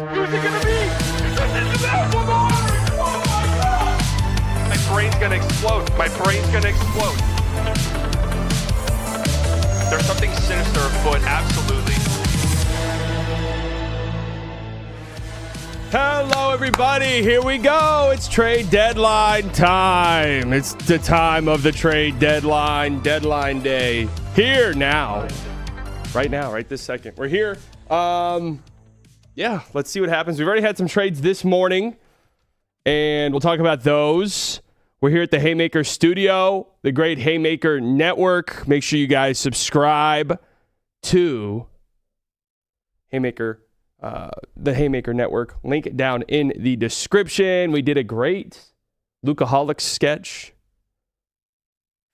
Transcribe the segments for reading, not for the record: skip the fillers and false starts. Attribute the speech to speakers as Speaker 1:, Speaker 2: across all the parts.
Speaker 1: Who's it gonna be? This is Lamar! Oh my God! My brain's gonna explode. My brain's gonna explode. There's something sinister afoot, absolutely.
Speaker 2: Hello, everybody. Here we go. It's trade deadline time. It's the time of the trade deadline, deadline day. Here now. Right now, right this second. We're here. Yeah, let's see what happens. We've already had some trades this morning, and we'll talk about those. We're here at the Haymaker studio, the great Haymaker network. Make sure you guys subscribe to Haymaker, the Haymaker network. Link down in the description. We did a great Lukeaholics sketch.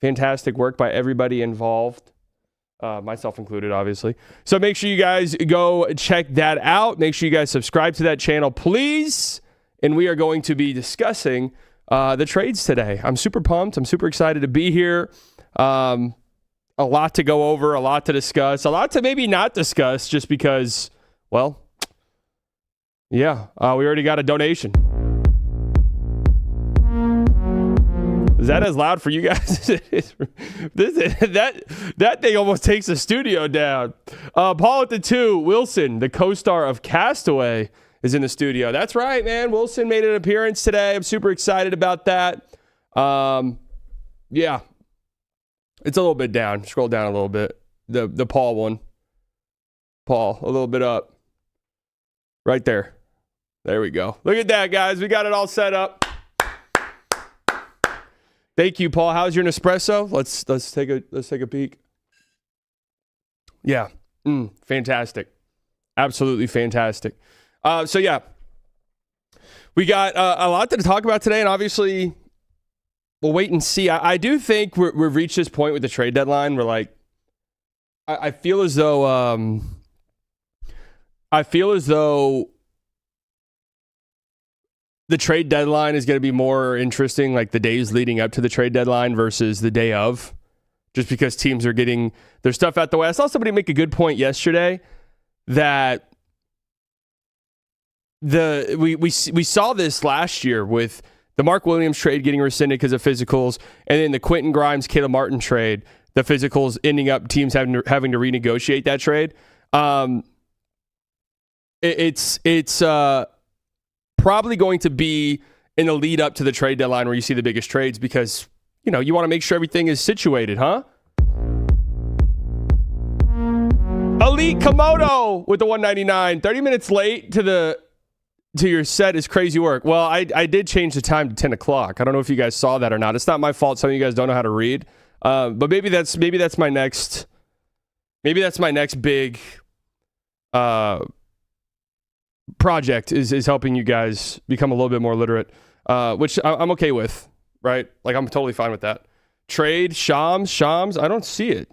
Speaker 2: Fantastic work by everybody involved. Myself included, obviously. So make sure you guys go check that out. Make sure you guys subscribe to that channel, please. And we are going to be discussing the trades today. I'm super pumped. I'm super excited to be here. A lot to go over, a lot to discuss, a lot to maybe not discuss just because, well, yeah, we already got a donation. Is that as loud for you guys? that thing almost takes the studio down. Paul at the 2, Wilson, the co-star of Castaway, is in the studio. That's right, man. Wilson made an appearance today. I'm super excited about that. Yeah. It's a little bit down. Scroll down a little bit. The Paul one. Paul, a little bit up. Right there. There we go. Look at that, guys. We got it all set up. Thank you, Paul. How's your Nespresso? Let's take a peek. Yeah. Fantastic. Absolutely fantastic. So yeah, we got a lot to talk about today, and obviously we'll wait and see. I do think we've reached this point with the trade deadline where, like, I feel as though the trade deadline is going to be more interesting, like the days leading up to the trade deadline versus the day of, just because teams are getting their stuff out the way. I saw somebody make a good point yesterday that we saw this last year with the Mark Williams trade getting rescinded because of physicals, and then the Quentin Grimes, Caleb Martin trade, the physicals ending up teams having to renegotiate that trade. It's probably going to be in the lead up to the trade deadline where you see the biggest trades because, you know, you want to make sure everything is situated, huh? Elite Komodo with the 199. 30 minutes late to your set is crazy work. Well, I did change the time to 10 o'clock. I don't know if you guys saw that or not. It's not my fault. Some of you guys don't know how to read. But maybe that's my next big project is helping you guys become a little bit more literate, which I'm okay with, right? Like, I'm totally fine with that. Trade, Shams, I don't see it.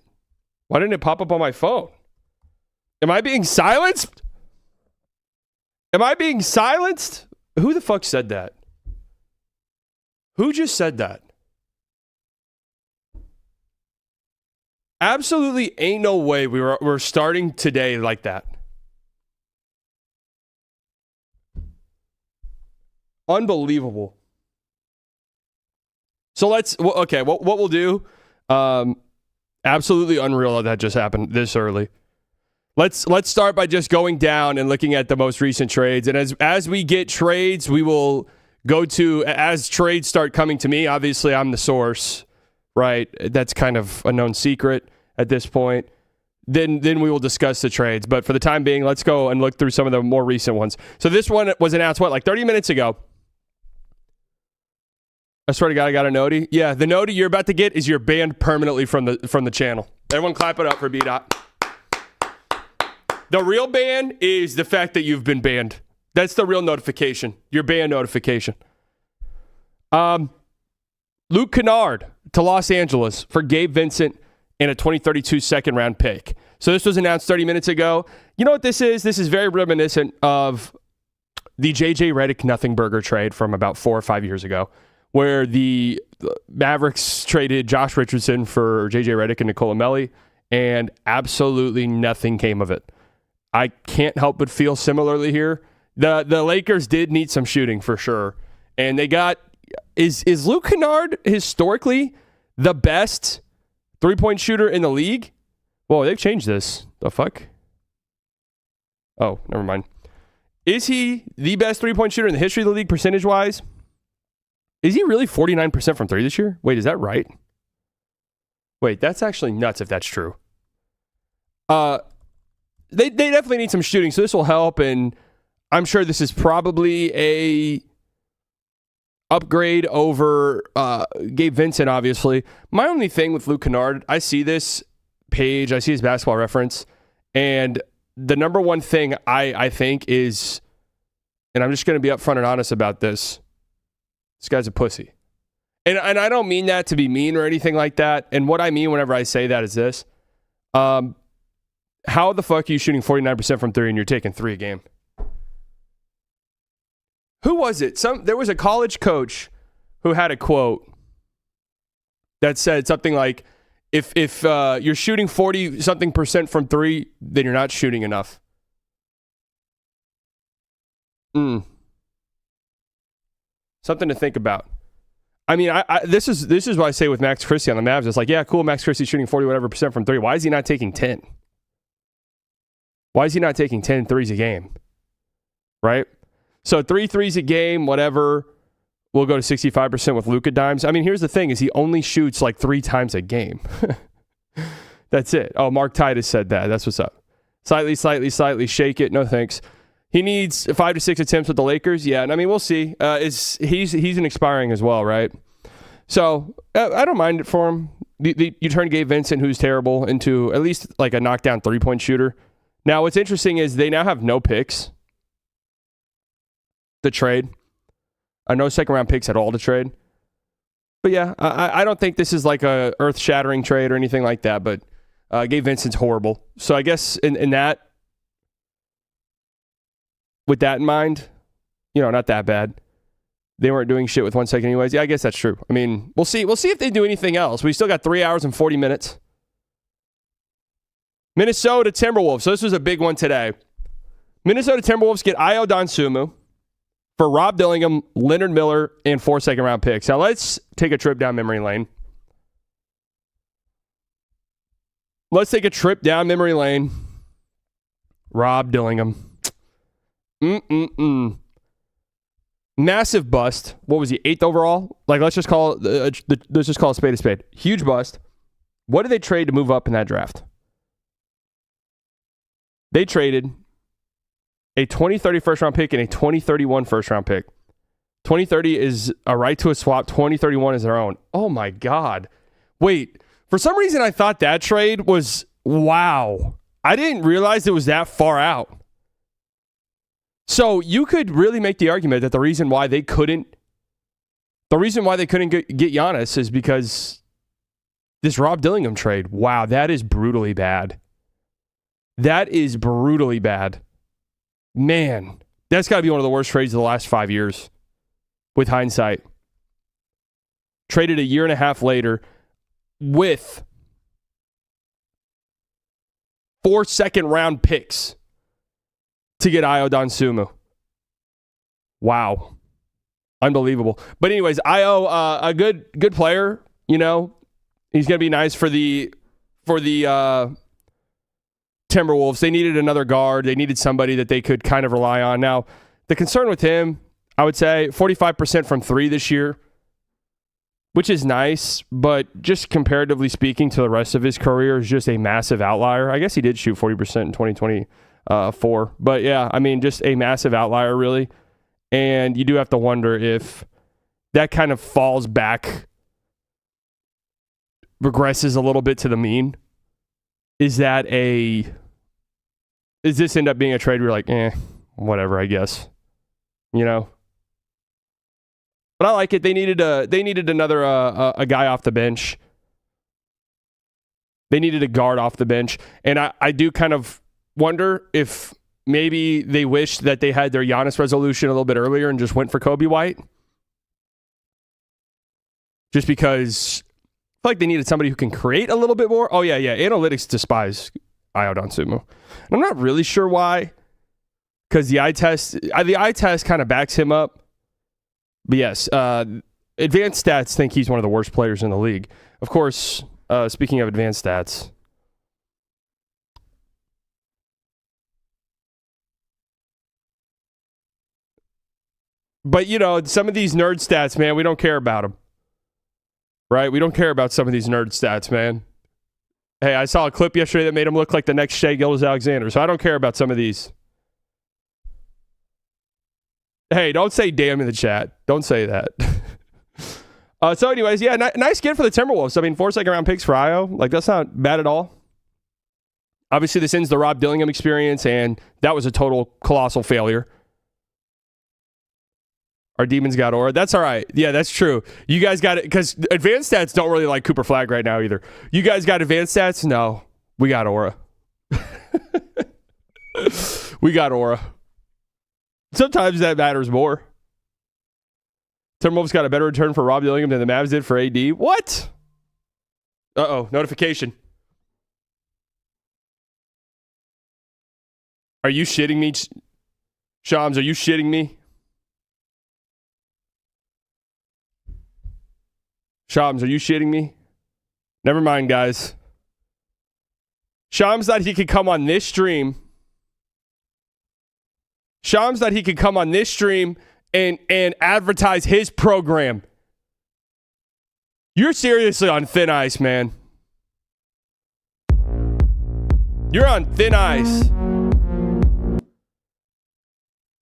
Speaker 2: Why didn't it pop up on my phone? Am I being silenced? Who the fuck said that? Who just said that? Absolutely ain't no way we're starting today like that. Unbelievable. So what we'll do, absolutely unreal that just happened this early. Let's start by just going down and looking at the most recent trades. And as we get trades, we will go to, as trades start coming to me, obviously I'm the source, right? That's kind of a known secret at this point. Then we will discuss the trades. But for the time being, let's go and look through some of the more recent ones. So this one was announced, like 30 minutes ago. I swear to God, I got a noti. Yeah, the noti you're about to get is you're banned permanently from the channel. Everyone clap it up for B-Dot. The real ban is the fact that you've been banned. That's the real notification. Your ban notification. Luke Kennard to Los Angeles for Gabe Vincent and a 2032 second round pick. So this was announced 30 minutes ago. You know what this is? This is very reminiscent of the JJ Redick nothing burger trade from about 4 or 5 years ago, where the Mavericks traded Josh Richardson for JJ Redick and Nicola Melli, and absolutely nothing came of it. I can't help but feel similarly here. The Lakers did need some shooting for sure. And they got, is Luke Kennard historically the best three-point shooter in the league? Whoa, they've changed this. The fuck? Oh, never mind. Is he the best three-point shooter in the history of the league percentage-wise? Is he really 49% from three this year? Wait, is that right? Wait, that's actually nuts if that's true. They definitely need some shooting, so this will help, and I'm sure this is probably a upgrade over Gabe Vincent, obviously. My only thing with Luke Kennard, I see this page, I see his basketball reference, and the number one thing I think is, and I'm just going to be upfront and honest about this guy's a pussy. And I don't mean that to be mean or anything like that. And what I mean whenever I say that is this. How the fuck are you shooting 49% from three and you're taking three a game? Who was it? There was a college coach who had a quote that said something like, if you're shooting 40-something% from three, then you're not shooting enough. Something to think about. I mean, this is what I say with Max Christie on the Mavs. It's like, yeah, cool, Max Christie's shooting 40% from three. Why is he not taking 10? Why is he not taking 10 threes a game? Right? So 3 threes a game, whatever. We'll go to 65% with Luka dimes. I mean, here's the thing, is he only shoots like 3 times a game. That's it. Oh, Mark Titus said that. That's what's up. Slightly, shake it. No thanks. He needs 5 to 6 attempts with the Lakers. Yeah, and I mean, we'll see. He's an expiring as well, right? So I don't mind it for him. You turn Gabe Vincent, who's terrible, into at least like a knockdown 3-point shooter. Now, what's interesting is they now have no picks to trade. No second-round picks at all to trade. But yeah, I don't think this is like a earth-shattering trade or anything like that, but Gabe Vincent's horrible. So I guess in that, with that in mind, not that bad. They weren't doing shit with 1 second anyways. Yeah, I guess that's true. I mean, we'll see. We'll see if they do anything else. We still got 3 hours and 40 minutes. Minnesota Timberwolves. So this was a big one today. Minnesota Timberwolves get Ayo Dosunmu for Rob Dillingham, Leonard Miller, and 4 second-round picks. Now let's take a trip down memory lane. Rob Dillingham. Massive bust. What was he, 8th overall? Like, let's just call it a spade a spade. Huge bust. What did they trade to move up in that draft? They traded a 2030 first-round pick and a 2031 first-round pick. 2030 is a right to a swap. 2031 is their own. Oh, my God. Wait, for some reason, I thought that trade was, wow. I didn't realize it was that far out. So you could really make the argument that the reason why they couldn't get Giannis is because this Rob Dillingham trade. Wow, that is brutally bad. Man, that's got to be one of the worst trades of the last 5 years with hindsight. Traded a year and a half later with 4 second-round picks to get Ayo Dosunmu. Wow. Unbelievable. But anyways, Ayo, a good player, He's going to be nice for the Timberwolves. They needed another guard. They needed somebody that they could kind of rely on. Now, the concern with him, I would say 45% from three this year, which is nice, but just comparatively speaking to the rest of his career is just a massive outlier. I guess he did shoot 40% in 2024. But yeah, I mean, just a massive outlier, really. And you do have to wonder if that kind of falls back, regresses a little bit to the mean. Does this end up being a trade where you're like, whatever, I guess, But I like it. They needed another a guy off the bench. They needed a guard off the bench, and I do kind of wonder if maybe they wished that they had their Giannis resolution a little bit earlier and just went for Coby White, just because I feel like they needed somebody who can create a little bit more. Oh yeah. Analytics despise Ayo Dosunmu. And I'm not really sure why, because the eye test kind of backs him up. But yes, advanced stats think he's one of the worst players in the league. Of course, speaking of advanced stats, but some of these nerd stats, man, we don't care about them, right? We don't care about some of these nerd stats, man. Hey, I saw a clip yesterday that made him look like the next Shai Gilgeous-Alexander, so I don't care about some of these. Hey, don't say damn in the chat. Don't say that. So anyways, yeah, nice get for the Timberwolves. I mean, 4 second-round picks for Io. Like, that's not bad at all. Obviously, this ends the Rob Dillingham experience, and that was a total colossal failure. Our demons got aura. That's all right. Yeah, that's true. You guys got it, because advanced stats don't really like Cooper Flag right now either. You guys got advanced stats? No, we got aura. We got aura. Sometimes that matters more. Timberwolves got a better return for Rob Dillingham than the Mavs did for AD. What? Uh-oh, notification. Are you shitting me? Shams, are you shitting me? Shams, are you shitting me? Never mind, guys. Shams thought he could come on this stream. Shams thought he could come on this stream and advertise his program. You're seriously on thin ice, man. You're on thin ice.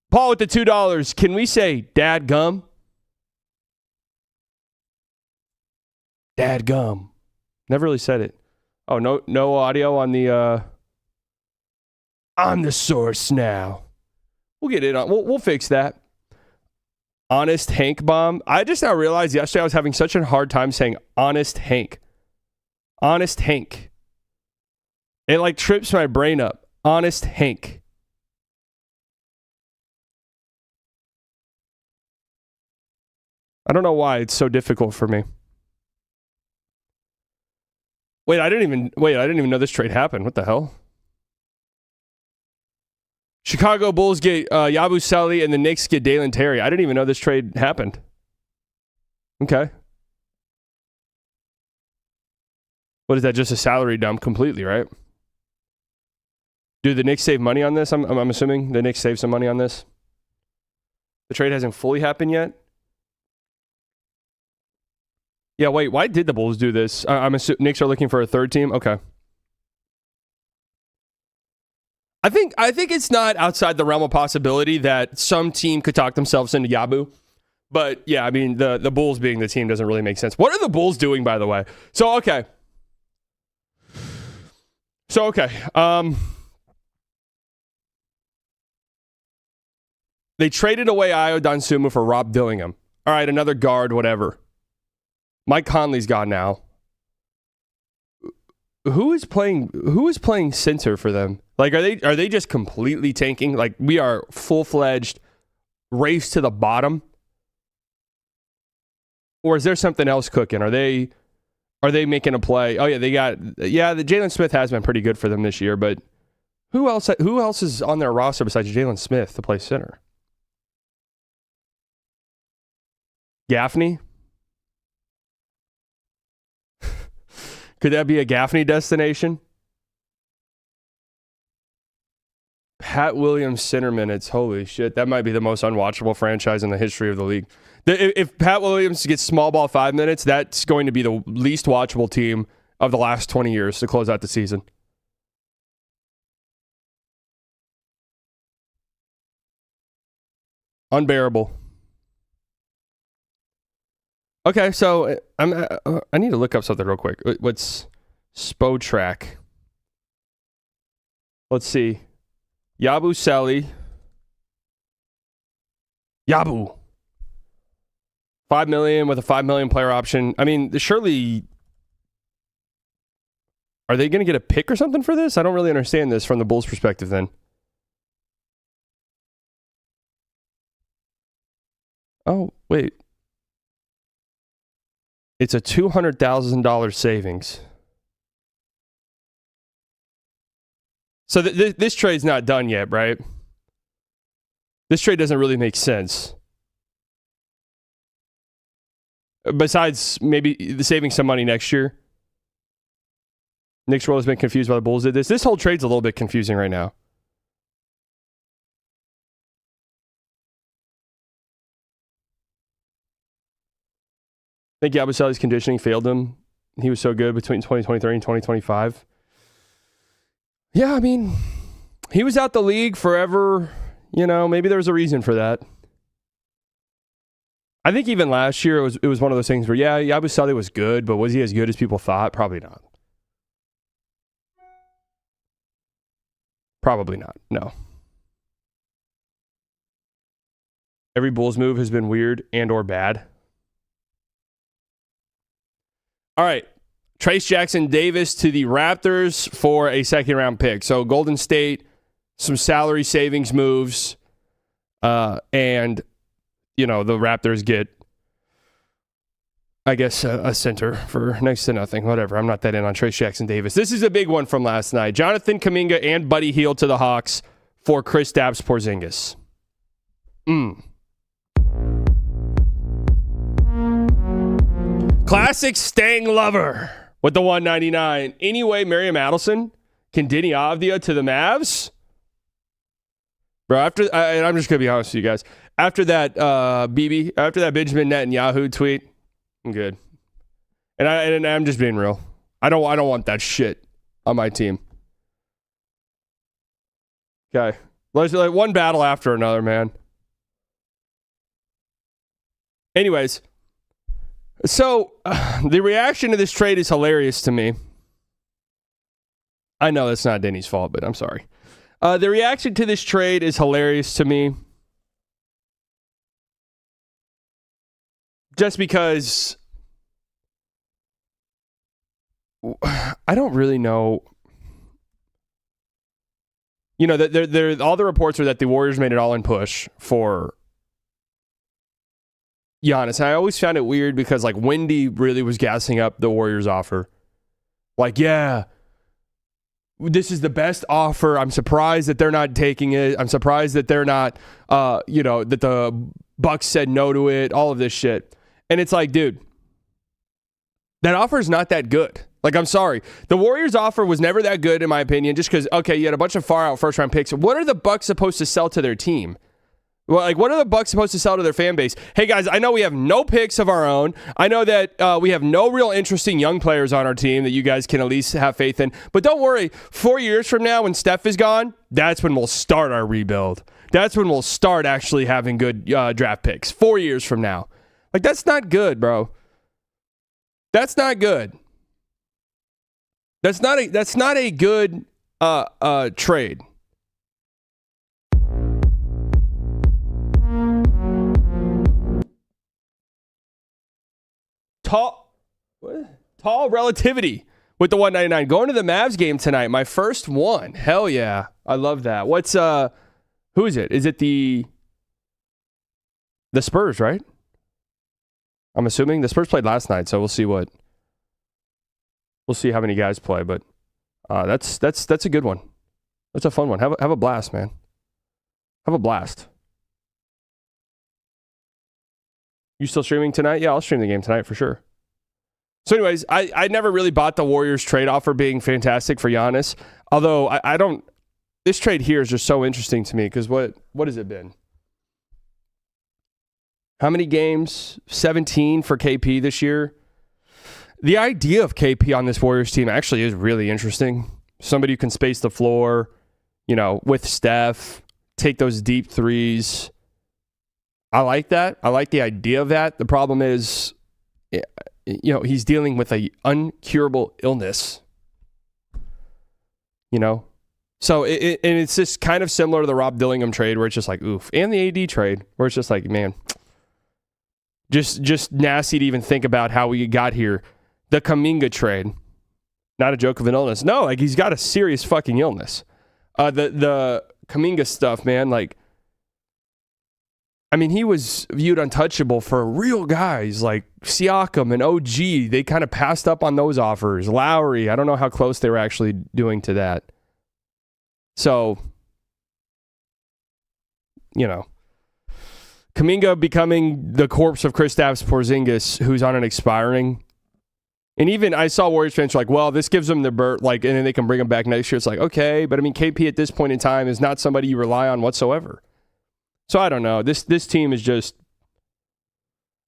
Speaker 2: Paul with the $2. Can we say dad gum? Dad gum. Never really said it. Oh, no audio on the I'm the source now. We'll get it on. We'll fix that. Honest Hank bomb. I just now realized yesterday I was having such a hard time saying Honest Hank. Honest Hank. It like trips my brain up. Honest Hank. I don't know why it's so difficult for me. Wait, I didn't even know this trade happened. What the hell? Chicago Bulls get Yabusele and the Knicks get Dalen Terry. I didn't even know this trade happened. Okay. What is that? Just a salary dump completely, right? Do the Knicks save money on this? I'm assuming the Knicks save some money on this. The trade hasn't fully happened yet. Yeah, wait. Why did the Bulls do this? I'm assuming Knicks are looking for a third team. Okay. I think it's not outside the realm of possibility that some team could talk themselves into Yabu. But yeah, I mean, the Bulls being the team doesn't really make sense. What are the Bulls doing, by the way? So okay. They traded away Ayo Dosunmu for Rob Dillingham. All right, another guard, whatever. Mike Conley's gone now. Who is playing center for them? Like, are they just completely tanking? Like, we are full-fledged race to the bottom? Or is there something else cooking? Are they making a play? Oh yeah, the Jalen Smith has been pretty good for them this year, but who else is on their roster besides Jalen Smith to play center? Gaffney? Could that be a Gaffney destination? Pat Williams center minutes. Holy shit. That might be the most unwatchable franchise in the history of the league. If Pat Williams gets small ball 5 minutes, that's going to be the least watchable team of the last 20 years to close out the season. Unbearable. Okay, so I need to look up something real quick. What's Spotrac? Let's see. Yabusele. Yabu. $5 million with a $5 million player option. I mean, surely, are they going to get a pick or something for this? I don't really understand this from the Bulls' perspective then. Oh, wait. It's a $200,000 savings. So this trade's not done yet, right? This trade doesn't really make sense. Besides maybe saving some money next year. Knicks world has been confused by the Bulls did this. This whole trade's a little bit confusing right now. I think Yabusele's conditioning failed him. He was so good between 2023 and 2025. Yeah, I mean, he was out the league forever. You know, maybe there was a reason for that. I think even last year it was one of those things where, yeah, Yabusele was good, but was he as good as people thought? Probably not. Probably not. No. Every Bulls move has been weird and or bad. All right. Trace Jackson Davis to the Raptors for a second-round pick. So Golden State, some salary savings moves, and, you know, the Raptors get, I guess, a center for next to nothing. Whatever. I'm not that in on Trace Jackson Davis. This is a big one from last night. Jonathan Kuminga and Buddy Hield to the Hawks for Kristaps Porzingis. Classic Stang Lover with the 199. Anyway, Mariam Adelson can Deni Avdija to the Mavs. Bro, and I'm just going to be honest with you guys. After that Benjamin Netanyahu tweet, I'm good. And I'm just being real. I don't want that shit on my team. Okay. Let's like one battle after another, man. Anyways, so the reaction to this trade is hilarious to me. I know that's not Denny's fault, but I'm sorry. The reaction to this trade is hilarious to me. Just because I don't really know. You know, all the reports are that the Warriors made an all-in push for Giannis. And I always found it weird because, like, Wendy really was gassing up the Warriors offer. Like, yeah, this is the best offer. I'm surprised that they're not taking it. I'm surprised that they're not, that the Bucks said no to it, all of this shit. And it's like, dude, that offer is not that good. Like, I'm sorry. The Warriors offer was never that good, in my opinion, just because, okay, you had a bunch of far-out first-round picks. What are the Bucks supposed to sell to their team? Well, like, what are the Bucks supposed to sell to their fan base? Hey, guys, I know we have no picks of our own. I know that we have no real interesting young players on our team that you guys can at least have faith in. But don't worry. 4 years from now, when Steph is gone, that's when we'll start our rebuild. That's when we'll start actually having good draft picks. 4 years from now. Like, that's not good, bro. That's not good. That's not a good trade. Tall relativity with the 199. Going to the Mavs game tonight. My first one. Hell yeah. I love that. What's who is it? Is it the Spurs, right? I'm assuming the Spurs played last night, so we'll see how many guys play, but that's a good one. That's a fun one. Have a blast, man. Have a blast. You still streaming tonight? Yeah, I'll stream the game tonight for sure. So anyways, I never really bought the Warriors trade offer being fantastic for Giannis. Although I don't, this trade here is just so interesting to me because what has it been? How many games? 17 for KP this year. The idea of KP on this Warriors team actually is really interesting. Somebody who can space the floor, with Steph, take those deep threes. I like that. I like the idea of that. The problem is, he's dealing with an uncurable illness. So and it's just kind of similar to the Rob Dillingham trade where it's just like, oof. And the AD trade where it's just like, man, just nasty to even think about how we got here. The Kuminga trade, not a joke of an illness. No, like he's got a serious fucking illness. The Kuminga stuff, man, like, I mean, he was viewed untouchable for real guys like Siakam and OG. They kind of passed up on those offers. Lowry, I don't know how close they were actually doing to that. So, Kuminga becoming the corpse of Kristaps Porzingis, who's on an expiring. And even I saw Warriors fans like, well, this gives them the and then they can bring him back next year. It's like, okay, but I mean, KP at this point in time is not somebody you rely on whatsoever. So I don't know. This team is just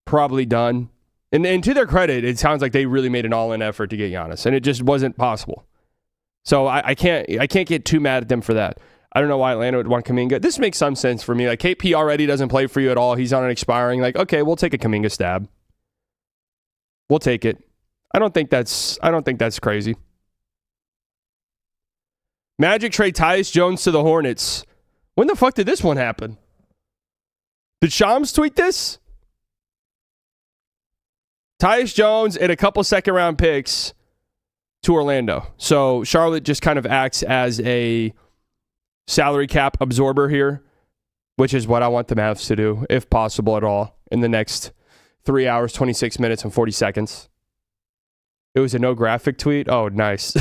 Speaker 2: probably done. And to their credit, it sounds like they really made an all-in effort to get Giannis, and it just wasn't possible. So I can't get too mad at them for that. I don't know why Atlanta would want Kuminga. This makes some sense for me. Like, KP already doesn't play for you at all. He's on an expiring. Like, okay, we'll take a Kuminga stab. We'll take it. I don't think that's crazy. Magic trade Tyus Jones to the Hornets. When the fuck did this one happen? Did Shams tweet this? Tyus Jones and a couple second-round picks to Orlando. So Charlotte just kind of acts as a salary cap absorber here, which is what I want the Mavs to do, if possible at all, in the next 3 hours, 26 minutes, and 40 seconds. It was a no graphic tweet. Oh, nice.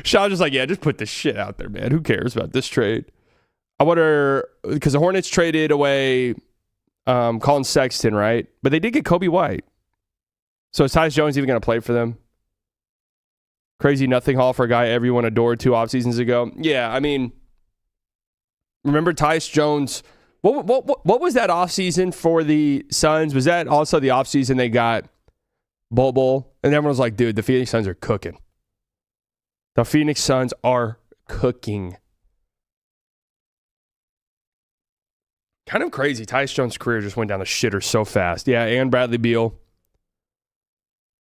Speaker 2: Shaw's just like, yeah, just put this shit out there, man. Who cares about this trade? I wonder, because the Hornets traded away Colin Sexton, right? But they did get Coby White. So is Tyus Jones even going to play for them? Crazy nothing haul for a guy everyone adored 2 off seasons ago. Yeah, I mean, remember Tyus Jones? What was that offseason for the Suns? Was that also the offseason they got Bobo? And everyone was like, dude, the Phoenix Suns are cooking. The Phoenix Suns are cooking. Kind of crazy. Tyus Jones' career just went down the shitter so fast. Yeah, and Bradley Beal.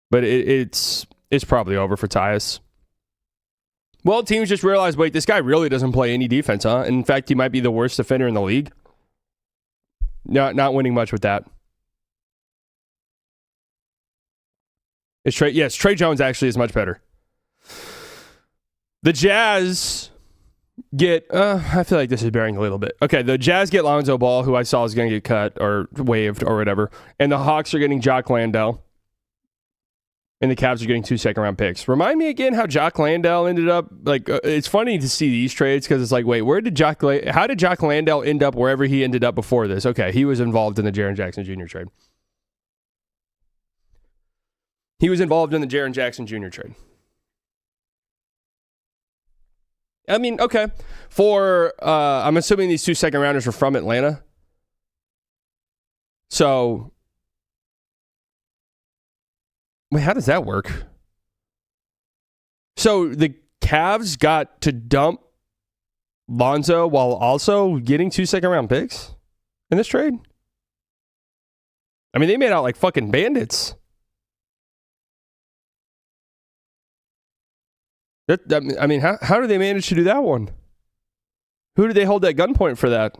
Speaker 2: But it's probably over for Tyus. Well, teams just realized, wait, this guy really doesn't play any defense, huh? In fact, he might be the worst defender in the league. Not winning much with that. Trey Jones actually is much better. The Jazz get, I feel like this is bearing a little bit. Okay, the Jazz get Lonzo Ball, who I saw is going to get cut or waived or whatever. And the Hawks are getting Jock Landale. And the Cavs are getting 2 second-round picks. Remind me again how Jock Landale ended up. Like, it's funny to see these trades because it's like, wait, how did Jock Landale end up wherever he ended up before this? Okay, he was involved in the Jaren Jackson Jr. trade. He was involved in the Jaren Jackson Jr. trade. I mean, okay. I'm assuming these 2 second-rounders are from Atlanta. So, wait, how does that work? So the Cavs got to dump Lonzo while also getting 2 second-round picks in this trade? I mean, they made out like fucking bandits. I mean, how did they manage to do that one? Who did they hold at gunpoint for that?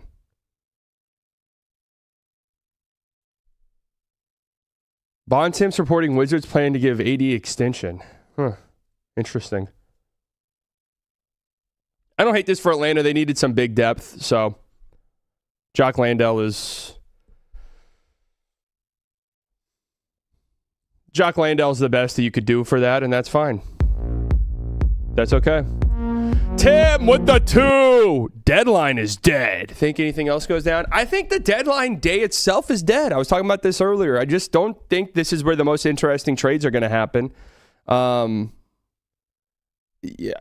Speaker 2: Bontemps reporting Wizards planning to give AD extension. Interesting. I don't hate this for Atlanta. They needed some big depth, so Jock Landale is the best that you could do for that, and that's fine. That's okay. Tim with the 2. Deadline is dead. Think anything else goes down? I think the deadline day itself is dead. I was talking about this earlier. I just don't think this is where the most interesting trades are going to happen. Yeah,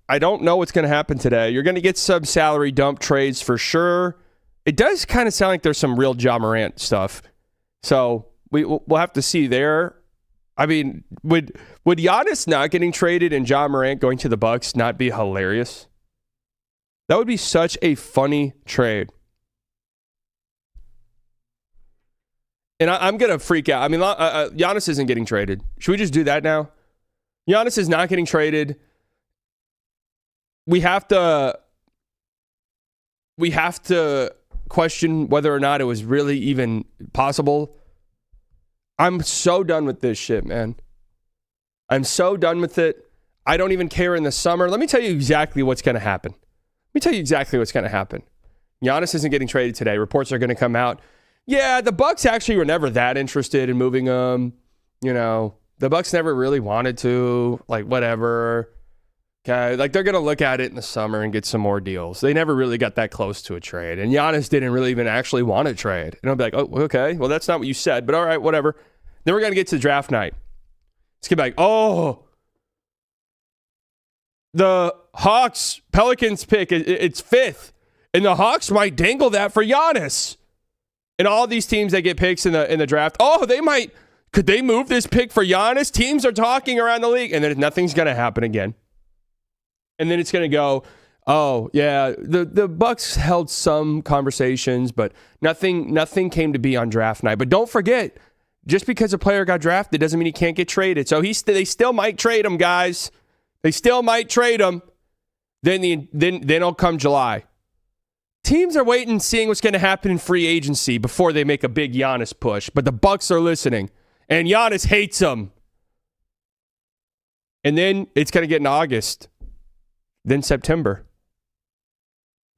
Speaker 2: I don't know what's going to happen today. You're going to get some salary dump trades for sure. It does kind of sound like there's some real Ja Morant stuff. So we'll have to see there. I mean, would Giannis not getting traded and Ja Morant going to the Bucks not be hilarious? That would be such a funny trade. And I'm going to freak out. I mean, Giannis isn't getting traded. Should we just do that now? Giannis is not getting traded. We have to question whether or not it was really even possible. I'm so done with this shit, man. I'm so done with it. I don't even care in the summer. Let me tell you exactly what's going to happen. Giannis isn't getting traded today. Reports are going to come out. Yeah, the Bucks actually were never that interested in moving him. You know, the Bucks never really wanted to. Like, whatever. Okay, like they're going to look at it in the summer and get some more deals. They never really got that close to a trade. And Giannis didn't really even actually want to trade. And I'll be like, oh, okay, well, that's not what you said, but all right, whatever. Then we're going to get to draft night. It's going to be like, oh, the Hawks Pelicans pick, it's 5th. And the Hawks might dangle that for Giannis. And all these teams that get picks in the draft, oh, could they move this pick for Giannis? Teams are talking around the league. And then nothing's going to happen again. And then it's going to go, oh, yeah, the Bucks held some conversations, but nothing came to be on draft night. But don't forget, just because a player got drafted doesn't mean he can't get traded. So they still might trade him, guys. They still might trade him. Then it'll come July. Teams are waiting, seeing what's going to happen in free agency before they make a big Giannis push. But the Bucks are listening, and Giannis hates them. And then it's going to get in August. Then September.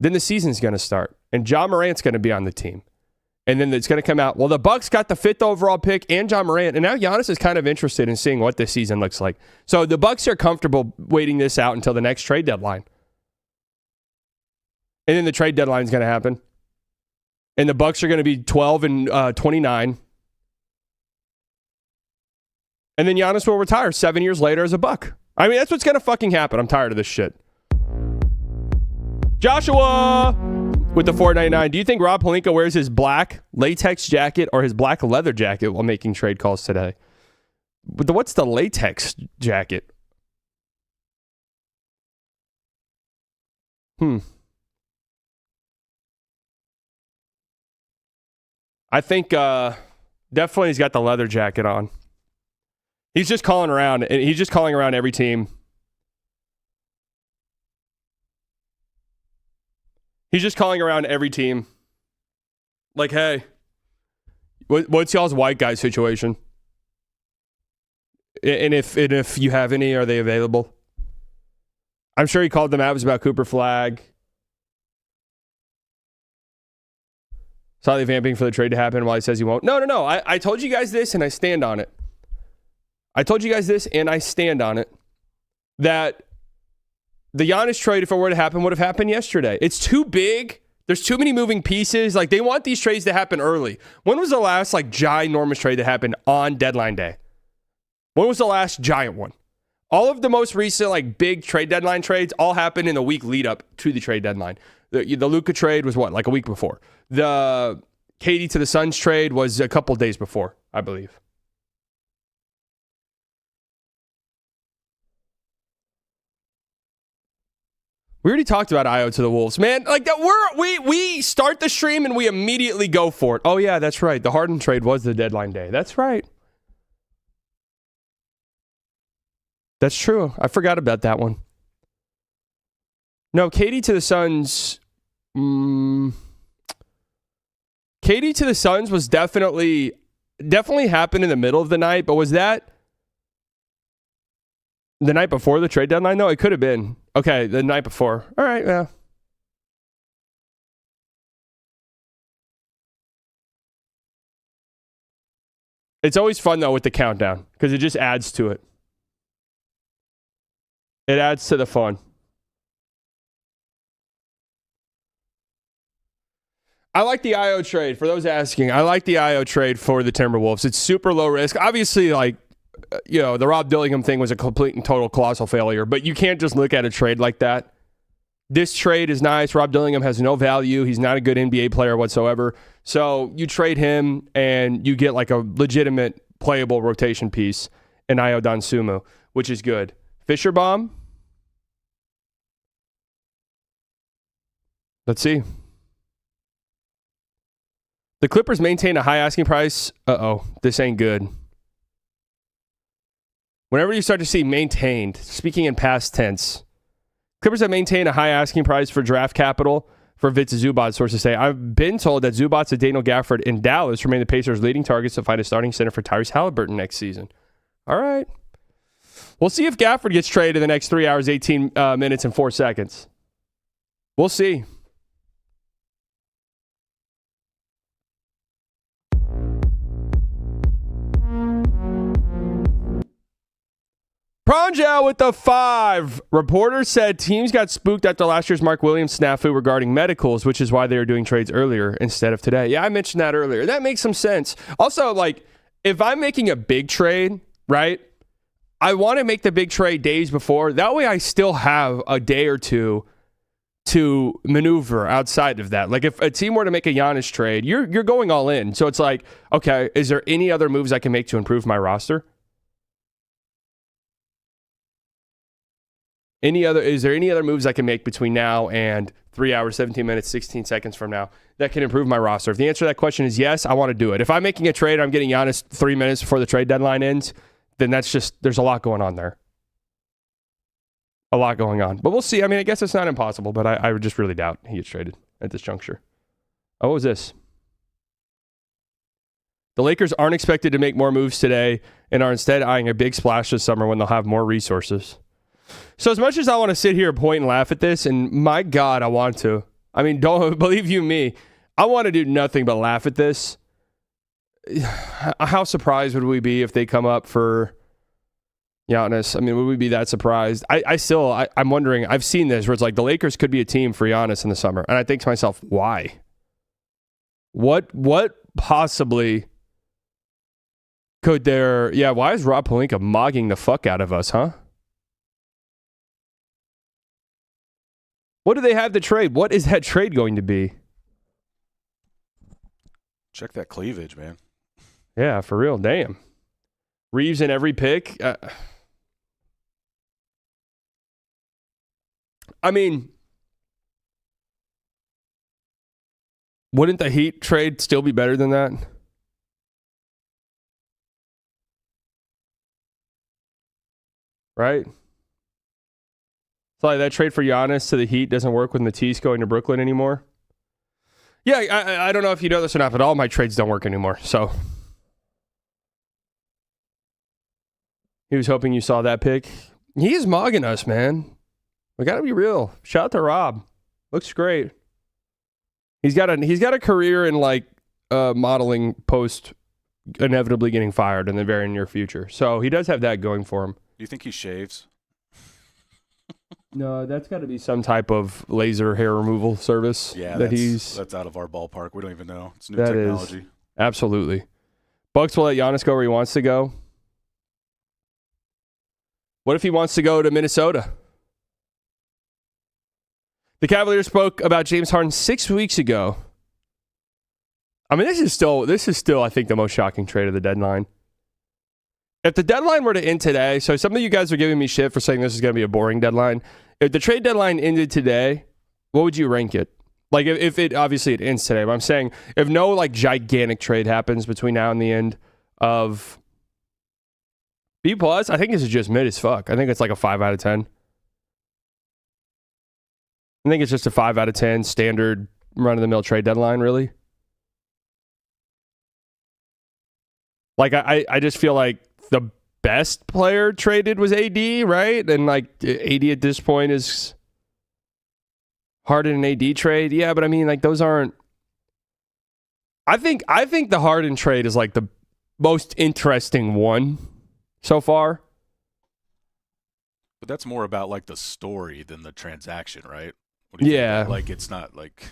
Speaker 2: Then the season's going to start. And John Morant's going to be on the team. And then it's going to come out, well, the Bucks got the 5th overall pick and John Morant. And now Giannis is kind of interested in seeing what this season looks like. So the Bucks are comfortable waiting this out until the next trade deadline. And then the trade deadline is going to happen. And the Bucks are going to be 12 and 29. And then Giannis will retire 7 years later as a Buck. I mean, that's what's going to fucking happen. I'm tired of this shit. Joshua with the $4.99. Do you think Rob Pelinka wears his black latex jacket or his black leather jacket while making trade calls today? What's the latex jacket? I think definitely he's got the leather jacket on. He's just calling around, and he's just calling around every team. He's just calling around every team. Like, hey, what's y'all's white guy situation? And if you have any, are they available? I'm sure he called the Mavs about Cooper Flag. Slightly vamping for the trade to happen while he says he won't. No. I told you guys this, and I stand on it. That the Giannis trade, if it were to happen, would have happened yesterday. It's too big. There's too many moving pieces. Like, they want these trades to happen early. When was the last, ginormous trade that happened on deadline day? When was the last giant one? All of the most recent, big trade deadline trades all happened in the week lead up to the trade deadline. The Luka trade was what, a week before? The KD to the Suns trade was a couple days before, I believe. We already talked about Io to the Wolves. Man, we start the stream and we immediately go for it. Oh, yeah, that's right. The Harden trade was the deadline day. That's right. That's true. I forgot about that one. No, KD to the Suns. KD to the Suns was definitely happened in the middle of the night, but was that the night before the trade deadline? No, it could have been. Okay, the night before. All right, yeah. It's always fun, though, with the countdown, because it just adds to it. It adds to the fun. I like the IO trade. For those asking, I like the IO trade for the Timberwolves. It's super low risk. Obviously, the Rob Dillingham thing was a complete and total colossal failure, but you can't just look at a trade like that. This trade is nice. Rob Dillingham has no value. He's not a good NBA player whatsoever. So you trade him and you get a legitimate playable rotation piece in Ayo Dosunmu, which is good. Fisher Bomb. Let's see. The Clippers maintain a high asking price. This ain't good. Whenever you start to see maintained, speaking in past tense, Clippers have maintained a high asking price for draft capital for Vitz Zubac, sources say. I've been told that Zubac and Daniel Gafford in Dallas remain the Pacers' leading targets to find a starting center for Tyrese Halliburton next season. All right. We'll see if Gafford gets traded in the next 3 hours, 18 minutes, and 4 seconds. We'll see. Pronjel with the 5. Reporters said teams got spooked after last year's Mark Williams snafu regarding medicals, which is why they were doing trades earlier instead of today. Yeah, I mentioned that earlier. That makes some sense. Also, like, if I'm making a big trade, right, I want to make the big trade days before. That way I still have a day or two to maneuver outside of that. Like, if a team were to make a Giannis trade, you're going all in. So it's like, okay, is there any other moves I can make to improve my roster? Is there any other moves I can make between now and 3 hours, 17 minutes, 16 seconds from now that can improve my roster? If the answer to that question is yes, I want to do it. If I'm making a trade, I'm getting Giannis 3 minutes before the trade deadline ends, then there's a lot going on there. A lot going on. But we'll see. I mean, I guess it's not impossible, but I would just really doubt he gets traded at this juncture. Oh, what was this? The Lakers aren't expected to make more moves today and are instead eyeing a big splash this summer when they'll have more resources. So as much as I want to sit here and point and laugh at this, and my God, I want to. I mean, don't believe you me. I want to do nothing but laugh at this. How surprised would we be if they come up for Giannis? I mean, would we be that surprised? I'm wondering. I've seen this where it's like the Lakers could be a team for Giannis in the summer. And I think to myself, why? What possibly could there... Yeah, why is Rob Pelinka mogging the fuck out of us, huh? What do they have to trade? What is that trade going to be?
Speaker 3: Check that cleavage, man.
Speaker 2: Yeah, for real. Damn. Reeves in every pick. I mean, wouldn't the Heat trade still be better than that? Right? It's like that trade for Giannis to the Heat doesn't work with Matisse going to Brooklyn anymore. Yeah, I don't know if you know this or not, but all my trades don't work anymore. So he was hoping you saw that pick. He is mogging us, man. We got to be real. Shout out to Rob. Looks great. He's got a career in like modeling post inevitably getting fired in the very near future. So he does have that going for him.
Speaker 3: Do you think he shaves?
Speaker 2: No, that's got to be some type of laser hair removal service.
Speaker 3: Yeah, that's out of our ballpark. We don't even know. It's new technology.
Speaker 2: Absolutely. Bucks will let Giannis go where he wants to go. What if he wants to go to Minnesota? The Cavaliers spoke about James Harden 6 weeks ago. I mean, this is still, I think, the most shocking trade of the deadline. If the deadline were to end today, so some of you guys are giving me shit for saying this is going to be a boring deadline. If the trade deadline ended today, what would you rank it? Like, if it, obviously it ends today, but I'm saying if no, like, gigantic trade happens between now and the end of B+, I think this is just mid as fuck. I think it's like a 5 out of 10. I think it's just a 5 out of 10 standard run-of-the-mill trade deadline, really. Like, I just feel like the best player traded was AD, right? And, like, AD at this point is Harden and AD trade. Yeah, but I mean, like, those aren't... I think the Harden trade is, like, the most interesting one so far.
Speaker 3: But that's more about, like, the story than the transaction, right?
Speaker 2: Yeah.
Speaker 3: Like, it's not, like...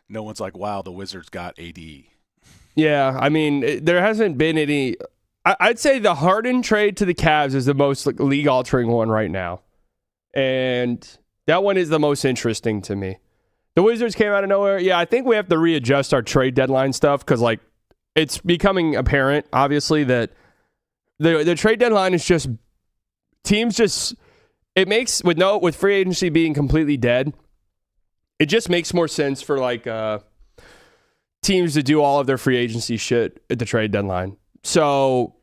Speaker 3: No one's like, wow, the Wizards got AD.
Speaker 2: Yeah, I mean, there hasn't been any... I'd say the Harden trade to the Cavs is the most like, league-altering one right now. And that one is the most interesting to me. The Wizards came out of nowhere. Yeah, I think we have to readjust our trade deadline stuff because, like, it's becoming apparent, obviously, that the trade deadline is just... Teams just... It makes... With free agency being completely dead, it just makes more sense for, like... teams to do all of their free agency shit at the trade deadline. So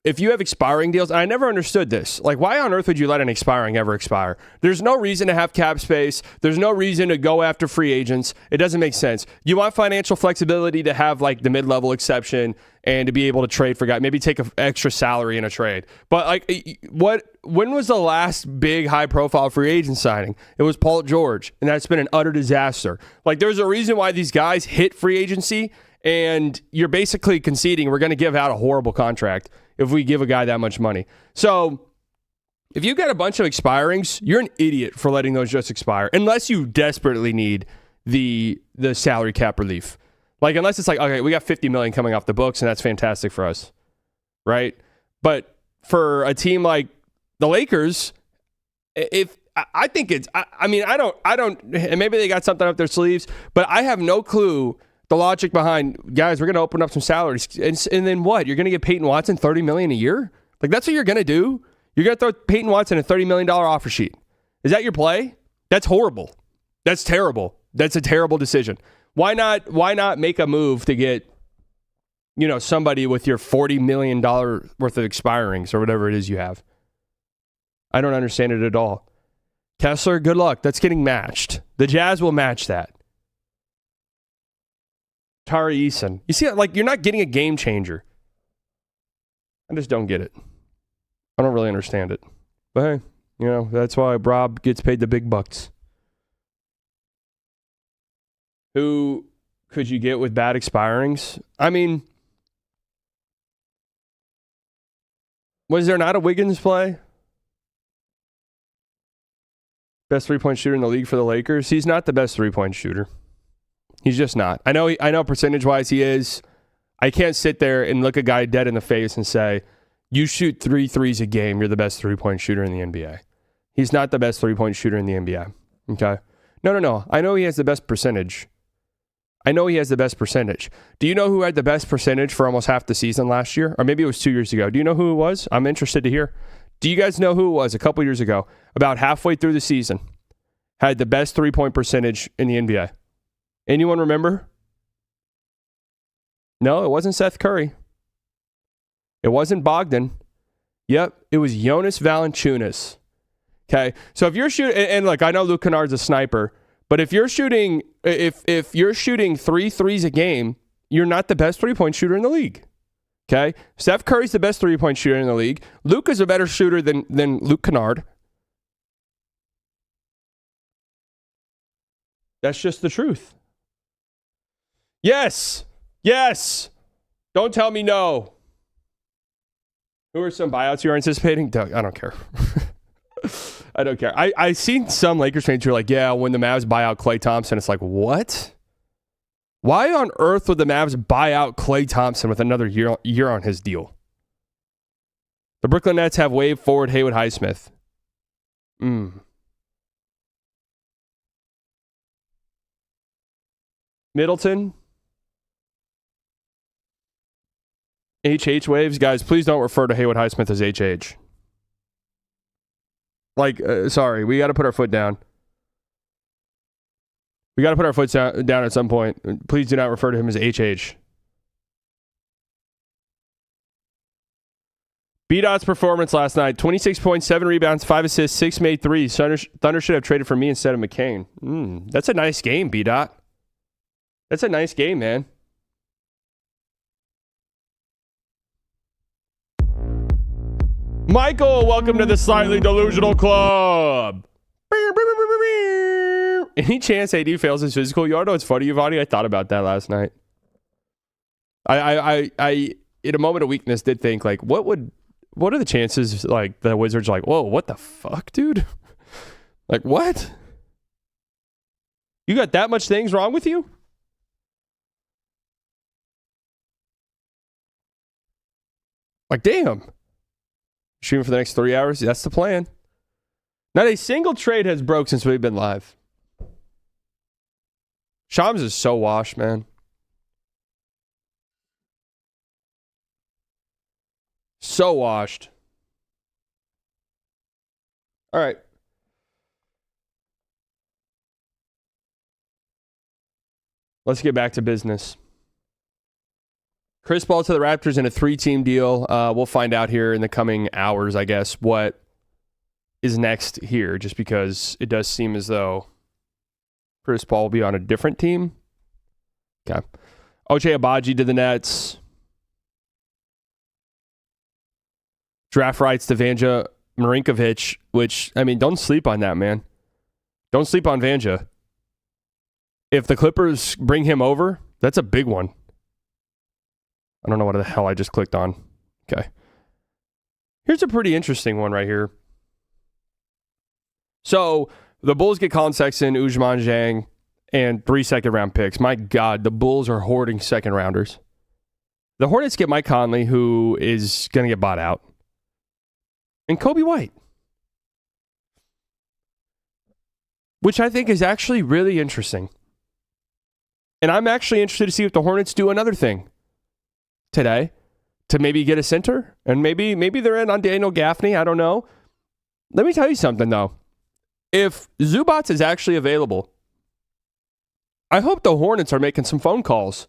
Speaker 2: if you have expiring deals, and I never understood this, like why on earth would you let an expiring ever expire? There's no reason to have cap space. There's no reason to go after free agents. It doesn't make sense. You want financial flexibility to have like the mid-level exception and to be able to trade for guys, maybe take an extra salary in a trade. But like when was the last big high-profile free agent signing? It was Paul George, and that's been an utter disaster. Like there's a reason why these guys hit free agency, and you're basically conceding we're going to give out a horrible contract if we give a guy that much money. So If you've got a bunch of expirings, you're an idiot for letting those just expire, unless you desperately need the salary cap relief. Like, unless it's like, okay, we got $50 million coming off the books, and that's fantastic for us, right? But for a team like the Lakers, I think it's, I mean, I don't, and maybe they got something up their sleeves, but I have no clue the logic behind, guys, we're going to open up some salaries. And then what? You're going to give Peyton Watson $30 million a year? Like, that's what you're going to do? You're going to throw Peyton Watson a $30 million offer sheet. Is that your play? That's horrible. That's terrible. That's a terrible decision. Why not make a move to get, somebody with your $40 million worth of expirings or whatever it is you have? I don't understand it at all. Kessler, good luck. That's getting matched. The Jazz will match that. Tari Eason. You see, like, you're not getting a game changer. I just don't get it. I don't really understand it. But hey, that's why Rob gets paid the big bucks. Who could you get with bad expirings? I mean, was there not a Wiggins play? Best three-point shooter in the league for the Lakers? He's not the best three-point shooter. He's just not. I know percentage-wise he is. I can't sit there and look a guy dead in the face and say, you shoot 3 threes a game, you're the best three-point shooter in the NBA. He's not the best three-point shooter in the NBA. Okay? No. I know he has the best percentage. Do you know who had the best percentage for almost half the season last year? Or maybe it was 2 years ago. Do you know who it was? I'm interested to hear. Do you guys know who it was a couple years ago, about halfway through the season, had the best three-point percentage in the NBA? Anyone remember? No, it wasn't Seth Curry. It wasn't Bogdan. Yep, it was Jonas Valanciunas. Okay, so if you're shooting, and look, I know Luke Kennard's a sniper, but if you're shooting, if you're shooting 3 threes a game, you're not the best three-point shooter in the league. Okay, Steph Curry's the best three-point shooter in the league. Luke is a better shooter than Luke Kennard. That's just the truth. Yes. Don't tell me no. Who are some buyouts you're anticipating? Doug, I don't care. I don't care. I seen some Lakers fans who are like, yeah, when the Mavs buy out Klay Thompson, it's like, what? Why on earth would the Mavs buy out Klay Thompson with another year on his deal? The Brooklyn Nets have waived forward Haywood Highsmith. Middleton. HH waves. Guys, please don't refer to Haywood Highsmith as HH. Like, sorry, we got to put our foot down. We got to put our foot down at some point. Please do not refer to him as HH. B-Dot's performance last night, 26 points, 7 rebounds, 5 assists, 6 made threes. Thunder should have traded for me instead of McCain. That's a nice game, B-Dot. That's a nice game, man. Michael, welcome to the Slightly Delusional Club. Any chance AD fails his physical? You all know it's funny, Giovanni. I thought about that last night. I in a moment of weakness did think, like, what are the chances, like, the Wizards are like, whoa, what the fuck, dude? Like, what? You got that much things wrong with you? Like, damn. Shooting for the next 3 hours? That's the plan. Not a single trade has broke since we've been live. Shams is so washed, man. So washed. All right. Let's get back to business. Chris Paul to the Raptors in a 3-team deal. We'll find out here in the coming hours, I guess, what is next here, just because it does seem as though Chris Paul will be on a different team. Okay. Ochai Agbaji to the Nets. Draft rights to Vanja Marinkovic, which, I mean, don't sleep on that, man. Don't sleep on Vanja. If the Clippers bring him over, that's a big one. I don't know what the hell I just clicked on. Okay. Here's a pretty interesting one right here. So the Bulls get Colin Sexton, Ousmane Dieng, and 3 second-round picks. My God, the Bulls are hoarding second-rounders. The Hornets get Mike Conley, who is going to get bought out, and Coby White, which I think is actually really interesting. And I'm actually interested to see if the Hornets do another thing today to maybe get a center, and maybe they're in on Daniel Gaffney. I don't know. Let me tell you something, though. If Zubac is actually available, I hope the Hornets are making some phone calls.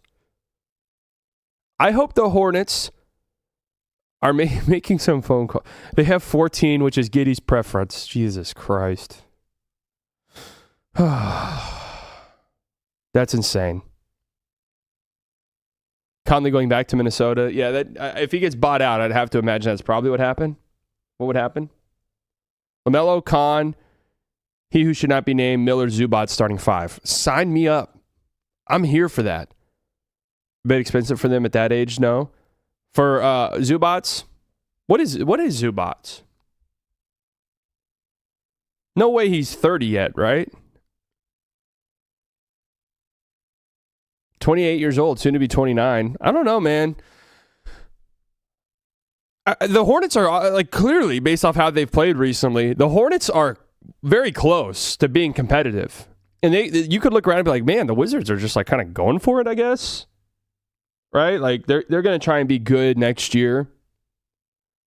Speaker 2: I hope the Hornets are making some phone calls. They have 14, which is Giddey's preference. Jesus Christ. That's insane. Conley going back to Minnesota. Yeah, that if he gets bought out, I'd have to imagine that's probably what happened. What would happen? LaMelo, Con, he who should not be named, Miller, Zubac starting 5. Sign me up. I'm here for that. A bit expensive for them at that age, no. For Zubac, what is Zubac? No way he's 30 yet, right? 28 years old, soon to be 29. I don't know, man. The Hornets are, like, clearly, based off how they've played recently, the Hornets are very close to being competitive. And you could look around and be like, man, the Wizards are just, like, kind of going for it, I guess. Right? Like, they're going to try and be good next year.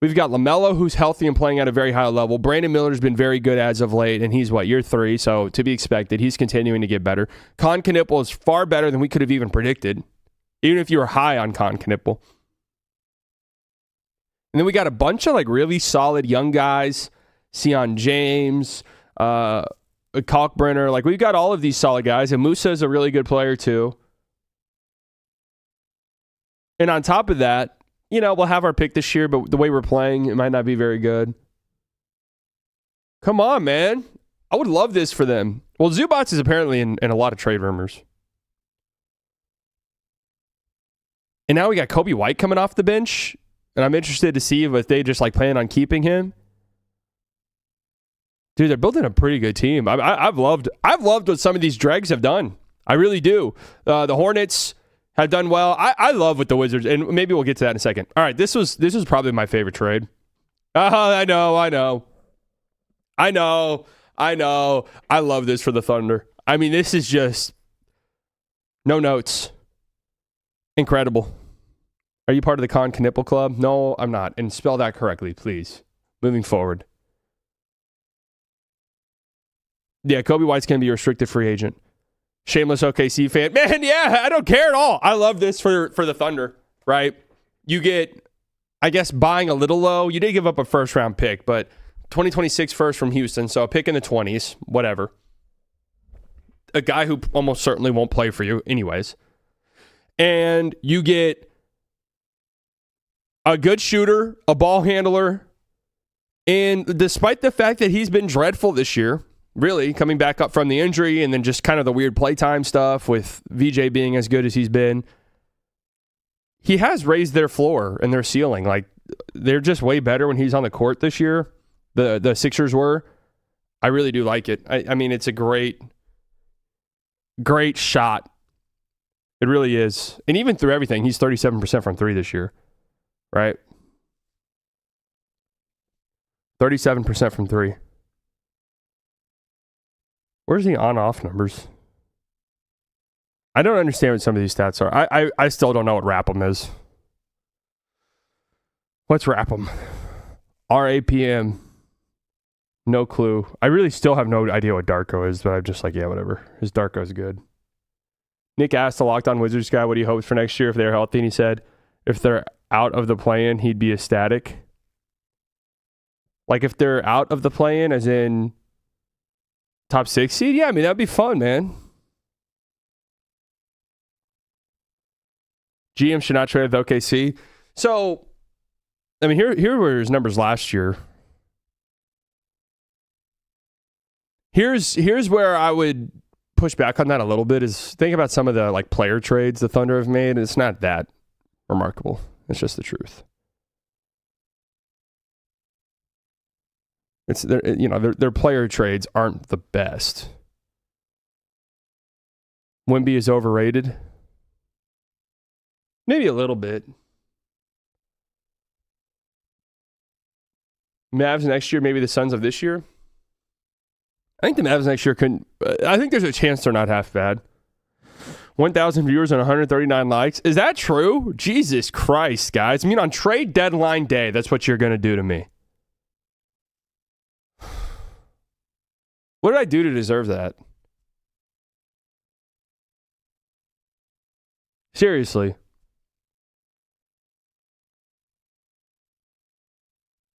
Speaker 2: We've got LaMelo, who's healthy and playing at a very high level. Brandon Miller's been very good as of late, and he's, year 3, so to be expected. He's continuing to get better. Con Knipple is far better than we could have even predicted, even if you were high on Con Knipple. And then we got a bunch of, really solid young guys. Sion James, Kalkbrenner. We've got all of these solid guys, and Musa is a really good player, too. And on top of that, we'll have our pick this year, but the way we're playing, it might not be very good. Come on, man. I would love this for them. Well, Zubac is apparently in a lot of trade rumors. And now we got Coby White coming off the bench, and I'm interested to see if they just plan on keeping him. Dude, they're building a pretty good team. I've loved what some of these dregs have done. I really do. The Hornets have done well. I love what the Wizards, and maybe we'll get to that in a second. All right, this was probably my favorite trade. I know. I love this for the Thunder. I mean, this is just no notes. Incredible. Are you part of the Con Knipple Club? No, I'm not. And spell that correctly, please. Moving forward. Yeah, Coby White's going to be a restricted free agent. Shameless OKC fan. Man, yeah, I don't care at all. I love this for the Thunder, right? You get, I guess, buying a little low. You did give up a first-round pick, but 2026 first from Houston, so a pick in the 20s, whatever. A guy who almost certainly won't play for you anyways. And you get a good shooter, a ball handler, and despite the fact that he's been dreadful this year, really, coming back up from the injury and then just kind of the weird playtime stuff with VJ being as good as he's been, he has raised their floor and their ceiling. They're just way better when he's on the court this year. The Sixers were. I really do like it. I mean, it's a great shot. It really is. And even through everything, he's 37% from 3 this year, right? 37% from 3. Where's the on-off numbers? I don't understand what some of these stats are. I still don't know what RAPM is. What's RAPM? RAPM. No clue. I really still have no idea what Darko is, but I'm just yeah, whatever. His Darko is good. Nick asked the Locked On Wizards guy what he hopes for next year if they're healthy, and he said if they're out of the play-in, he'd be ecstatic. If they're out of the play-in, as in top 6 seed? Yeah, I mean, that'd be fun, man. GM should not trade with OKC. So, I mean, here were his numbers last year. Here's where I would push back on that a little bit is think about some of the player trades the Thunder have made. It's not that remarkable. It's just the truth. It's their player trades aren't the best. Wemby is overrated. Maybe a little bit. Mavs next year, maybe the Suns of this year. I think the Mavs next year couldn't. I think there's a chance they're not half bad. 1,000 viewers and 139 likes. Is that true? Jesus Christ, guys. I mean, on trade deadline day, that's what you're going to do to me. What did I do to deserve that? Seriously.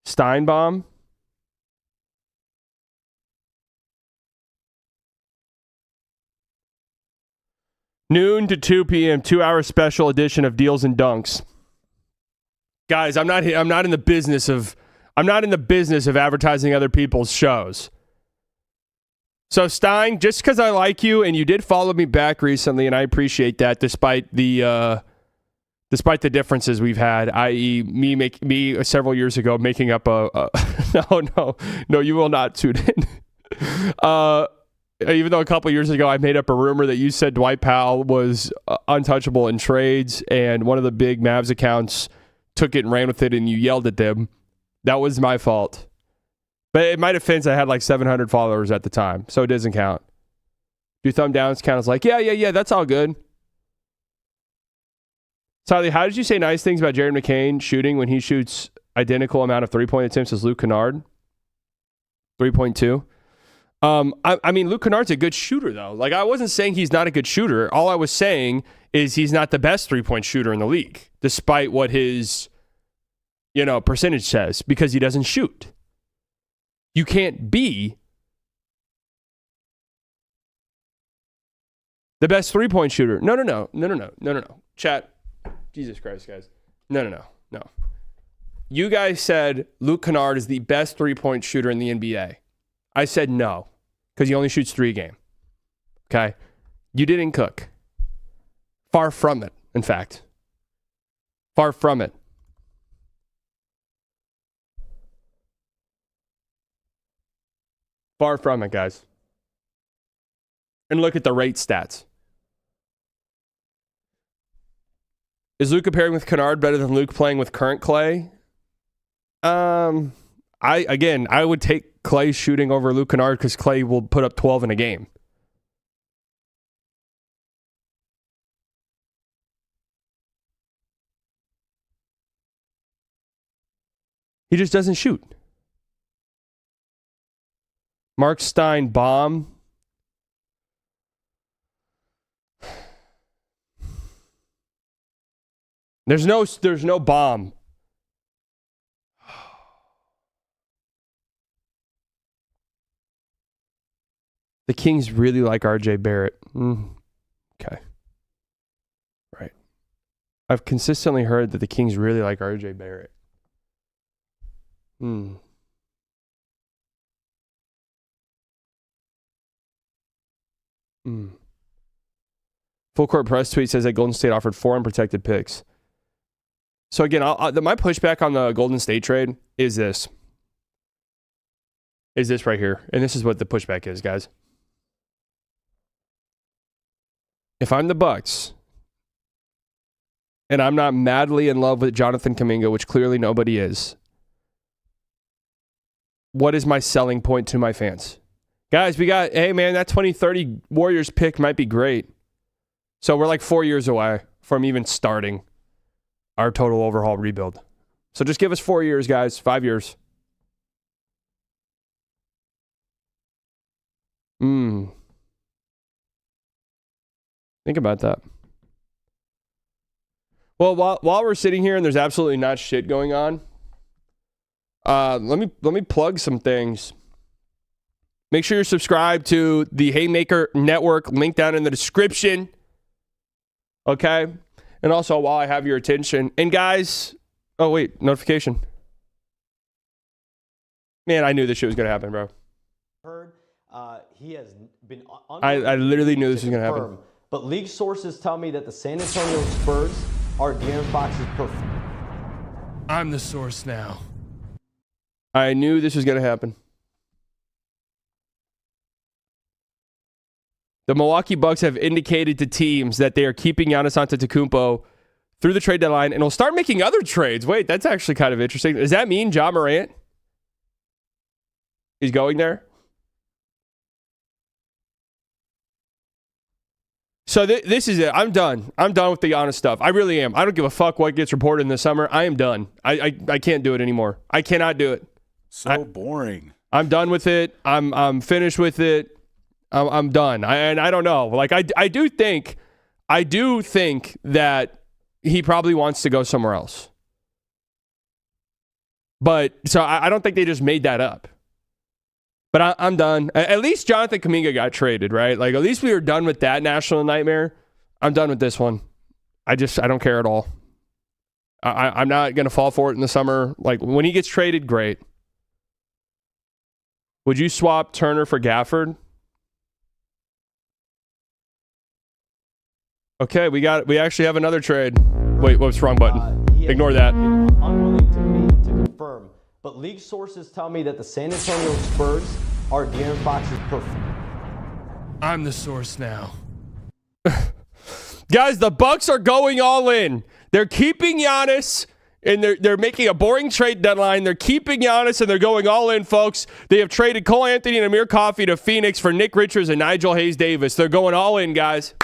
Speaker 2: Steinbaum? Noon to 2 p.m., 2-hour special edition of Deals and Dunks. Guys, I'm not in the business of advertising other people's shows. So Stein, just because I like you and you did follow me back recently, and I appreciate that, despite the differences we've had, i.e., me several years ago making up no, you will not tune in. Even though a couple years ago I made up a rumor that you said Dwight Powell was untouchable in trades, and one of the big Mavs accounts took it and ran with it, and you yelled at them. That was my fault. But in my defense, I had like 700 followers at the time, so it doesn't count. Do thumb downs count as like, yeah, that's all good. Tyler, how did you say nice things about Jared McCain shooting when he shoots identical amount of three-point attempts as Luke Kennard? 3.2. I mean, Luke Kennard's a good shooter, though. Like, I wasn't saying he's not a good shooter. All I was saying is he's not the best three-point shooter in the league, despite what his, percentage says, because he doesn't shoot. You can't be the best three-point shooter. No. Chat. Jesus Christ, guys. No. You guys said Luke Kennard is the best three-point shooter in the NBA. I said no, because he only shoots 3 a game. Okay? You didn't cook. Far from it, in fact. Far from it. Far from it, guys. And look at the rate stats. Is Luke pairing with Kennard better than Luke playing with current Clay? I would take Clay shooting over Luke Kennard because Clay will put up 12 in a game. He just doesn't shoot. Mark Stein bomb. There's no bomb. The Kings really like RJ Barrett. Okay. Right. I've consistently heard that the Kings really like RJ Barrett. Full Court Press tweet says that Golden State offered 4 unprotected picks. So again, my pushback on the Golden State trade is this. Is this right here. And this is what the pushback is, guys. If I'm the Bucks and I'm not madly in love with Jonathan Kuminga, which clearly nobody is, what is my selling point to my fans? Guys, hey man, that 2030 Warriors pick might be great. So we're like 4 years away from even starting our total overhaul rebuild. So just give us 4 years, guys, 5 years. Think about that. Well, while we're sitting here and there's absolutely not shit going on, let me plug some things. Make sure you're subscribed to the Haymaker Network, link down in the description. Okay? And also, while I have your attention, and guys, oh wait, notification. Man, I knew this shit was gonna happen, bro.
Speaker 4: Heard he has been.
Speaker 2: I literally knew this was gonna happen.
Speaker 4: But league sources tell me that the San Antonio Spurs are De'Aaron Fox's
Speaker 2: I'm the source now. I knew this was gonna happen. The Milwaukee Bucks have indicated to teams that they are keeping Giannis Antetokounmpo through the trade deadline and will start making other trades. Wait, that's actually kind of interesting. Does that mean Ja Morant is going there? So this is it. I'm done. I'm done with the Giannis stuff. I really am. I don't give a fuck what gets reported in the summer. I am done. I can't do it anymore. I cannot do it.
Speaker 3: So boring.
Speaker 2: I'm done with it. I'm finished with it. I'm done. I don't know. Like I do think that he probably wants to go somewhere else. But so I don't think they just made that up. But I'm done. At least Jonathan Kuminga got traded, right? Like at least we were done with that national nightmare. I'm done with this one. I don't care at all. I'm not gonna fall for it in the summer. Like when he gets traded, great. Would you swap Turner for Gafford? Okay, we actually have another trade. Wait, whoops, wrong button. Ignore that.
Speaker 4: Unwilling to meet to confirm, but league sources tell me that the San Antonio Spurs are De'Aaron Fox's perfect.
Speaker 2: I'm the source now. Guys, the Bucks are going all in. They're keeping Giannis, and they're making a boring trade deadline. They're keeping Giannis, and they're going all in, folks. They have traded Cole Anthony and Amir Coffey to Phoenix for Nick Richards and Nigel Hayes-Davis. They're going all in, guys.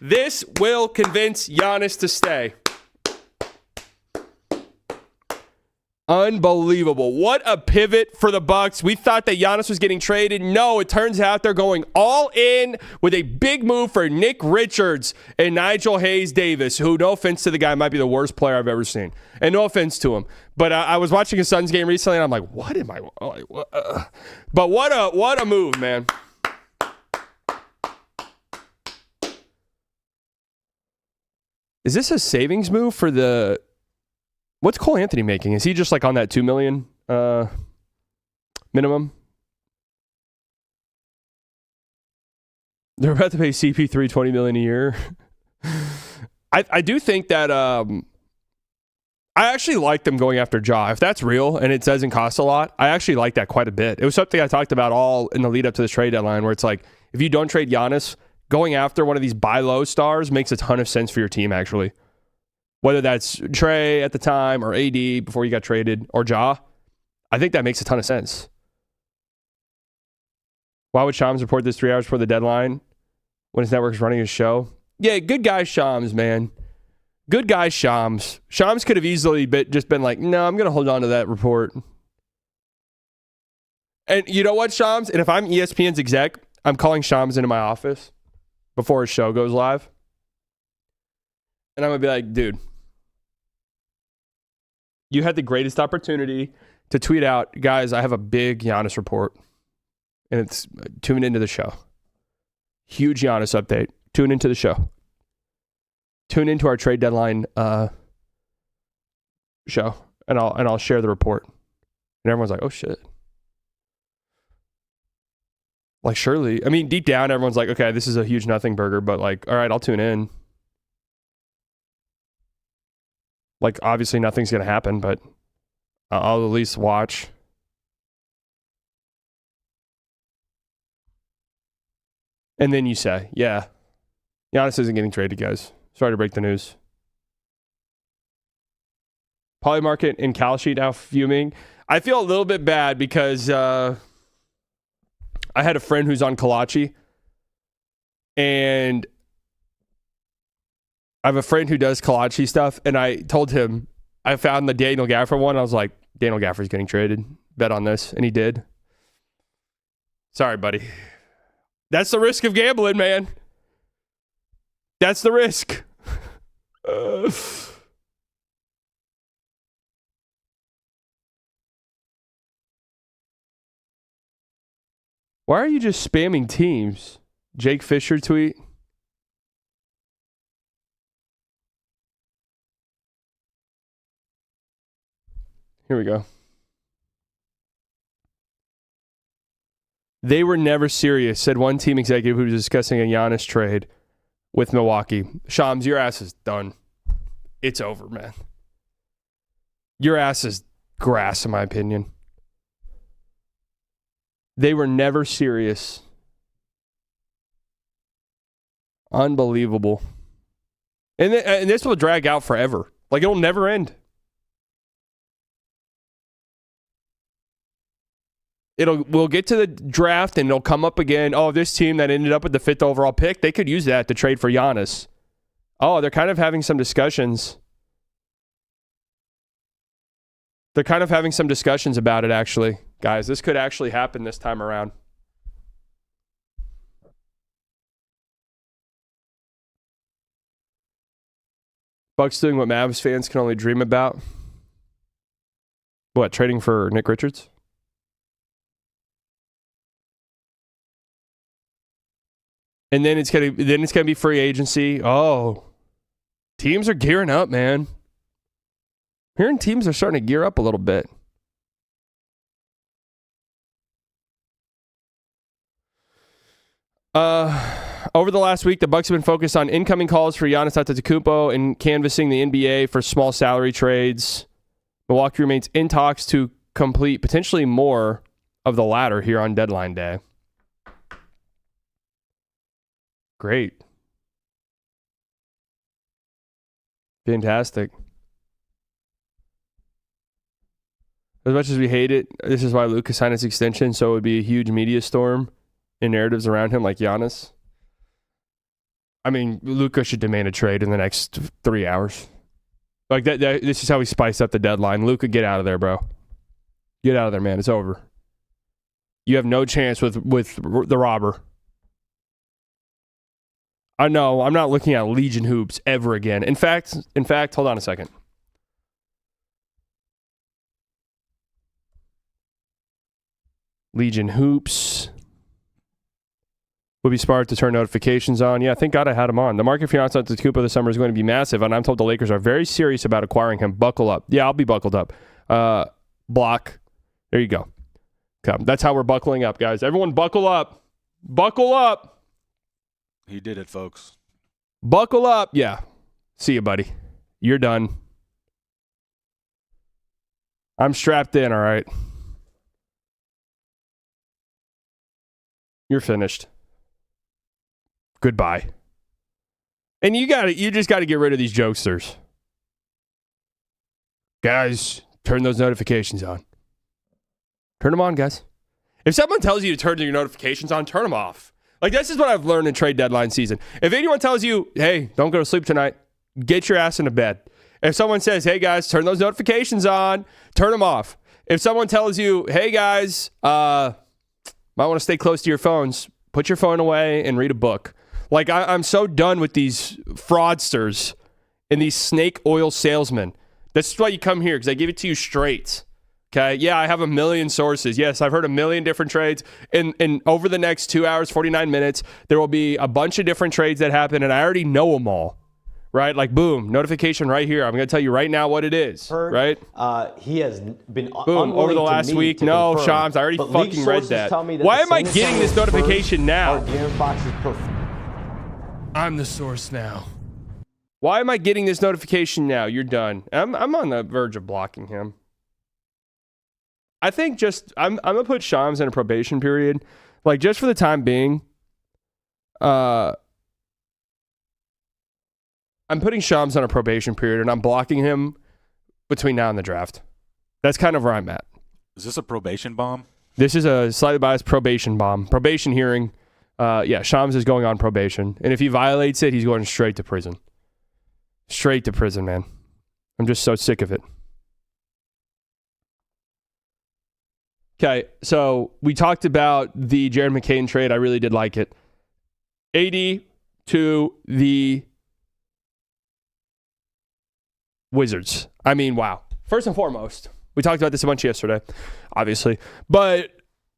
Speaker 2: This will convince Giannis to stay. Unbelievable. What a pivot for the Bucks. We thought that Giannis was getting traded. No, it turns out they're going all in with a big move for Nick Richards and Nigel Hayes-Davis, who, no offense to the guy, might be the worst player I've ever seen. And no offense to him. But I was watching a Suns game recently, and I'm like, what am I... But what a move, man. Is this a savings move for the... What's Cole Anthony making? Is he just like on that $2 million minimum? They're about to pay CP3 $20 million a year. I do think that I actually like them going after Ja. If that's real and it doesn't cost a lot, I actually like that quite a bit. It was something I talked about all in the lead up to this trade deadline, where it's like, if you don't trade Giannis, going after one of these buy low stars makes a ton of sense for your team, actually. Whether that's Trey at the time or AD before you got traded or Ja, I think that makes a ton of sense. Why would Shams report this 3 hours before the deadline when his network is running his show? Yeah, good guy Shams, man. Good guy Shams. Shams could have easily just been like, no, I'm going to hold on to that report. And you know what, Shams? And if I'm ESPN's exec, I'm calling Shams into my office before his show goes live. And I'm going to be like, dude, you had the greatest opportunity to tweet out, guys, I have a big Giannis report. And it's tune into the show. Huge Giannis update. Tune into the show. Tune into our trade deadline show. And I'll share the report. And everyone's like, oh shit. Like surely, I mean, deep down, everyone's like, okay, this is a huge nothing burger, but like, all right, I'll tune in. Like, obviously nothing's going to happen, but I'll at least watch. And then you say, yeah, Giannis isn't getting traded, guys. Sorry to break the news. Polymarket and Kalshi now fuming. I feel a little bit bad because I had a friend who's on Kalachi, and I have a friend who does Kalachi stuff, and I told him I found the Daniel Gafford one. I was like, Daniel Gafford's getting traded. Bet on this. And he did. Sorry, buddy. That's the risk of gambling, man. That's the risk. Why are you just spamming teams? Jake Fisher tweet. Here we go. They were never serious, said one team executive who was discussing a Giannis trade with Milwaukee. Shams, your ass is done. It's over, man. Your ass is grass, in my opinion. They were never serious Unbelievable. And this will drag out forever. Like, it'll never end. We'll get to the draft and it'll come up again. Oh, this team that ended up with the 5th overall pick, they could use that to trade for Giannis. Oh, they're kind of having some discussions. They're kind of having some discussions about it, actually. Guys, this could actually happen this time around. Bucks doing what Mavs fans can only dream about. What, trading for Nick Richards? And then it's gonna be free agency. Oh, teams are gearing up, man. Hearing teams are starting to gear up a little bit. Over the last week, the Bucks have been focused on incoming calls for Giannis Antetokounmpo and canvassing the NBA for small salary trades. Milwaukee remains in talks to complete potentially more of the latter here on deadline day. Great. Fantastic. As much as we hate it, this is why Luka signed his extension, so it would be a huge media storm and narratives around him like Giannis. I mean, Luka should demand a trade in the next 3 hours. Like that this is how we spice up the deadline. Luka, get out of there, bro. Get out of there, man. It's over. You have no chance with the robber. I know. I'm not looking at Legion hoops ever again. In fact, hold on a second. Legion hoops. Would be smart to turn notifications on. Yeah, thank God I had him on. The market for Giannis Antetokounmpo this summer is going to be massive, and I'm told the Lakers are very serious about acquiring him. Buckle up. Yeah, I'll be buckled up. Block. There you go. Okay, that's how we're buckling up, guys. Everyone buckle up. Buckle up.
Speaker 3: He did it, folks.
Speaker 2: Buckle up. Yeah. See you, buddy. You're done. I'm strapped in, all right? You're finished. Goodbye. And you just got to get rid of these jokesters. Guys, turn those notifications on. Turn them on, guys. If someone tells you to turn your notifications on, turn them off. Like, this is what I've learned in trade deadline season. If anyone tells you, hey, don't go to sleep tonight, get your ass into bed. If someone says, hey, guys, turn those notifications on, turn them off. If someone tells you, hey, guys, might want to stay close to your phones, put your phone away and read a book. Like, I'm so done with these fraudsters and these snake oil salesmen. That's why you come here, because I give it to you straight. Okay? Yeah, I have a million sources. Yes, I've heard a million different trades. And over the next 2 hours, 49 minutes, there will be a bunch of different trades that happen, and I already know them all. Right? Like, boom, notification right here. I'm going to tell you right now what it is.
Speaker 4: Right? He has been
Speaker 2: boom, over the last week. No, Shams, I already fucking read that. Why am I getting this notification now? I'm the source now. Why am I getting this notification now? You're done. I'm on the verge of blocking him. I think I'm going to put Shams in a probation period. Like, just for the time being. I'm putting Shams on a probation period, and I'm blocking him between now and the draft. That's kind of where I'm at.
Speaker 3: Is this a probation bomb?
Speaker 2: This is a slightly biased probation bomb. Probation hearing. Yeah, Shams is going on probation. And if he violates it, he's going straight to prison. Straight to prison, man. I'm just so sick of it. Okay, so we talked about the Jared McCain trade. I really did like it. AD to the Wizards. I mean, wow. First and foremost, we talked about this a bunch yesterday, obviously. But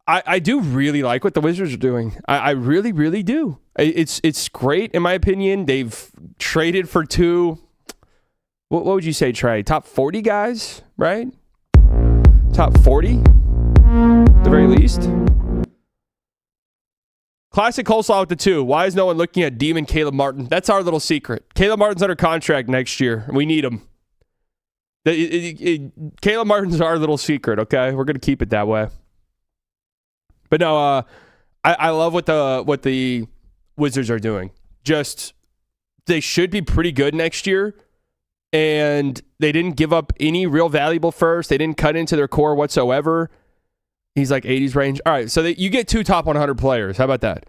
Speaker 2: I do really like what the Wizards are doing. I really, really do. It's great, in my opinion. They've traded for two, what would you say, Trey? Top 40 guys, right? Top 40, at the very least. Classic coleslaw with the two. Why is no one looking at Demon Caleb Martin? That's our little secret. Caleb Martin's under contract next year. We need him. Caleb Martin's our little secret, okay? We're going to keep it that way. But no, I love what the Wizards are doing. just they should be pretty good next year. And they didn't give up any real valuable first. They didn't cut into their core whatsoever. He's like 80s range. All right, so you get 2 top 100 players. How about that?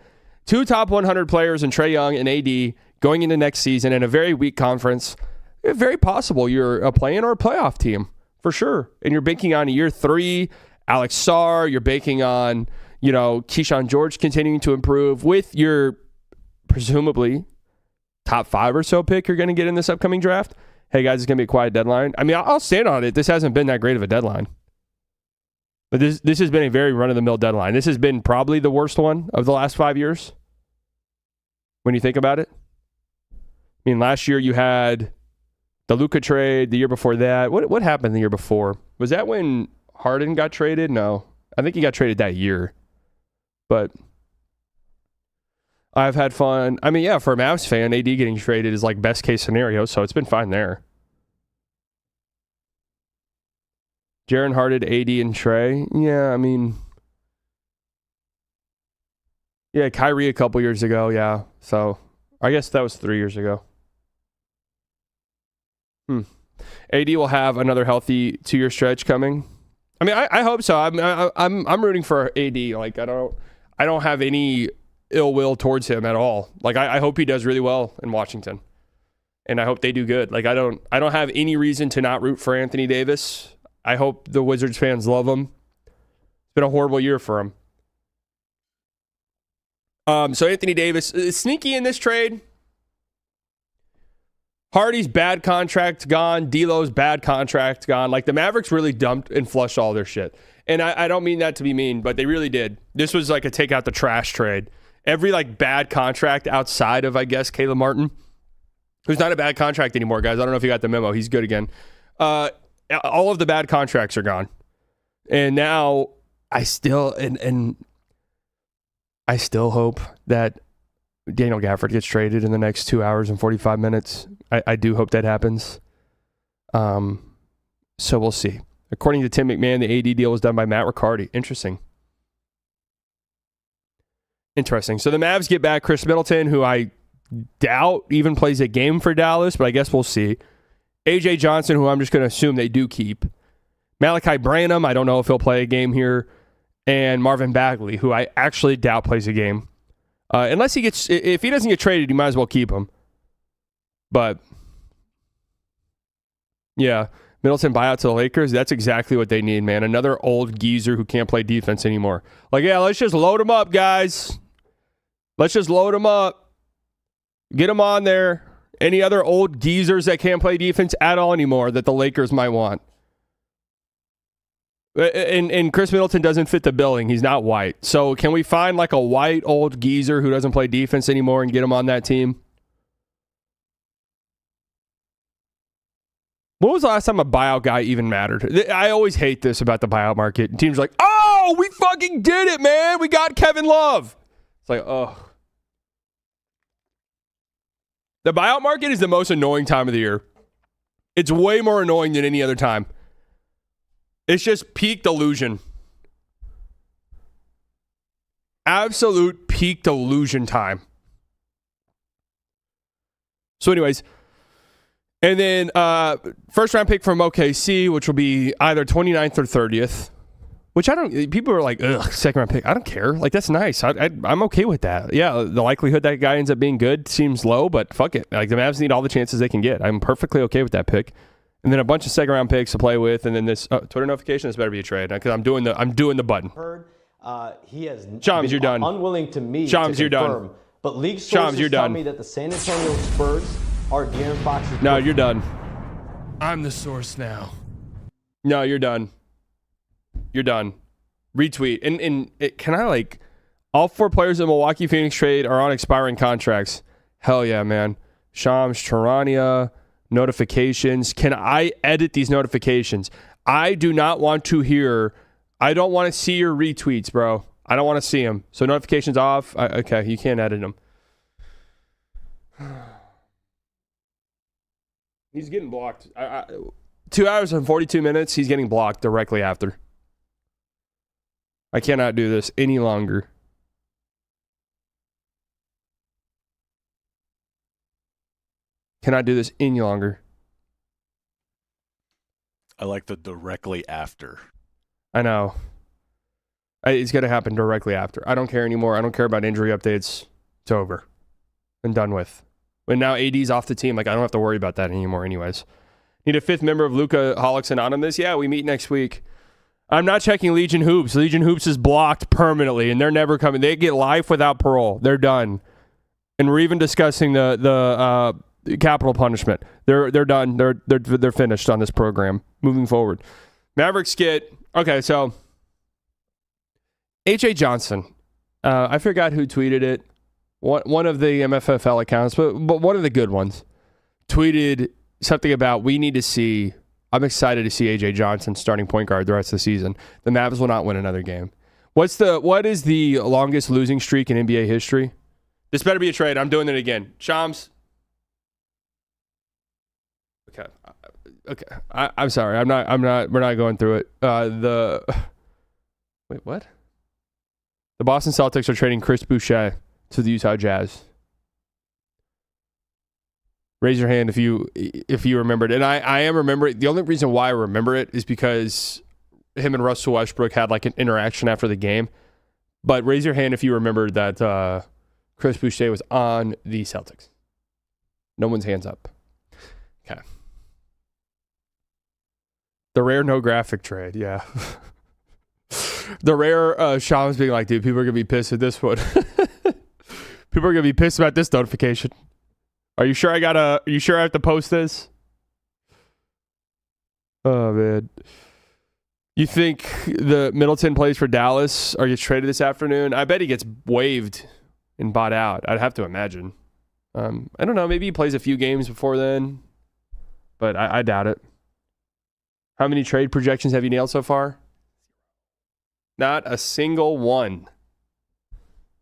Speaker 2: 2 top 100 players in Trae Young and AD going into next season in a very weak conference. It's very possible you're a play-in or a playoff team for sure. And you're banking on a year 3, Alex Sarr. You're banking on, Keyshawn George continuing to improve with your presumably top 5 or so pick you're going to get in this upcoming draft. Hey, guys, it's going to be a quiet deadline. I mean, I'll stand on it. This hasn't been that great of a deadline. But this has been a very run-of-the-mill deadline. This has been probably the worst one of the last 5 years when you think about it. I mean, last year you had the Luka trade. The year before that, what happened the year before? Was that when Harden got traded? No. I think he got traded that year. But I've had fun. I mean, yeah, for a Mavs fan, AD getting traded is like best case scenario, so it's been fine there. Jaren Harden, AD, and Trae. Yeah, I mean, yeah, Kyrie a couple years ago, yeah. So I guess that was 3 years ago. AD will have another healthy 2-year stretch coming. I mean, I hope so. I'm rooting for AD. Like I don't have any ill will towards him at all. Like I hope he does really well in Washington, and I hope they do good. Like I don't have any reason to not root for Anthony Davis. I hope the Wizards fans love him. It's been a horrible year for him. So Anthony Davis is sneaky in this trade. Hardy's bad contract gone. D'Lo's bad contract gone. Like the Mavericks really dumped and flushed all their shit. And I don't mean that to be mean, but they really did. This was like a take out the trash trade. Every like bad contract outside of, I guess, Caleb Martin, who's not a bad contract anymore, guys. I don't know if you got the memo. He's good again. All of the bad contracts are gone. And now I still hope that Daniel Gafford gets traded in the next 2 hours and 45 minutes. I do hope that happens. So we'll see. According to Tim McMahon, the AD deal was done by Matt Riccardi. Interesting. So the Mavs get back Chris Middleton, who I doubt even plays a game for Dallas, but I guess we'll see. AJ Johnson, who I'm just going to assume they do keep. Malachi Branham, I don't know if he'll play a game here. And Marvin Bagley, who I actually doubt plays a game. If he doesn't get traded, you might as well keep him. But, yeah, Middleton buyout to the Lakers, that's exactly what they need, man. Another old geezer who can't play defense anymore. Like, yeah, let's just load him up, guys. Let's just load him up. Get him on there. Any other old geezers that can't play defense at all anymore that the Lakers might want? And Chris Middleton doesn't fit the billing. He's not white. So can we find like a white old geezer who doesn't play defense anymore and get him on that team? When was the last time a buyout guy even mattered? I always hate this about the buyout market. Teams are like, oh, we fucking did it, man. We got Kevin Love. It's like, oh. The buyout market is the most annoying time of the year. It's way more annoying than any other time. It's just peak delusion. Absolute peak delusion time. So anyways, and then first round pick from OKC, which will be either 29th or 30th, which people are like, ugh, second round pick. I don't care. Like, that's nice. I'm okay with that. Yeah, the likelihood that guy ends up being good seems low, but fuck it. Like, the Mavs need all the chances they can get. I'm perfectly okay with that pick. And then a bunch of second round picks to play with, and then this Twitter notification. This better be a trade because I'm doing the button.
Speaker 4: He has
Speaker 2: Shams, you're done.
Speaker 4: Unwilling to meet.
Speaker 2: Shams, you're done.
Speaker 4: But league sources tell me that the San Antonio Spurs are De'Aaron Fox's.
Speaker 2: No, you're done. I'm the source now. No, you're done. You're done. Retweet. And can I like all 4 players in the Milwaukee Phoenix trade are on expiring contracts? Hell yeah, man. Shams Charania. Notifications. Can I edit these notifications? I do not want to hear. I don't want to see your retweets, bro. I don't want to see them. So notifications off. Okay, you can't edit them. He's getting blocked. 2 hours and 42 minutes. He's getting blocked directly after. I cannot do this any longer. Cannot do this any longer.
Speaker 3: I like the directly after.
Speaker 2: I know. It's going to happen directly after. I don't care anymore. I don't care about injury updates. It's over and done with. And now AD's off the team. Like, I don't have to worry about that anymore anyways. Need a fifth member of Luca Holics Anonymous? Yeah, we meet next week. I'm not checking Legion Hoops. Legion Hoops is blocked permanently, and they're never coming. They get life without parole. They're done. And we're even discussing the capital punishment. They're done. They're finished on this program. Moving forward, Mavericks get okay. So H.A. Johnson, I forgot who tweeted it. One of the MFFL accounts, but one of the good ones, tweeted something about we need to see. I'm excited to see A.J. Johnson starting point guard the rest of the season. The Mavs will not win another game. What is the longest losing streak in NBA history? This better be a trade. I'm doing it again. Shams. Okay. I'm sorry. I'm not. We're not going through it. Wait, what? The Boston Celtics are trading Chris Boucher to the Utah Jazz. Raise your hand if you remembered. And I am remembering. The only reason why I remember it is because him and Russell Westbrook had like an interaction after the game. But raise your hand if you remembered that Chris Boucher was on the Celtics. No one's hands up. Okay. The rare no graphic trade, yeah. The rare Shams being like, dude, people are going to be pissed at this one. People are going to be pissed about this notification. Are you sure I have to post this? Oh, man. You think the Middleton plays for Dallas or gets traded this afternoon? I bet he gets waived and bought out. I'd have to imagine. I don't know. Maybe he plays a few games before then, but I doubt it. How many trade projections have you nailed so far? Not a single one.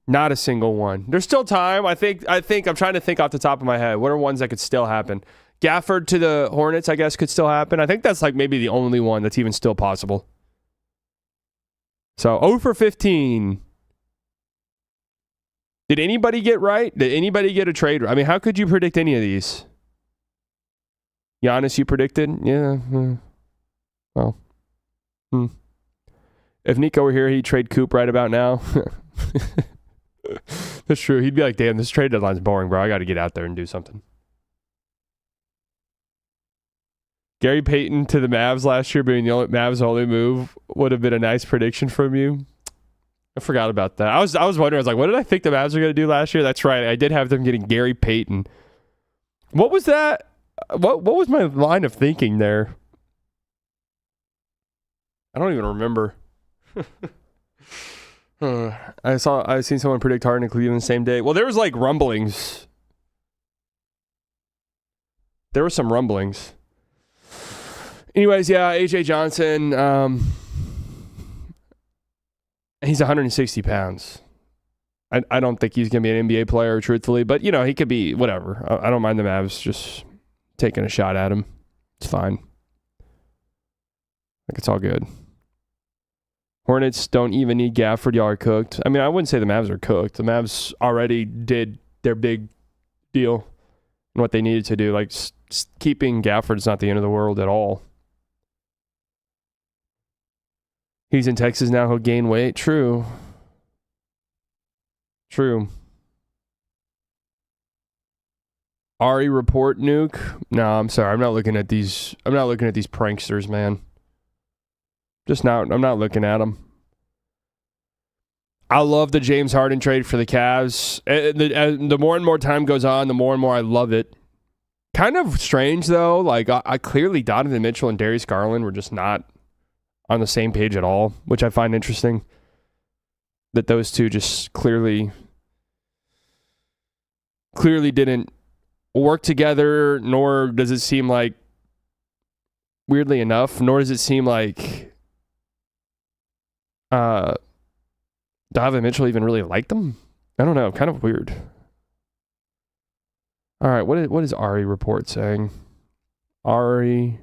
Speaker 2: Not a single one. There's still time. I think I'm trying to think off the top of my head. What are ones that could still happen? Gafford to the Hornets, I guess, could still happen. I think that's like maybe the only one that's even still possible. So 0 for 15. Did anybody get right? Did anybody get a trade? I mean, how could you predict any of these? Giannis, you predicted? Yeah. Well. If Nico were here, he'd trade Coop right about now. That's true. He'd be like, damn, this trade deadline's boring, bro. I got to get out there and do something. Gary Payton to the Mavs last year being the only Mavs' only move would have been a nice prediction from you. I forgot about that. I was wondering, I was like, what did I think the Mavs were going to do last year? That's right. I did have them getting Gary Payton. What was that? What was my line of thinking there? I don't even remember. I seen someone predict Harden and Cleveland the same day. Well, there was like rumblings. There were some rumblings. Anyways, yeah, A.J. Johnson, he's 160 pounds. I don't think he's going to be an NBA player, truthfully, but, you know, he could be whatever. I don't mind the Mavs just taking a shot at him. It's fine. Like, it's all good. Hornets don't even need Gafford. Y'all are cooked. I mean, I wouldn't say the Mavs are cooked. The Mavs already did their big deal and what they needed to do. Like, keeping Gafford's not the end of the world at all. He's in Texas now. He'll gain weight. True. Ari report nuke. No, I'm sorry. I'm not looking at these pranksters, man. I'm not looking at them. I love the James Harden trade for the Cavs. The more and more time goes on, the more and more I love it. Kind of strange, though. Like, I clearly Donovan Mitchell and Darius Garland were just not on the same page at all, which I find interesting. That those two just clearly didn't work together, nor does it seem like, weirdly enough, nor does it seem like Donovan Mitchell even really liked them. I don't know. Kind of weird. All right. What is Ari report saying? Ari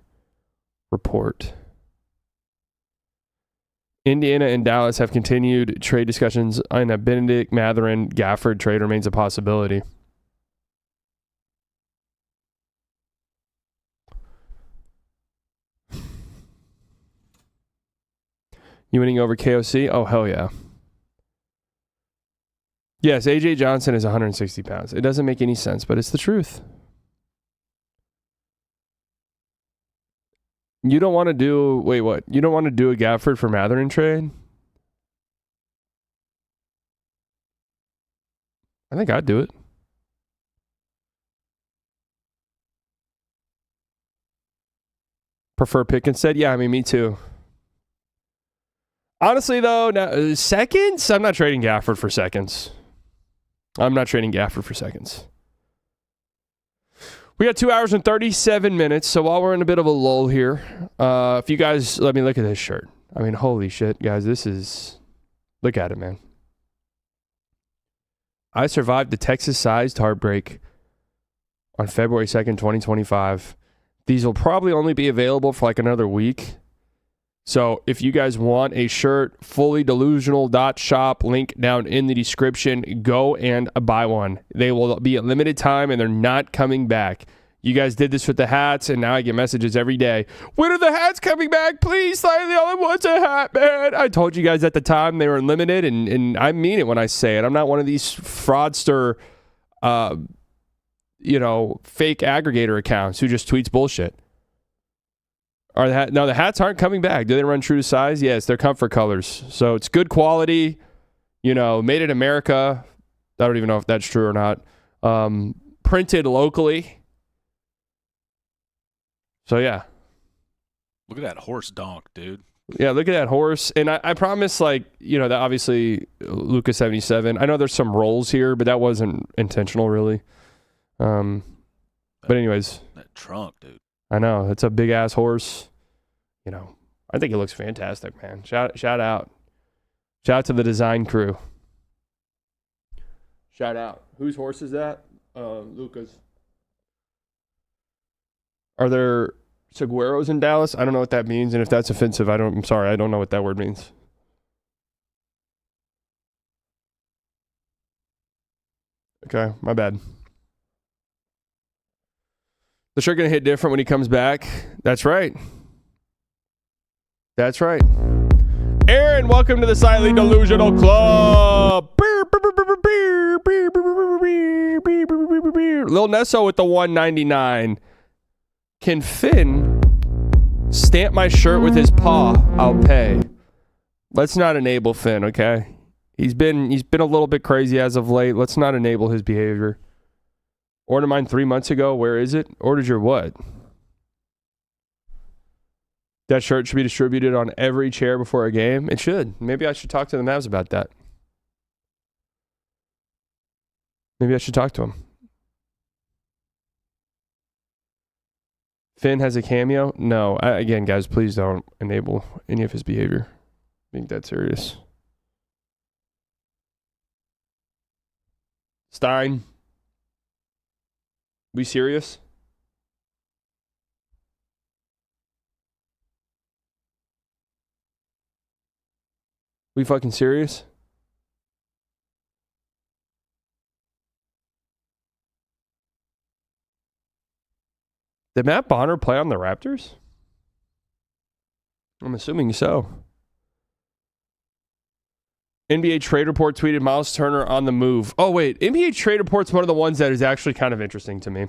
Speaker 2: report. Indiana and Dallas have continued trade discussions on a Benedict Mathurin Gafford trade remains a possibility. You winning over KOC? Oh, hell yeah. Yes, AJ Johnson is 160 pounds. It doesn't make any sense, but it's the truth. You don't want to do... Wait, what? You don't want to do a Gafford for Mathurin trade? I think I'd do it. Prefer pick instead? Yeah, I mean, me too. Honestly, though, now, seconds? I'm not trading Gafford for seconds. I'm not trading Gafford for seconds. We got 2 hours and 37 minutes, so while we're in a bit of a lull here, if you guys let me look at this shirt. I mean, holy shit, guys, this is... Look at it, man. I survived the Texas-sized heartbreak on February 2nd, 2025. These will probably only be available for like another week. So if you guys want a shirt, fullydelusional.shop, link down in the description. Go and buy one. They will be a limited time and they're not coming back. You guys did this with the hats, and now I get messages every day. When are the hats coming back? Please, Slightly Ellum wants a hat, man. I told you guys at the time they were limited, and I mean it when I say it. I'm not one of these fraudster, fake aggregator accounts who just tweets bullshit. No, the hats aren't coming back. Do they run true to size? Yes, they're comfort colors. So it's good quality, made in America. I don't even know if that's true or not. Printed locally. So, yeah.
Speaker 3: Look at that horse donk, dude.
Speaker 2: Yeah, look at that horse. And I promise, that obviously Luka 77. I know there's some rolls here, but that wasn't intentional, really. But anyways.
Speaker 3: That trunk, dude.
Speaker 2: I know. It's a big-ass horse. I think it looks fantastic, man. Shout out. Shout out to the design crew. Shout out. Whose horse is that? Luka's. Are there saguaros in Dallas? I don't know what that means, and if that's offensive, I'm sorry. I don't know what that word means. Okay, my bad. The shirt going to hit different when he comes back. That's right. That's right. Aaron, welcome to the Slightly Delusional Club. Lil Nesso with the 199. Can Finn stamp my shirt with his paw? I'll pay. Let's not enable Finn, okay? He's been a little bit crazy as of late. Let's not enable his behavior. Ordered mine 3 months ago. Where is it? Ordered your what? That shirt should be distributed on every chair before a game. It should. Maybe I should talk to the Mavs about that. Maybe I should talk to him. Finn has a cameo? No. Again, guys, please don't enable any of his behavior. Being dead serious. Stein. We serious? We fucking serious? Did Matt Bonner play on the Raptors? I'm assuming so. NBA Trade Report tweeted Miles Turner on the move. Oh, wait. NBA Trade Report's one of the ones that is actually kind of interesting to me.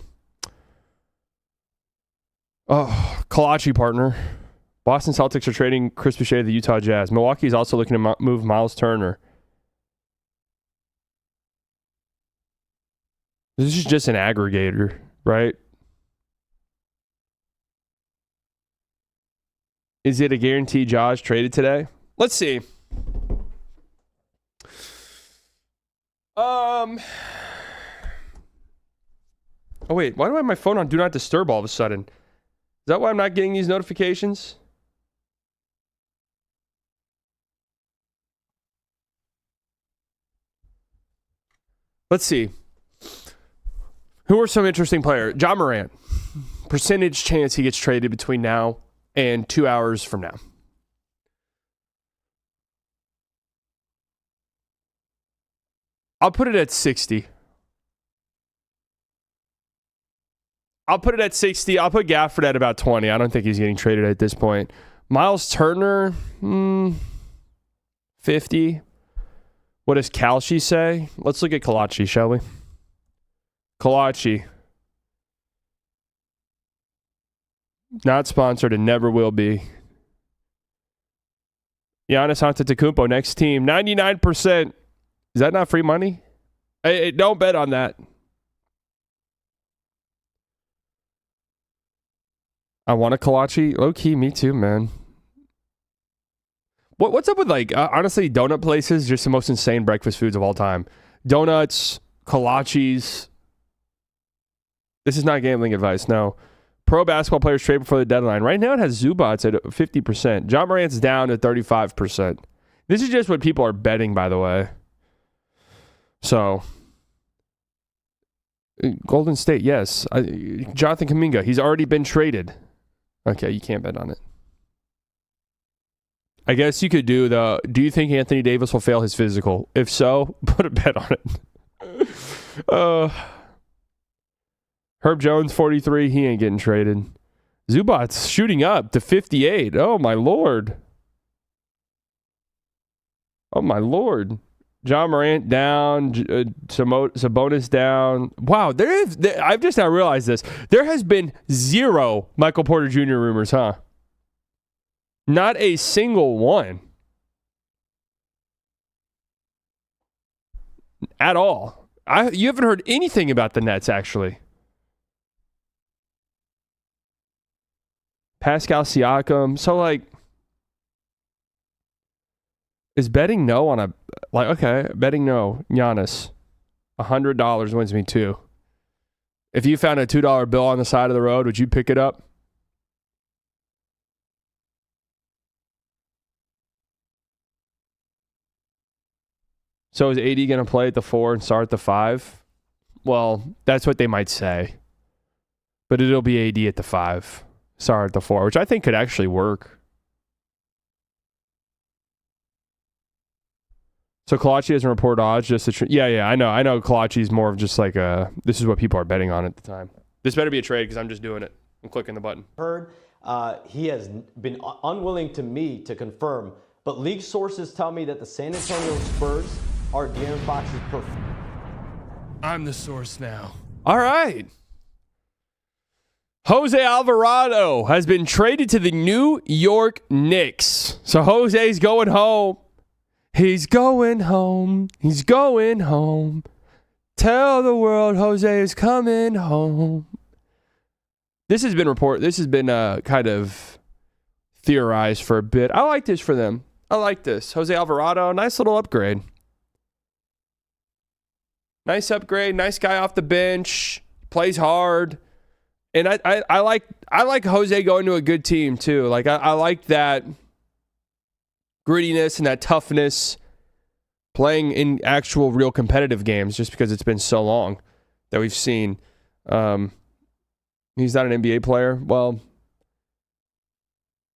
Speaker 2: Oh, Kalachi partner. Boston Celtics are trading Chris Boucher to the Utah Jazz. Milwaukee is also looking to move Miles Turner. This is just an aggregator, right? Is it a guarantee Josh traded today? Let's see. Oh, wait. Why do I have my phone on Do Not Disturb all of a sudden? Is that why I'm not getting these notifications? Let's see. Who are some interesting players? John Morant. Percentage chance he gets traded between now and 2 hours from now. I'll put it at 60. I'll put Gafford at about 20. I don't think he's getting traded at this point. Miles Turner, 50. What does Kalshi say? Let's look at Kalachi, shall we? Kalachi. Not sponsored and never will be. Giannis Antetokounmpo, next team. 99%. Is that not free money? Hey, don't bet on that. I want a Kalachi. Low key, me too, man. What's up with, like, honestly, donut places? Just the most insane breakfast foods of all time. Donuts, Kalachis. This is not gambling advice, no. Pro basketball players trade before the deadline. Right now it has Zubats at 50%. John Morant's down to 35%. This is just what people are betting, by the way. So, Golden State, yes. Jonathan Kuminga, he's already been traded. Okay, you can't bet on it. I guess you could do do you think Anthony Davis will fail his physical? If so, put a bet on it. Herb Jones, 43, he ain't getting traded. Zubats shooting up to 58. Oh, my Lord. Oh, my Lord. John Morant down, Sabonis down. Wow, I've just now realized this. There has been 0 Michael Porter Jr. rumors, huh? Not a single one. At all. You haven't heard anything about the Nets, actually. Pascal Siakam. So, like, is betting no on a... Like, okay, betting no. Giannis. $100 wins me 2. If you found a $2 bill on the side of the road, would you pick it up? So is AD going to play at the 4 and start at the 5? Well, that's what they might say. But it'll be AD at the 5, start at the 4, which I think could actually work. So Kalachi doesn't report odds, just yeah, I know Kalachi's more of just like this is what people are betting on at the time. This better be a trade because I'm just doing it. I'm clicking the button.
Speaker 4: Heard he has been unwilling to me to confirm, but league sources tell me that the San Antonio Spurs are De'Aaron Fox's perfect.
Speaker 2: I'm the source now. All right. Jose Alvarado has been traded to the New York Knicks. So Jose's going home. He's going home. He's going home. Tell the world Jose is coming home. This has been kind of theorized for a bit. I like this for them. I like this. Jose Alvarado, nice little upgrade. Nice upgrade. Nice guy off the bench. Plays hard. And I like Jose going to a good team too. Like I like that grittiness and that toughness playing in actual real competitive games just because it's been so long that we've seen. He's not an NBA player. Well,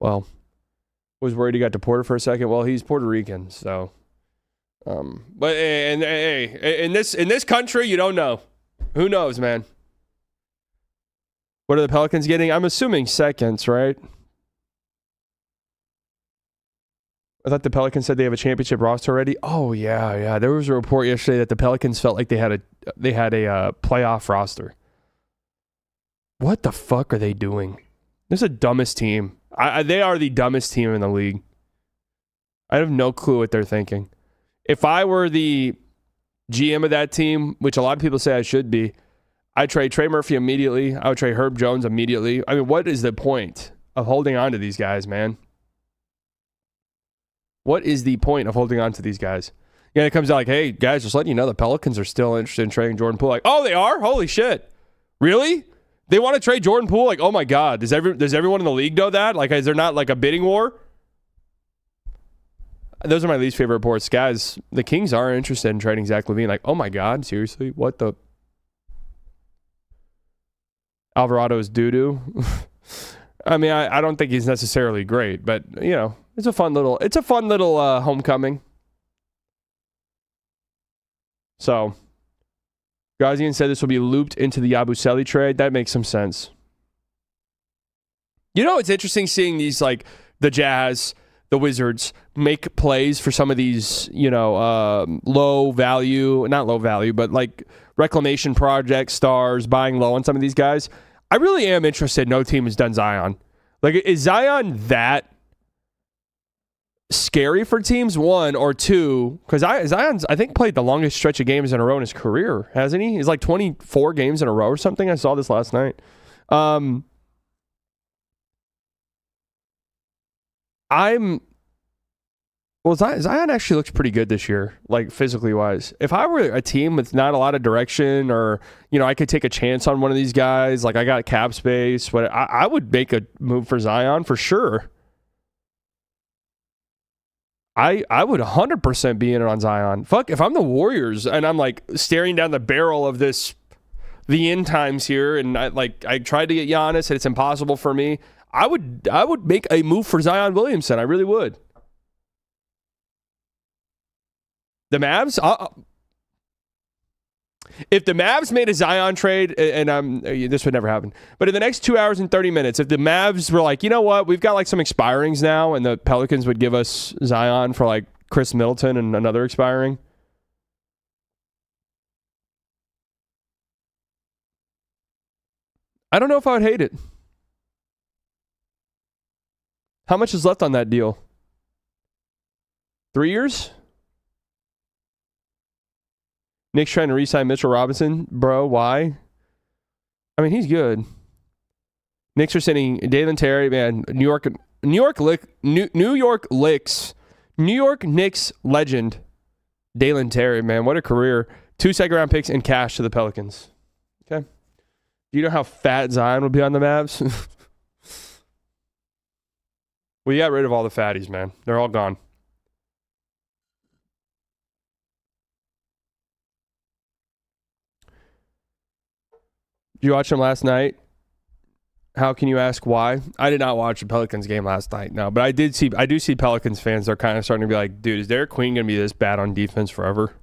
Speaker 2: was worried he got deported for a second. Well, he's Puerto Rican, so but in this country, you don't know. Who knows, man? What are the Pelicans getting? I'm assuming seconds, right? I thought the Pelicans said they have a championship roster already. Oh yeah. There was a report yesterday that the Pelicans felt like they had a playoff roster. What the fuck are they doing? This is the dumbest team. They are the dumbest team in the league. I have no clue what they're thinking. If I were the GM of that team, which a lot of people say I should be, I'd trade Trey Murphy immediately. I would trade Herb Jones immediately. I mean, what is the point of holding on to these guys, man? What is the point of holding on to these guys? Yeah, it comes out like, hey, guys, just letting you know the Pelicans are still interested in trading Jordan Poole. Like, oh, they are? Holy shit. Really? They want to trade Jordan Poole? Like, oh my God. Does everyone in the league know that? Like, is there not like a bidding war? Those are my least favorite reports. Guys, the Kings are interested in trading Zach LaVine. Like, oh my God, seriously? What the? Alvarado's doo-doo. I mean, I don't think he's necessarily great, but, you know, it's a fun little homecoming. So, Gazian said this will be looped into the Yabusele trade. That makes some sense. You know, it's interesting seeing these, like, the Jazz, the Wizards make plays for some of these, low value, not low value, but like reclamation project stars, buying low on some of these guys. I really am interested. No team has done Zion. Like, is Zion that scary for teams, one, or two? Because Zion's, I think, played the longest stretch of games in a row in his career, hasn't he? He's like 24 games in a row or something. I saw this last night. Zion actually looks pretty good this year, like physically wise. If I were a team with not a lot of direction, or I could take a chance on one of these guys, like I got cap space, but I would make a move for Zion for sure. I would 100% be in it on Zion. Fuck, if I'm the Warriors and I'm like staring down the barrel of the end times here, and I tried to get Giannis and it's impossible for me, I would make a move for Zion Williamson. I really would. The Mavs, if the Mavs made a Zion trade, and this would never happen, but in the next 2 hours and 30 minutes, if the Mavs were like, you know what, we've got like some expirings now, and the Pelicans would give us Zion for like Chris Middleton and another expiring, I don't know if I would hate it. How much is left on that deal? 3 years? Knicks trying to re-sign Mitchell Robinson. Bro, why? I mean, he's good. Knicks are sending Dalen Terry, man. New York Knicks legend Dalen Terry, man. What a career. 2 second-round picks and cash to the Pelicans. Okay. Do you know how fat Zion would be on the Mavs? We got rid of all the fatties, man. They're all gone. Did you watch them last night? How can you ask why? I did not watch the Pelicans game last night, no. But I do see Pelicans fans. They're kind of starting to be like, dude, is Derek Queen going to be this bad on defense forever?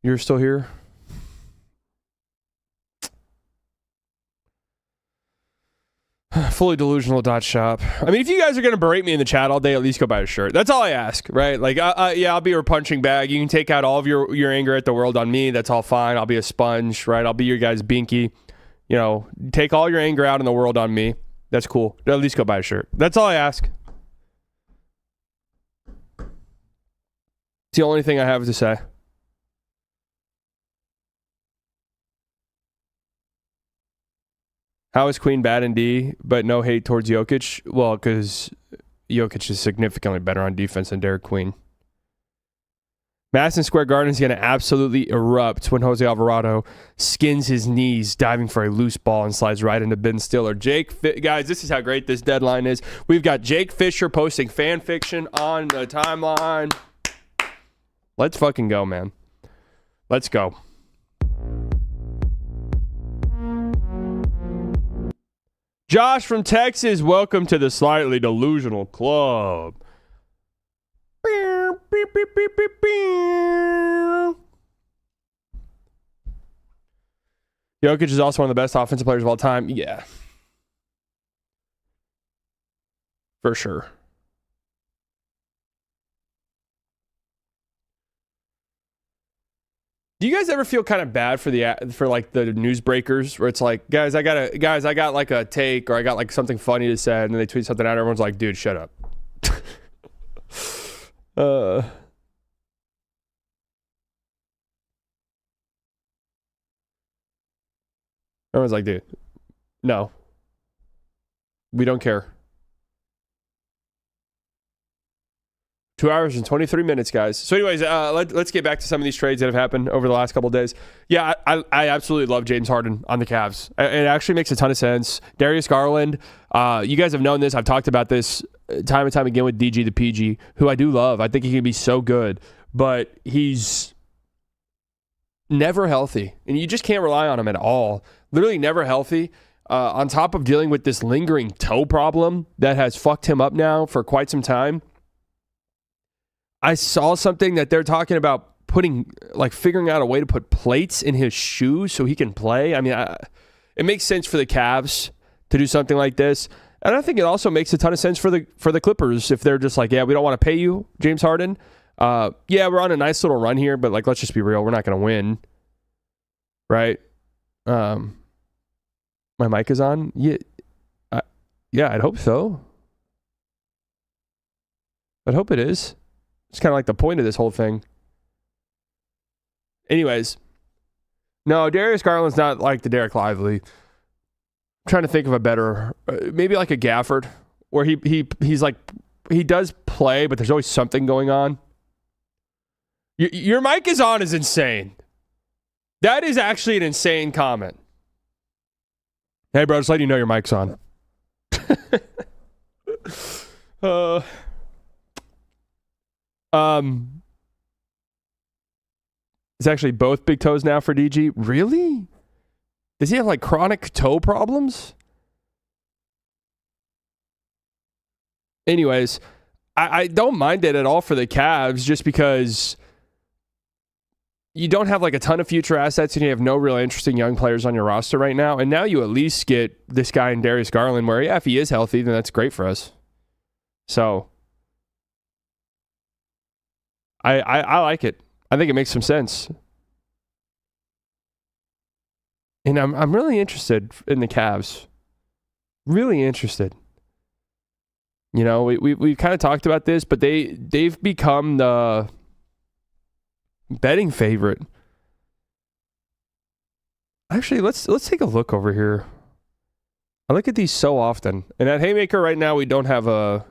Speaker 2: You're still here? Fully delusional.shop. I mean, if you guys are going to berate me in the chat all day, at least go buy a shirt. That's all I ask, right? Like, yeah, I'll be your punching bag. You can take out all of your anger at the world on me. That's all fine. I'll be a sponge, right? I'll be your guys' binky. Take all your anger out in the world on me. That's cool. At least go buy a shirt. That's all I ask. It's the only thing I have to say. How is Queen bad in D, but no hate towards Jokic? Well, because Jokic is significantly better on defense than Derek Queen. Madison Square Garden is going to absolutely erupt when Jose Alvarado skins his knees diving for a loose ball and slides right into Ben Stiller. Guys, this is how great this deadline is. We've got Jake Fisher posting fan fiction on the timeline. Let's fucking go, man. Let's go. Josh from Texas, welcome to the Slightly Delusional Club. Jokic is also one of the best offensive players of all time. Yeah. For sure. Do you guys ever feel kind of bad for like the newsbreakers where it's like, guys, I got like a take, or I got like something funny to say, and then they tweet something out, and everyone's like, dude, shut up. Everyone's like, dude, no, we don't care. 2 hours and 23 minutes, guys. So anyways, let's get back to some of these trades that have happened over the last couple of days. Yeah, I absolutely love James Harden on the Cavs. It actually makes a ton of sense. Darius Garland, you guys have known this. I've talked about this time and time again with DG the PG, who I do love. I think he can be so good, but he's never healthy, and you just can't rely on him at all. Literally never healthy. On top of dealing with this lingering toe problem that has fucked him up now for quite some time. I saw something that they're talking about figuring out a way to put plates in his shoes so he can play. I mean, it makes sense for the Cavs to do something like this. And I think it also makes a ton of sense for the Clippers if they're just like, yeah, we don't want to pay you, James Harden. Yeah, we're on a nice little run here, but like, let's just be real. We're not going to win. Right? My mic is on. Yeah, I'd hope so. I'd hope it is. It's kind of like the point of this whole thing. Anyways, no, Darius Garland's not like the Derek Lively. I'm trying to think of a better, maybe like a Gafford, where he's like, he does play, but there's always something going on. Your mic is on is insane. That is actually an insane comment. Hey, bro, just letting you know your mic's on. It's actually both big toes now for DG. Really? Does he have like chronic toe problems? Anyways, I don't mind it at all for the Cavs just because you don't have like a ton of future assets and you have no real interesting young players on your roster right now. And now you at least get this guy in Darius Garland where, yeah, if he is healthy, then that's great for us. So I like it. I think it makes some sense. And I'm really interested in the Cavs. Really interested. You know, we've kind of talked about this, but they've become the betting favorite. Actually, let's take a look over here. I look at these so often. And at Haymaker right now, we don't have a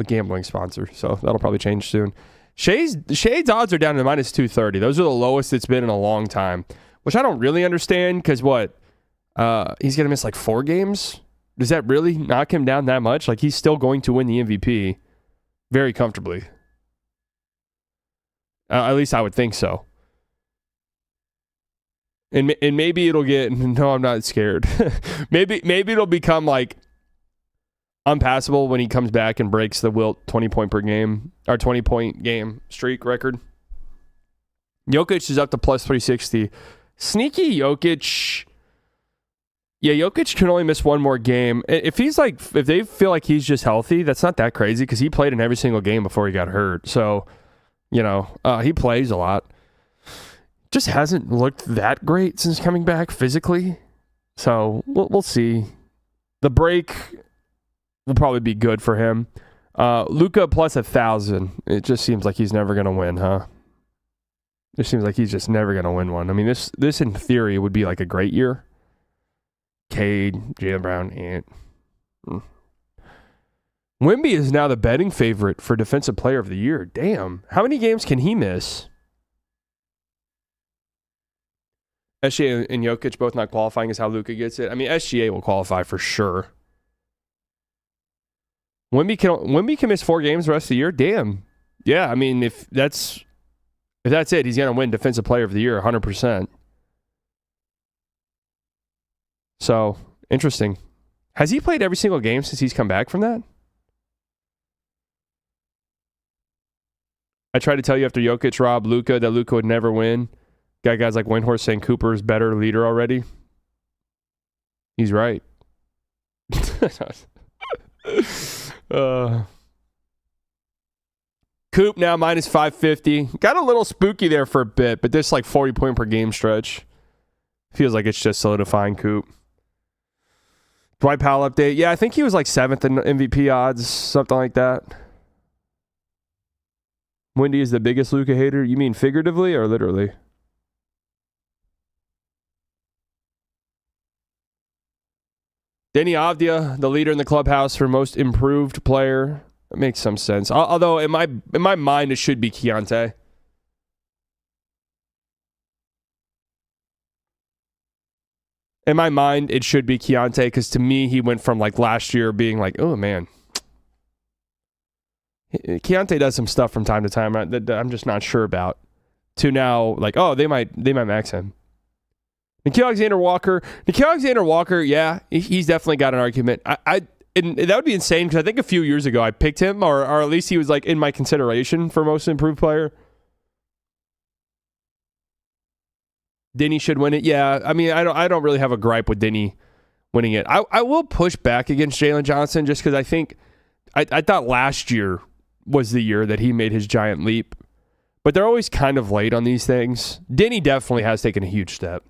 Speaker 2: gambling sponsor, so that'll probably change soon. Shade's odds are down to minus 230. Those are the lowest it's been in a long time, which I don't really understand because what? He's going to miss like 4 games? Does that really knock him down that much? Like he's still going to win the MVP very comfortably. At least I would think so. And maybe it'll get, no, I'm not scared. maybe it'll become like unpassable when he comes back and breaks the Wilt 20-point per game or 20-point game streak record. Jokic is up to plus 360. Sneaky Jokic. Yeah, Jokic can only miss one more game. If they feel like he's just healthy, that's not that crazy because he played in every single game before he got hurt. So, you know, he plays a lot. Just hasn't looked that great since coming back physically. So we'll see. The break will probably be good for him. Luka plus 1,000. It just seems like he's never going to win, huh? It seems like he's just never going to win one. I mean, this in theory would be like a great year. Cade, Jaylen Brown, Ant. Wemby is now the betting favorite for Defensive Player of the Year. Damn. How many games can he miss? SGA and Jokic both not qualifying is how Luka gets it. I mean, SGA will qualify for sure. Wemby can miss 4 games the rest of the year? Damn. Yeah, I mean, if that's it, he's going to win Defensive Player of the Year 100%. So, interesting. Has he played every single game since he's come back from that? I tried to tell you after Jokic robbed Luka that Luka would never win. Got guys like Windhorst saying Cooper's better leader already. He's right. Coop now minus 550. Got a little spooky there for a bit, but this like 40 point per game stretch feels like it's just solidifying Coop. Dwight Powell update. Yeah, I think he was like 7th in MVP odds, something like that. Wendy is the biggest Luka hater. You mean figuratively or literally? Denny Avdia, the leader in the clubhouse for most improved player. That makes some sense. Although in my mind, it should be Keontae. In my mind, it should be Keontae because to me, he went from like last year being like, oh man. Keontae does some stuff from time to time that I'm just not sure about. To now, like, oh, they might max him. Nickeil Alexander-Walker, yeah, he's definitely got an argument. And that would be insane because I think a few years ago I picked him, or at least he was like in my consideration for most improved player. Denny should win it. Yeah, I mean, I don't really have a gripe with Denny winning it. I will push back against Jalen Johnson just because I think I thought last year was the year that he made his giant leap. But they're always kind of late on these things. Denny definitely has taken a huge step.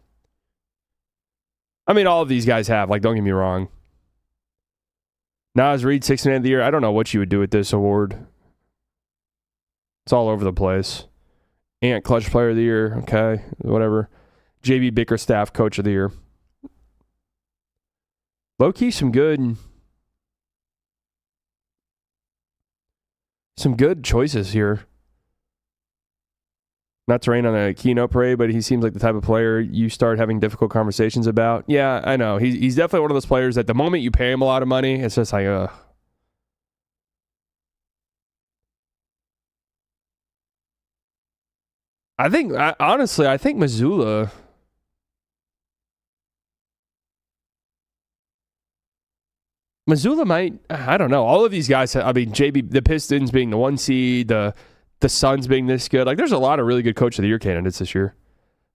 Speaker 2: I mean, all of these guys have. Like, don't get me wrong. Nas Reed, 6th man of the year. I don't know what you would do with this award. It's all over the place. Ant, clutch player of the year. Okay, whatever. JB Bickerstaff, coach of the year. Low-key, some good choices here. Not to rain on a keynote parade, but he seems like the type of player you start having difficult conversations about. Yeah, I know. He's definitely one of those players that the moment you pay him a lot of money, it's just like, ugh. Honestly, I think Missoula might, I don't know. All of these guys, I mean, the Pistons being the 1 seed, the Suns being this good. Like, there's a lot of really good Coach of the Year candidates this year.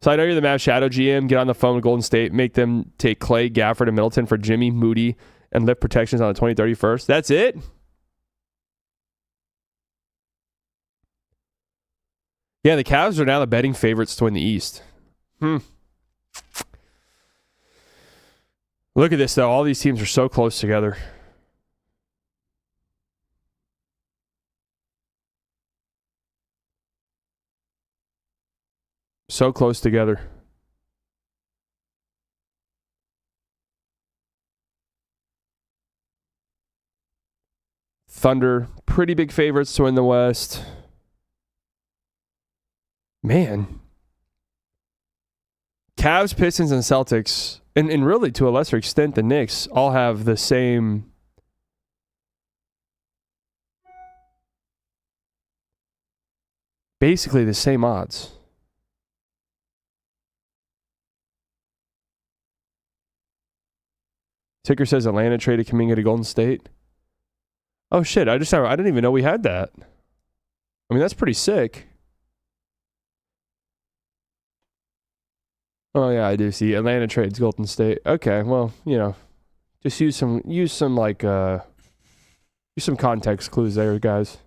Speaker 2: So I know you're the Mavs shadow GM. Get on the phone with Golden State. Make them take Clay, Gafford, and Middleton for Jimmy, Moody, and lift protections on the 2031st. That's it? Yeah, the Cavs are now the betting favorites to win the East. Look at this, though. All these teams are so close together. So close together. Thunder, pretty big favorites to win the West. Man. Cavs, Pistons, and Celtics, and really to a lesser extent the Knicks, all have the same basically the same odds. Ticker says Atlanta traded Kuminga to Golden State. Oh shit, I didn't even know we had that. I mean, that's pretty sick. Oh yeah, I do see Atlanta trades Golden State. Okay, well, just use some context clues there, guys.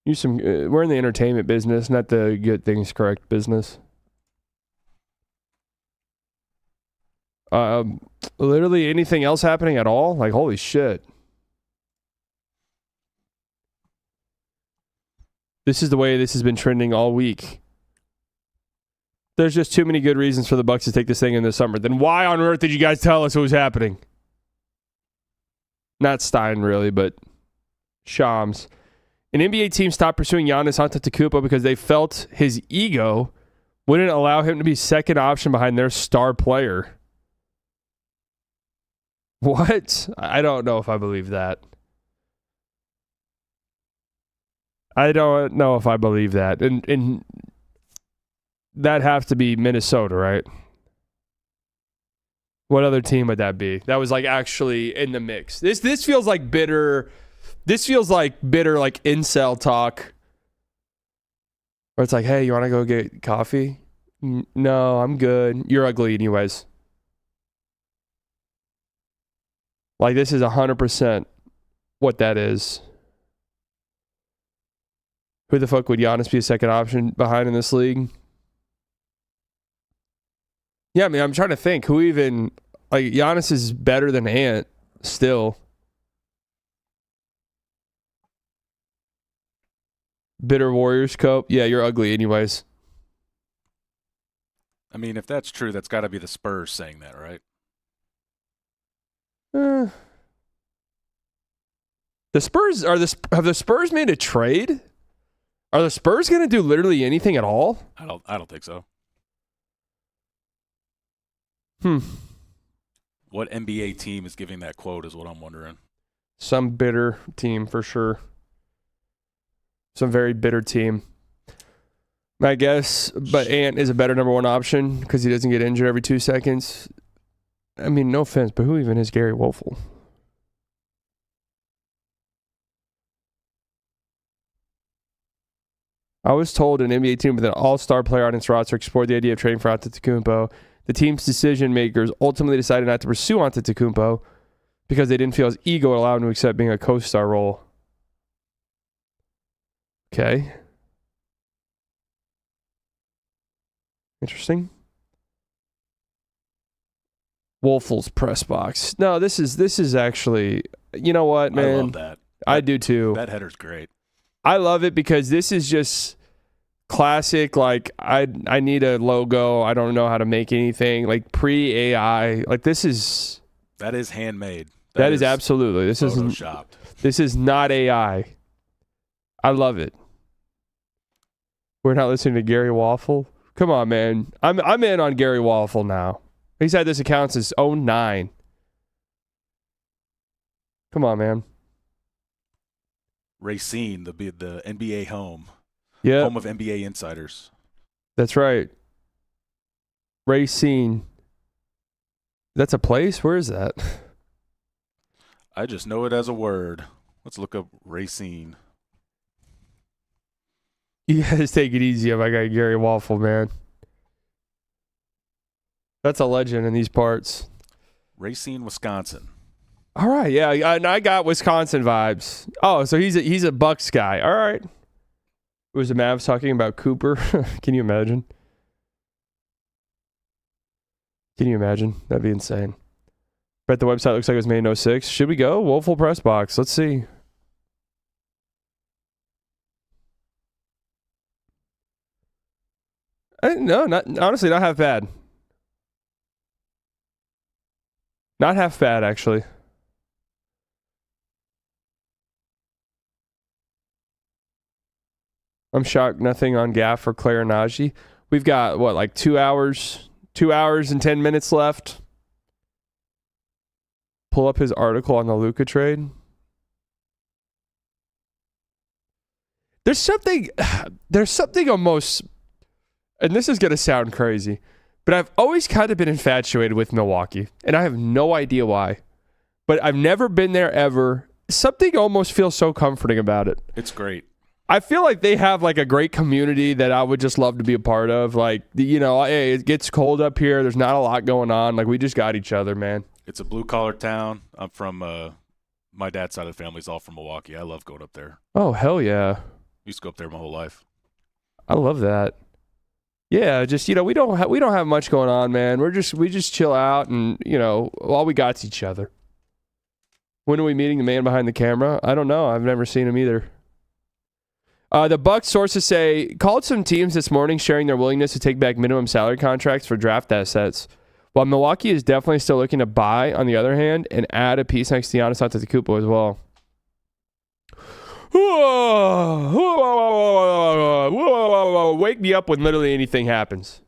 Speaker 2: We're in the entertainment business, not the get things correct business. Literally anything else happening at all? Like, holy shit. This is the way this has been trending all week. There's just too many good reasons for the Bucks to take this thing in the summer. Then why on earth did you guys tell us it was happening? Not Stein, really, but Shams. An NBA team stopped pursuing Giannis Antetokounmpo because they felt his ego wouldn't allow him to be second option behind their star player. What? I don't know if I believe that. I don't know if I believe that. And that'd have to be Minnesota, right? What other team would that be? That was like actually in the mix. This feels like bitter. This feels like bitter, like incel talk. Where it's like, hey, you want to go get coffee? No, I'm good. You're ugly anyways. Like, this is 100% what that is. Who the fuck would Giannis be a second option behind in this league? Yeah, I mean, I'm trying to think. Who even... Like, Giannis is better than Ant still. Bitter Warriors Cope. Yeah, you're ugly anyways.
Speaker 3: I mean, if that's true, that's got to be the Spurs saying that, right?
Speaker 2: The Spurs have the Spurs made a trade? Are the Spurs going to do literally anything at all?
Speaker 3: I don't think so. What NBA team is giving that quote is what I'm wondering.
Speaker 2: Some bitter team for sure. Some very bitter team. I guess, but Ant is a better number one option because he doesn't get injured every 2 seconds. I mean, no offense, but who even is Gary Wolfel? I was told an NBA team with an all-star player on its roster explored the idea of trading for Antetokounmpo. The team's decision makers ultimately decided not to pursue Antetokounmpo because they didn't feel his ego would allow him to accept being a co-star role. Okay. Interesting. Wolfel's press box. No, this is actually, you know what, man?
Speaker 3: I love that.
Speaker 2: I do too.
Speaker 3: That header's great.
Speaker 2: I love it because this is just classic. Like I need a logo. I don't know how to make anything. Like pre-AI. Like that is
Speaker 3: handmade.
Speaker 2: That is absolutely. This is
Speaker 3: photoshopped.
Speaker 2: This is not AI. I love it. We're not listening to Gary Waffle. Come on, man. I'm in on Gary Waffle now. He's had this account since 2009. Come on, man.
Speaker 3: Racine, the NBA home.
Speaker 2: Yeah.
Speaker 3: Home of NBA insiders.
Speaker 2: That's right. Racine. That's a place? Where is that?
Speaker 3: I just know it as a word. Let's look up Racine.
Speaker 2: You guys take it easy on my guy Gary Waffle, man. That's a legend in these parts.
Speaker 3: Racine, Wisconsin.
Speaker 2: All right, yeah, I got Wisconsin vibes. Oh, so he's a Bucks guy. All right. Was the Mavs talking about Cooper? Can you imagine? Can you imagine? That'd be insane. Bet the website looks like it was made in 06. Should we go? Woeful press box. Let's see. No, honestly, not half bad. Not half bad, actually. I'm shocked nothing on Gaff or Claire Najee. We've got, what, like 2 hours? 2 hours and 10 minutes left. Pull up his article on the Luka trade. There's something almost, and this is going to sound crazy, but I've always kind of been infatuated with Milwaukee, and I have no idea why. But I've never been there ever. Something almost feels so comforting about it.
Speaker 3: It's great.
Speaker 2: I feel like they have like a great community that I would just love to be a part of. Like, you know, hey, it gets cold up here. There's not a lot going on. Like, we just got each other, man.
Speaker 3: It's a blue-collar town. I'm from, my dad's side of the family's all from Milwaukee. I love going up there.
Speaker 2: Oh, hell yeah.
Speaker 3: Used to go up there my whole life.
Speaker 2: I love that. Yeah, just, you know, we don't have much going on, man. We just chill out and, you know, all we got's each other. When are we meeting the man behind the camera? I don't know. I've never seen him either. The Bucks sources say called some teams this morning sharing their willingness to take back minimum salary contracts for draft assets. While Milwaukee is definitely still looking to buy, on the other hand, and add a piece next to Giannis Antetokounmpo as well. Wake me up when literally anything happens.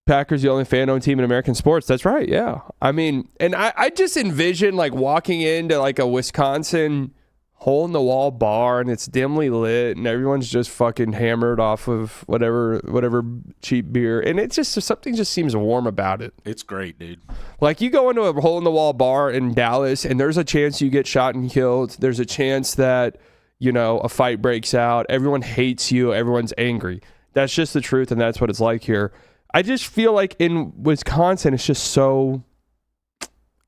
Speaker 2: Packers, the only fan-owned team in American sports. That's right, yeah. I mean, and I just envision like walking into like a Wisconsin hole-in-the-wall bar and it's dimly lit and everyone's just fucking hammered off of whatever cheap beer. And it's just, something just seems warm about it.
Speaker 3: It's great, dude.
Speaker 2: Like you go into a hole-in-the-wall bar in Dallas and there's a chance you get shot and killed. There's a chance that, you know, a fight breaks out. Everyone hates you. Everyone's angry. That's just the truth and that's what it's like here. I just feel like in Wisconsin, it's just so,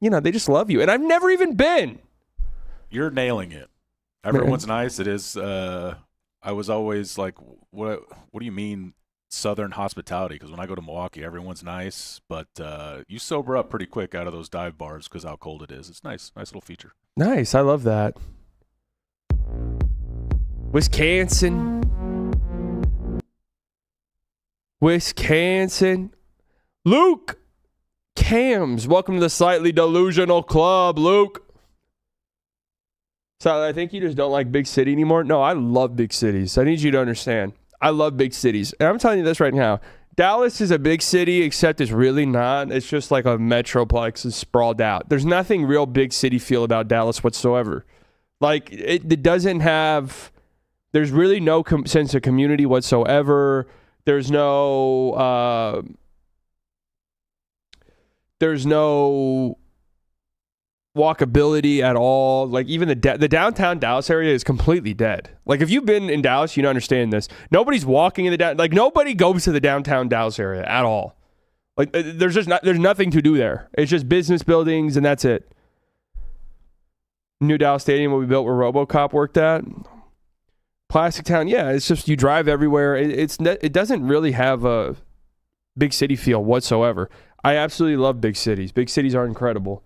Speaker 2: you know, they just love you. And I've never even been.
Speaker 3: You're nailing it. Everyone's nice. It is. I was always like, what do you mean Southern hospitality? Because when I go to Milwaukee, everyone's nice. But you sober up pretty quick out of those dive bars because how cold it is. It's nice. Nice little feature. Nice.
Speaker 2: I love that. Wisconsin. Luke Cams, welcome to the Slightly Delusional Club, Luke. So I think you just don't like big city anymore. No, I love big cities. I need you to understand. I love big cities. And I'm telling you this right now. Dallas is a big city, except it's really not. It's just like a metroplex is sprawled out. There's nothing real big city feel about Dallas whatsoever. Like, it doesn't have, there's really no sense of community whatsoever. There's no walkability at all. Like even the downtown Dallas area is completely dead. Like if you've been in Dallas, you understand this. Nobody's walking in the like nobody goes to the downtown Dallas area at all. Like there's nothing to do there. It's just business buildings and that's it. New Dallas Stadium will be built where RoboCop worked at. Plastic Town, yeah, it's just you drive everywhere. It doesn't really have a big city feel whatsoever. I absolutely love big cities. Big cities are incredible.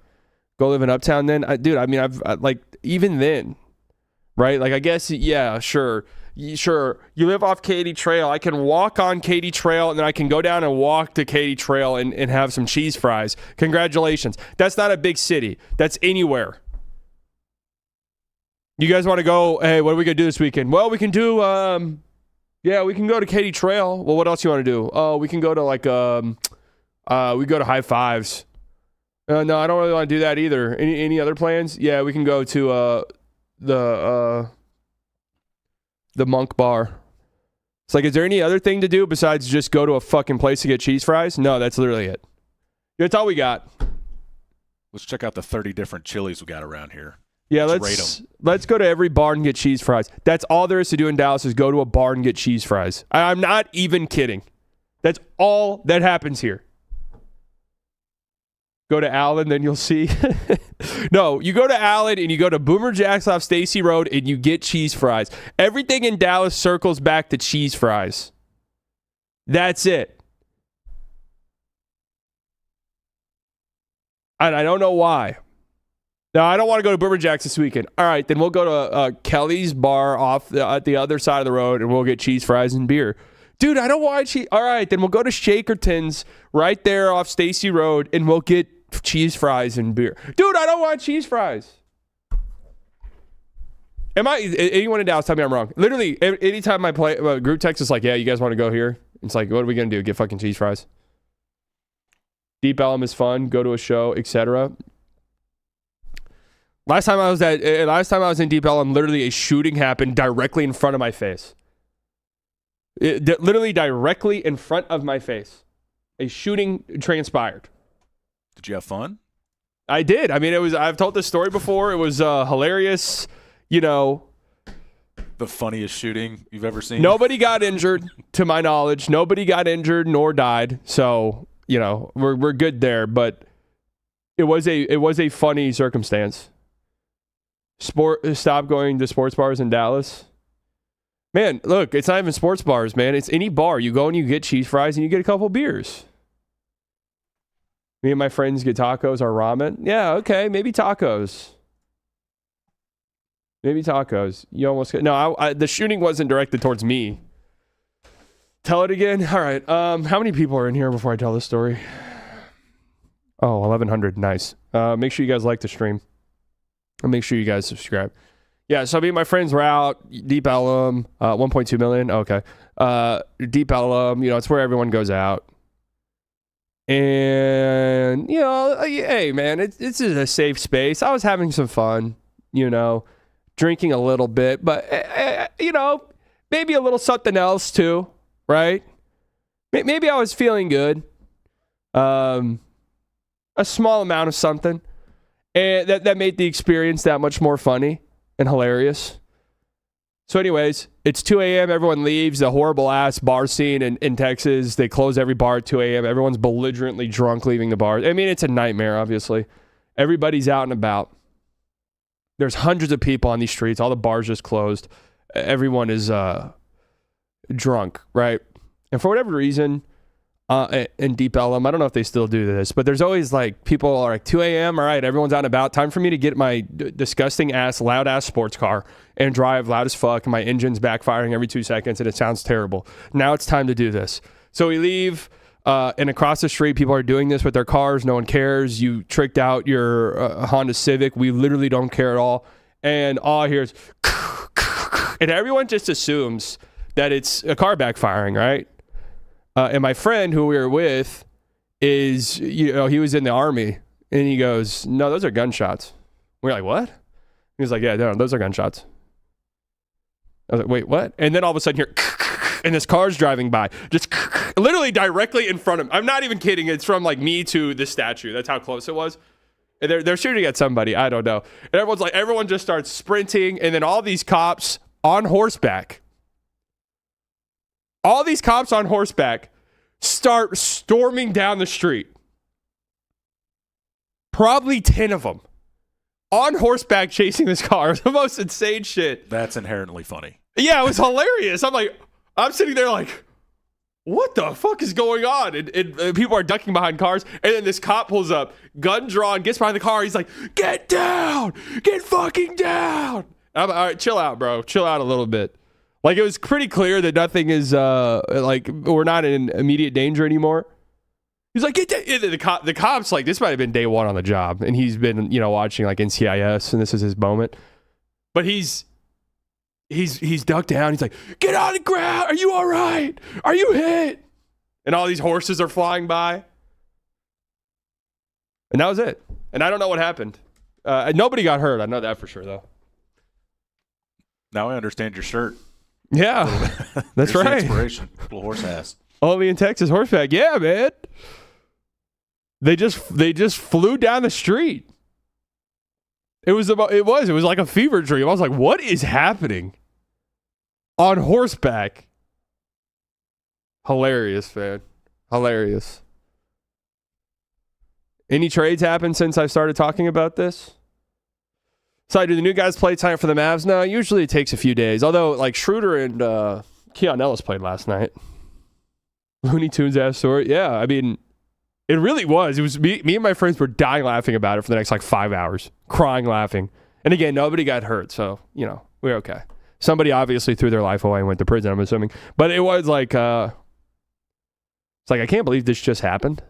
Speaker 2: Go live in Uptown then? Dude, I mean, I've like, even then, right? Like, I guess, yeah, sure. You live off Katy Trail. I can walk on Katy Trail, and then I can go down and walk to Katy Trail and have some cheese fries. Congratulations. That's not a big city. That's anywhere. You guys want to go, hey, what are we going to do this weekend? Well, we can do, we can go to Katy Trail. Well, what else you want to do? Oh, we can go to like, we go to High Fives. No, I don't really want to do that either. Any other plans? Yeah, we can go to the Monk Bar. It's like, is there any other thing to do besides just go to a fucking place to get cheese fries? No, that's literally it. That's all we got.
Speaker 3: Let's check out the 30 different Chili's we got around here.
Speaker 2: Yeah, let's go to every bar and get cheese fries. That's all there is to do in Dallas is go to a bar and get cheese fries. I'm not even kidding. That's all that happens here. Go to Allen, then you'll see. No, you go to Allen and you go to Boomer Jack's off Stacy Road and you get cheese fries. Everything in Dallas circles back to cheese fries. That's it. And I don't know why. No, I don't want to go to Boomer Jack's this weekend. All right, then we'll go to Kelly's Bar off at the other side of the road and we'll get cheese fries and beer. Dude, I don't want cheese. All right, then we'll go to Shakerton's right there off Stacy Road and we'll get cheese fries and beer. Dude, I don't want cheese fries. Anyone in Dallas tell me I'm wrong? Literally, anytime I play group text is like, yeah, you guys want to go here? It's like, what are we going to do? Get fucking cheese fries. Deep Ellum is fun. Go to a show, etc. Last time I was in Deep Ellum, literally a shooting happened directly in front of my face. Literally directly in front of my face. A shooting transpired.
Speaker 3: Did you have fun?
Speaker 2: I did. I mean, I've told this story before. It was hilarious, The
Speaker 3: funniest shooting you've ever seen?
Speaker 2: Nobody got injured, to my knowledge. Nobody got injured nor died. So, we're good there. But it was a funny circumstance. Stop going to sports bars in Dallas. Man, look, it's not even sports bars, man. It's any bar. You go and you get cheese fries and you get a couple beers. Me and my friends get tacos or ramen. Yeah, okay, maybe tacos. Maybe tacos. You almost get... No, the shooting wasn't directed towards me. Tell it again? All right. How many people are in here before I tell this story? Oh, 1,100. Nice. Make sure you guys like the stream. And make sure you guys subscribe. Yeah, so me and my friends were out. Deep Ellum, 1.2 million. Okay. Deep Ellum, it's where everyone goes out. And, hey, man, it's just a safe space. I was having some fun, drinking a little bit. But, maybe a little something else too, right? Maybe I was feeling good. A small amount of something. And that made the experience that much more funny and hilarious. So anyways, it's 2 a.m. Everyone leaves. The horrible-ass bar scene in Texas. They close every bar at 2 a.m. Everyone's belligerently drunk leaving the bar. I mean, it's a nightmare, obviously. Everybody's out and about. There's hundreds of people on these streets. All the bars just closed. Everyone is drunk, right? And for whatever reason... in Deep Ellum, I don't know if they still do this, but there's always like people are like 2 a.m. All right, everyone's out and about. Time for me to get my disgusting ass, loud ass sports car and drive loud as fuck. And my engine's backfiring every 2 seconds and it sounds terrible. Now it's time to do this. So we leave, and across the street, people are doing this with their cars. No one cares. You tricked out your Honda Civic. We literally don't care at all. And all I hear is, and everyone just assumes that it's a car backfiring, right? And my friend who we were with is, he was in the Army. And he goes, no, those are gunshots. We're like, what? He was like, yeah, no, those are gunshots. I was like, wait, what? And then all of a sudden here, and this car's driving by. Just literally directly in front of him. I'm not even kidding. It's from like me to the statue. That's how close it was. And they're shooting at somebody. I don't know. And everyone just starts sprinting. And then all these cops on horseback, start storming down the street. Probably 10 of them on horseback chasing this car. It was the most insane shit.
Speaker 3: That's inherently funny.
Speaker 2: Yeah, it was hilarious. I'm sitting there like, what the fuck is going on? And people are ducking behind cars. And then this cop pulls up, gun drawn, gets behind the car. He's like, get down. Get fucking down. I'm all right, chill out, bro. Chill out a little bit. Like, it was pretty clear that nothing is, we're not in immediate danger anymore. He's like, get down. The cop's like, this might have been day one on the job. And he's been, watching like NCIS, and this is his moment. But he's ducked down. He's like, get on the ground. Are you all right? Are you hit? And all these horses are flying by. And that was it. And I don't know what happened. Nobody got hurt. I know that for sure, though.
Speaker 3: Now I understand your shirt.
Speaker 2: Yeah, that's right.
Speaker 3: Inspiration. Little horse ass.
Speaker 2: Only in Texas, horseback. Yeah, man. They just flew down the street. It was like a fever dream. I was like, what is happening on horseback? Hilarious, man. Hilarious. Any trades happened since I started talking about this? So do the new guys play tonight for the Mavs? No, usually it takes a few days. Although, like, Schroeder and Keon Ellis played last night. Looney Tunes ass story. Yeah, I mean, it really was. It was me and my friends were dying laughing about it for the next, 5 hours. Crying, laughing. And again, nobody got hurt, so, we're okay. Somebody obviously threw their life away and went to prison, I'm assuming. But it was like, it's like, I can't believe this just happened.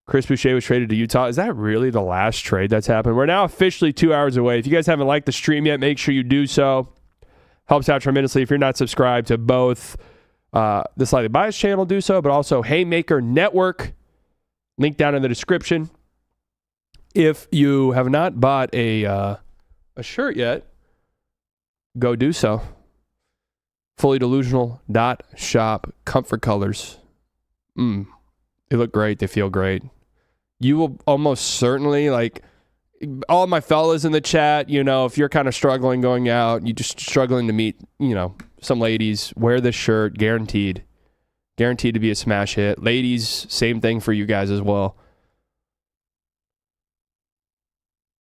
Speaker 2: Chris Boucher was traded to Utah. Is that really the last trade that's happened? We're now officially 2 hours away. If you guys haven't liked the stream yet, make sure you do so. Helps out tremendously. If you're not subscribed to both the Slightly Biased channel, do so, but also Haymaker Network. Link down in the description. If you have not bought a shirt yet, go do so. FullyDelusional.shop. Comfort colors. They look great. They feel great. You will almost certainly, all my fellas in the chat, if you're kind of struggling going out, you're just struggling to meet, some ladies, wear this shirt, guaranteed. Guaranteed to be a smash hit. Ladies, same thing for you guys as well.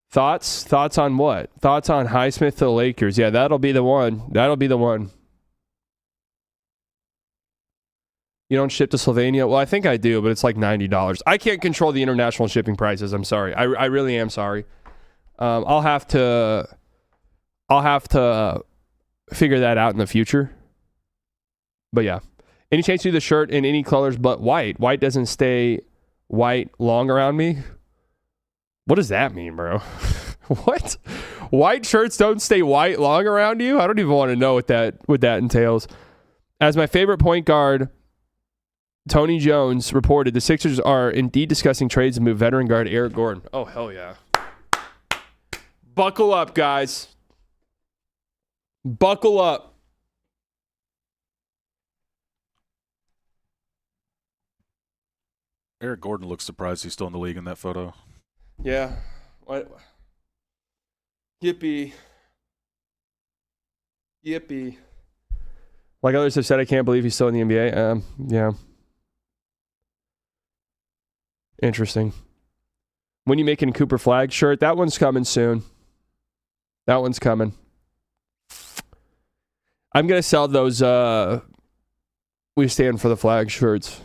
Speaker 2: Thoughts? Thoughts on what? Thoughts on Highsmith to the Lakers? Yeah, that'll be the one. That'll be the one. You don't ship to Slovenia? Well, I think I do, but it's like $90. I can't control the international shipping prices. I'm sorry. I really am sorry. I'll have to figure that out in the future. But yeah. Any chance to do the shirt in any colors but white? White doesn't stay white long around me? What does that mean, bro? What? White shirts don't stay white long around you? I don't even want to know what that entails. As my favorite point guard, Tony Jones, reported the Sixers are indeed discussing trades to move veteran guard Eric Gordon. Oh, hell yeah. Buckle up, guys. Buckle up.
Speaker 3: Eric Gordon looks surprised he's still in the league in that photo.
Speaker 2: Yeah. What? Yippee. Yippee. Like others have said, I can't believe he's still in the NBA. Yeah. Interesting. When you making a Cooper Flag shirt, that one's coming soon. That one's coming. I'm going to sell those We Stand for the Flag shirts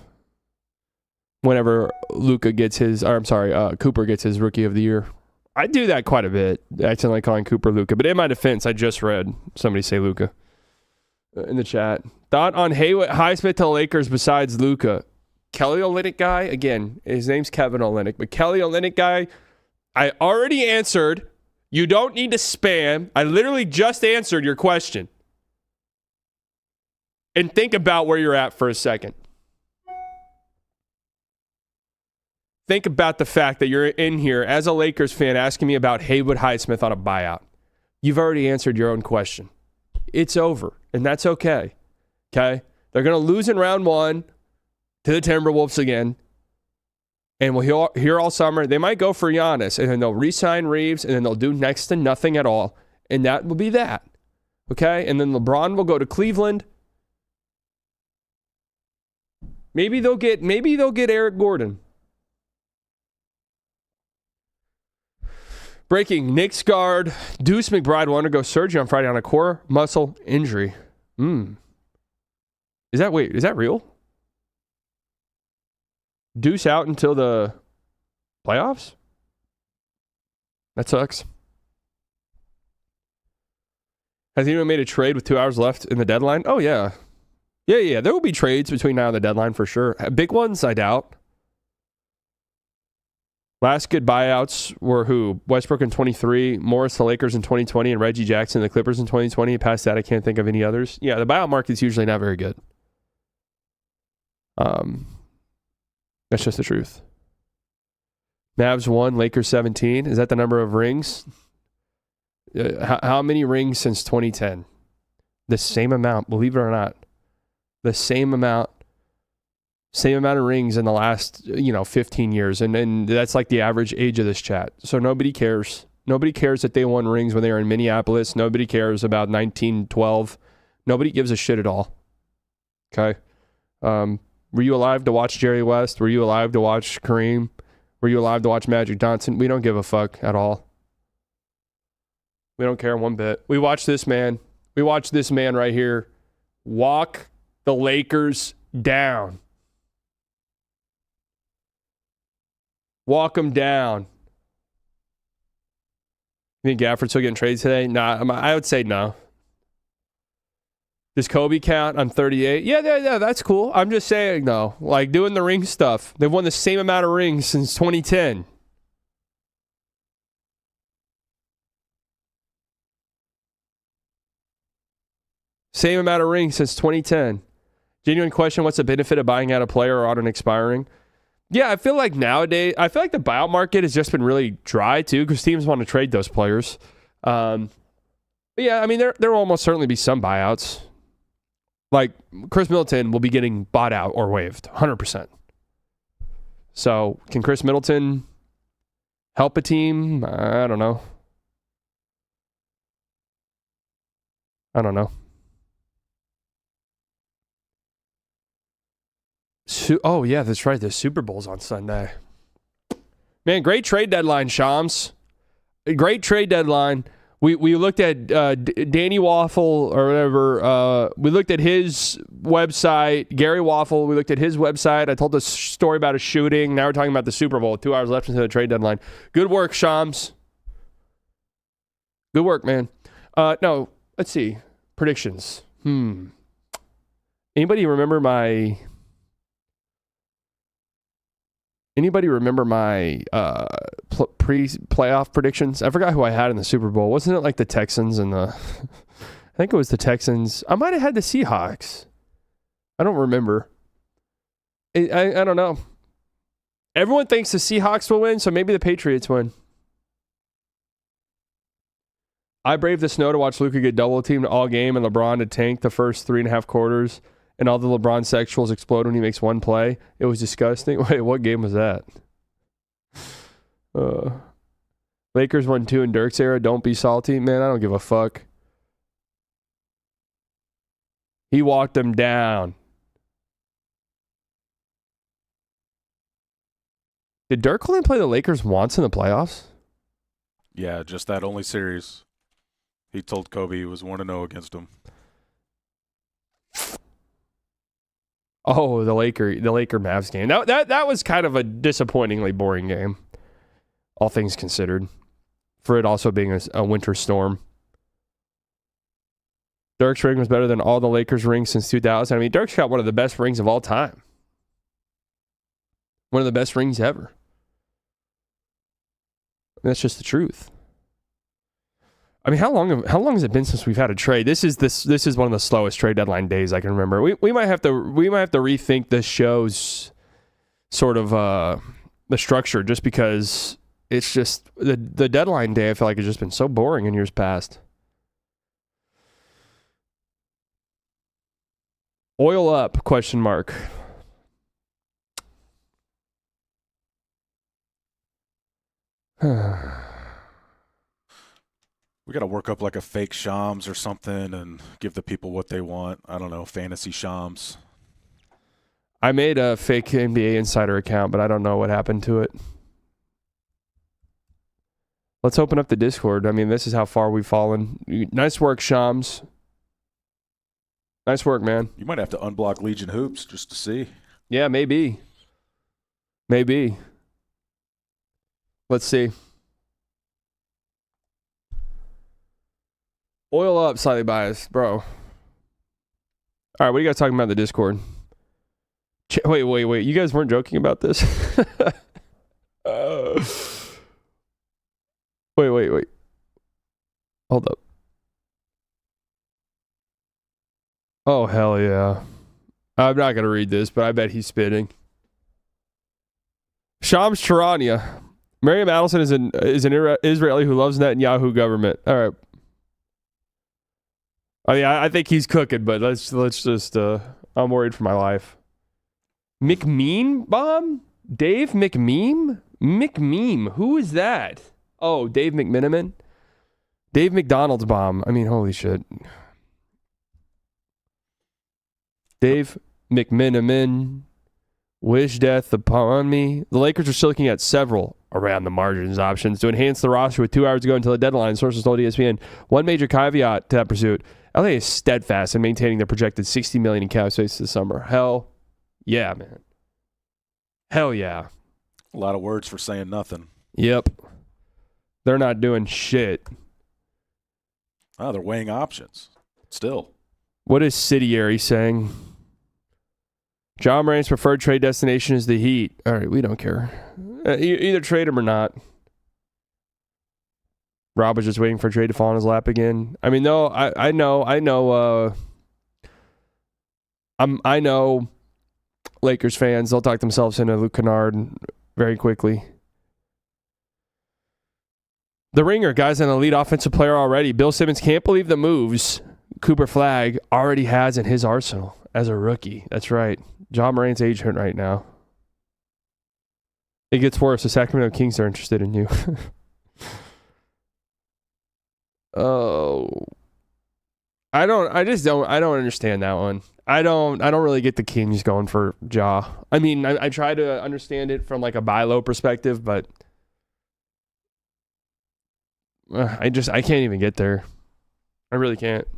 Speaker 2: whenever Cooper gets his Rookie of the Year. I do that quite a bit, accidentally calling Cooper Luka. But in my defense, I just read somebody say Luka in the chat. Thought on Highsmith to the Lakers besides Luka. Kelly Olynyk guy, again, his name's Kevin Olynyk, but Kelly Olynyk guy, I already answered. You don't need to spam. I literally just answered your question. And think about where you're at for a second. Think about the fact that you're in here as a Lakers fan asking me about Haywood Highsmith on a buyout. You've already answered your own question. It's over, and that's okay. Okay? They're going to lose in round one to the Timberwolves again. And we'll hear all summer, they might go for Giannis, and then they'll re-sign Reeves, and then they'll do next to nothing at all. And that will be that. Okay? And then LeBron will go to Cleveland. Maybe they'll get Eric Gordon. Breaking, Knicks guard Deuce McBride will undergo surgery on Friday on a core muscle injury. Is that real? Deuce out until the playoffs? That sucks. Has anyone made a trade with 2 hours left in the deadline? Oh, yeah. Yeah. There will be trades between now and the deadline for sure. Big ones, I doubt. Last good buyouts were who? Westbrook in 23, Morris the Lakers in 2020, and Reggie Jackson the Clippers in 2020. Past that, I can't think of any others. Yeah, the buyout market's usually not very good. That's just the truth. Mavs 1, Lakers 17. Is that the number of rings? How many rings since 2010? The same amount, believe it or not. The same amount of rings in the last 15 years, and that's like the average age of this chat. So nobody cares. Nobody cares that they won rings when they were in Minneapolis. Nobody cares about 1912. Nobody gives a shit at all. Okay. Were you alive to watch Jerry West? Were you alive to watch Kareem? Were you alive to watch Magic Johnson? We don't give a fuck at all. We don't care one bit. We watch this man. We watch this man right here walk the Lakers down. Walk them down. You think Gafford's still getting traded today? Nah, I would say no. Does Coby count? I'm 38. Yeah, that's cool. I'm just saying, though, like doing the ring stuff. They've won the same amount of rings since 2010. Same amount of rings since 2010. Genuine question, what's the benefit of buying out a player or on an expiring? Yeah, I feel like nowadays, the buyout market has just been really dry, too, because teams want to trade those players. But yeah, I mean, there will almost certainly be some buyouts. Like, Chris Middleton will be getting bought out or waived, 100%. So, can Chris Middleton help a team? I don't know. Oh, yeah, that's right. The Super Bowl's on Sunday. Man, great trade deadline, Shams. Great trade deadline. We looked at Danny Waffle or whatever. We looked at his website. Gary Waffle, we looked at his website. I told the story about a shooting. Now we're talking about the Super Bowl. 2 hours left until the trade deadline. Good work, Shams. Good work, man. No, let's see. Predictions. Anybody remember my pre-playoff predictions? I forgot who I had in the Super Bowl. Wasn't it like the Texans and I think it was the Texans. I might have had the Seahawks. I don't remember. I don't know. Everyone thinks the Seahawks will win, so maybe the Patriots win. I braved the snow to watch Luka get double-teamed all game and LeBron to tank the first 3.5 quarters. And all the LeBron sexuals explode when he makes one play. It was disgusting. Wait, what game was that? Lakers won 2 in Dirk's era. Don't be salty. Man, I don't give a fuck. He walked them down. Did Dirk only play the Lakers once in the playoffs?
Speaker 3: Yeah, just that only series. He told Kobe he was 1-0 against him.
Speaker 2: Oh, the Laker Mavs game. That was kind of a disappointingly boring game, all things considered, for it also being a winter storm. Dirk's ring was better than all the Lakers rings since 2000. I mean, Dirk's got one of the best rings of all time. One of the best rings ever. And that's just the truth. I mean, how long has it been since we've had a trade? This is one of the slowest trade deadline days I can remember. We might have to rethink this show's sort of the structure, just because it's just the deadline day. I feel like it's just been so boring in years past. Oil up ?
Speaker 3: We got to work up like a fake Shams or something and give the people what they want. I don't know, fantasy Shams.
Speaker 2: I made a fake NBA Insider account, but I don't know what happened to it. Let's open up the Discord. I mean, this is how far we've fallen. Nice work, Shams. Nice work, man.
Speaker 3: You might have to unblock Legion Hoops just to see.
Speaker 2: Yeah, maybe. Maybe. Let's see. Oil up, slightly biased, bro. All right, what are you guys talking about in the Discord? Wait. You guys weren't joking about this? Wait. Hold up. Oh, hell yeah. I'm not going to read this, but I bet he's spitting. Shams Charania. Miriam Adelson is an Israeli who loves Netanyahu government. All right. I mean, I think he's cooking, but let's just, I'm worried for my life. McMeme bomb? Dave McMeme? McMeme. Who is that? Oh, Dave McMiniman? Dave McDonald's bomb. I mean, holy shit. Dave McMiniman. Wish death upon me. The Lakers are still looking at several around the margins options to enhance the roster with 2 hours to go until the deadline. Sources told ESPN. One major caveat to that pursuit. LA is steadfast in maintaining their projected $60 million in cap space this summer. Hell yeah, man. Hell yeah.
Speaker 3: A lot of words for saying nothing.
Speaker 2: Yep. They're not doing shit.
Speaker 3: Oh, they're weighing options. Still.
Speaker 2: What is Cityary saying? John Moran's preferred trade destination is the Heat. All right, we don't care. Either trade him or not. Rob was just waiting for a trade to fall on his lap again. I mean, no, I know Lakers fans, they'll talk themselves into Luke Kennard very quickly. The Ringer, guy's an elite offensive player already. Bill Simmons can't believe the moves Cooper Flagg already has in his arsenal as a rookie. That's right. John Moran's agent right now. It gets worse. The Sacramento Kings are interested in you. Oh. I don't understand that one. I don't really get the Kings going for Ja. I mean, I try to understand it from like a buy low perspective, but I can't even get there. I really can't.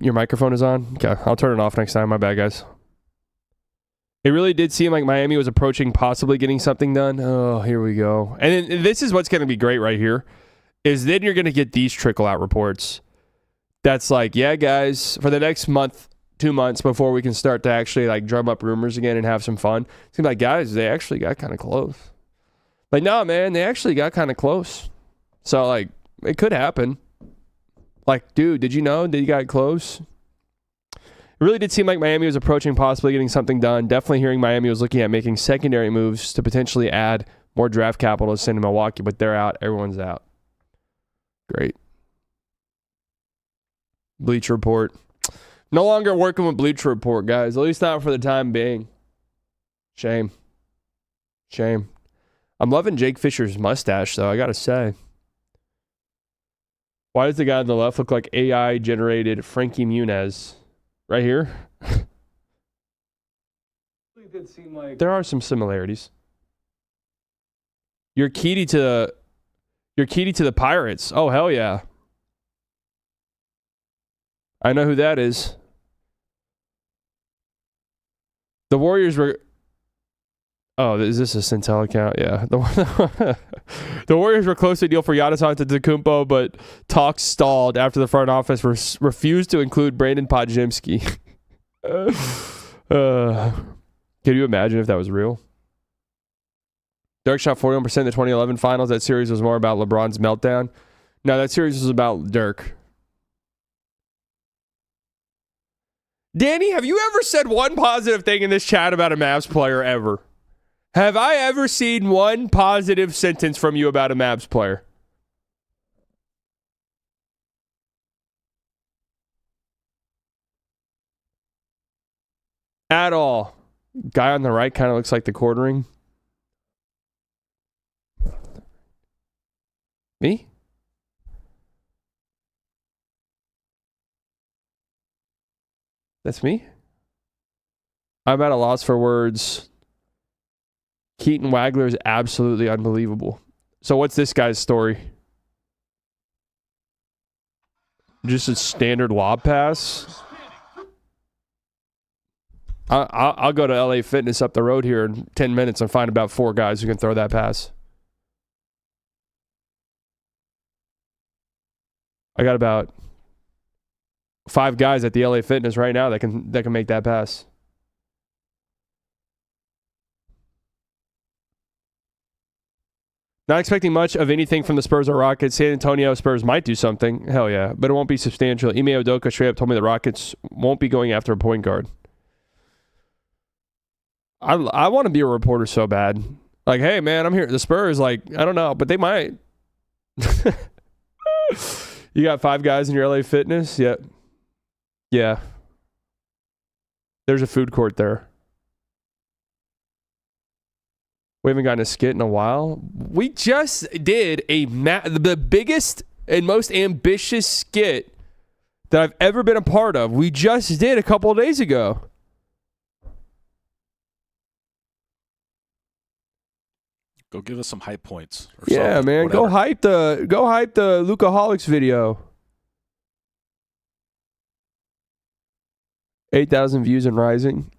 Speaker 2: Your microphone is on? Okay, I'll turn it off next time. My bad, guys. It really did seem like Miami was approaching possibly getting something done. Oh, here we go. And then, this is what's going to be great right here, is then you're going to get these trickle-out reports. That's like, yeah, guys, for the next month, 2 months before we can start to actually like drum up rumors again and have some fun. It seems like, guys, they actually got kind of close. Like, no, man, they actually got kind of close. So, like, it could happen. Like, dude, did you know that you got close? It really did seem like Miami was approaching possibly getting something done. Definitely hearing Miami was looking at making secondary moves to potentially add more draft capital to send to Milwaukee, but they're out. Everyone's out. Great. Bleacher Report. No longer working with Bleacher Report, guys. At least not for the time being. Shame. I'm loving Jake Fisher's mustache, though, I gotta say. Why does the guy on the left look like AI-generated Frankie Muniz? Right here? It did seem like there are some similarities. You're Keedy to the Pirates. Oh, hell yeah. I know who that is. The Warriors were... Oh, is this a Centel account? Yeah. The Warriors were close to a deal for Giannis Antetokounmpo, but talks stalled after the front office refused to include Brandon Podziemski. Can you imagine if that was real? Dirk shot 41% in the 2011 finals. That series was more about LeBron's meltdown. No, that series was about Dirk. Danny, have you ever said one positive thing in this chat about a Mavs player ever? Have I ever seen one positive sentence from you about a Mavs player? At all. Guy on the right kind of looks like the quartering. Me? That's me? I'm at a loss for words. Keaton Wagler is absolutely unbelievable. So what's this guy's story? Just a standard lob pass? I'll go to LA Fitness up the road here in 10 minutes and find about 4 guys who can throw that pass. I got about 5 guys at the LA Fitness right now that can make that pass. Not expecting much of anything from the Spurs or Rockets. San Antonio Spurs might do something. Hell yeah. But it won't be substantial. Ime Udoka straight up told me the Rockets won't be going after a point guard. I want to be a reporter so bad. Like, hey, man, I'm here. The Spurs, like, I don't know, but they might. You got 5 guys in your LA Fitness? Yep. Yeah. There's a food court there. We haven't gotten a skit in a while. We just did the biggest and most ambitious skit that I've ever been a part of. We just did a couple of days ago.
Speaker 3: Go give us some hype points. Or
Speaker 2: Yeah, man.
Speaker 3: whatever.
Speaker 2: Go hype the Lucaholics video. 8,000 views and rising.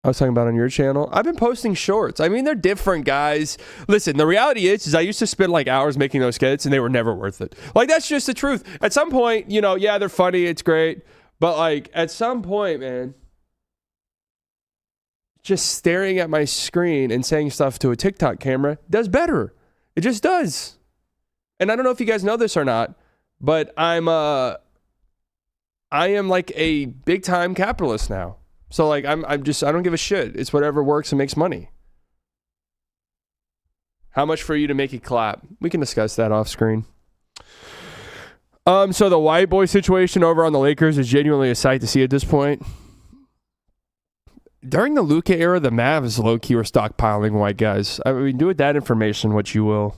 Speaker 2: I was talking about on your channel. I've been posting shorts. I mean, they're different, guys. Listen, the reality is I used to spend like hours making those skits and they were never worth it. Like, that's just the truth. At some point, you know, yeah, they're funny. It's great. But like at some point, man, just staring at my screen and saying stuff to a TikTok camera does better. It just does. And I don't know if you guys know this or not, but I am like a big time capitalist now. So like I don't give a shit. It's whatever works and makes money. How much for you to make it clap? We can discuss that off screen. So the white boy situation over on the Lakers is genuinely a sight to see at this point. During the Luka era, the Mavs low-key were stockpiling white guys. I mean, do with that information what you will.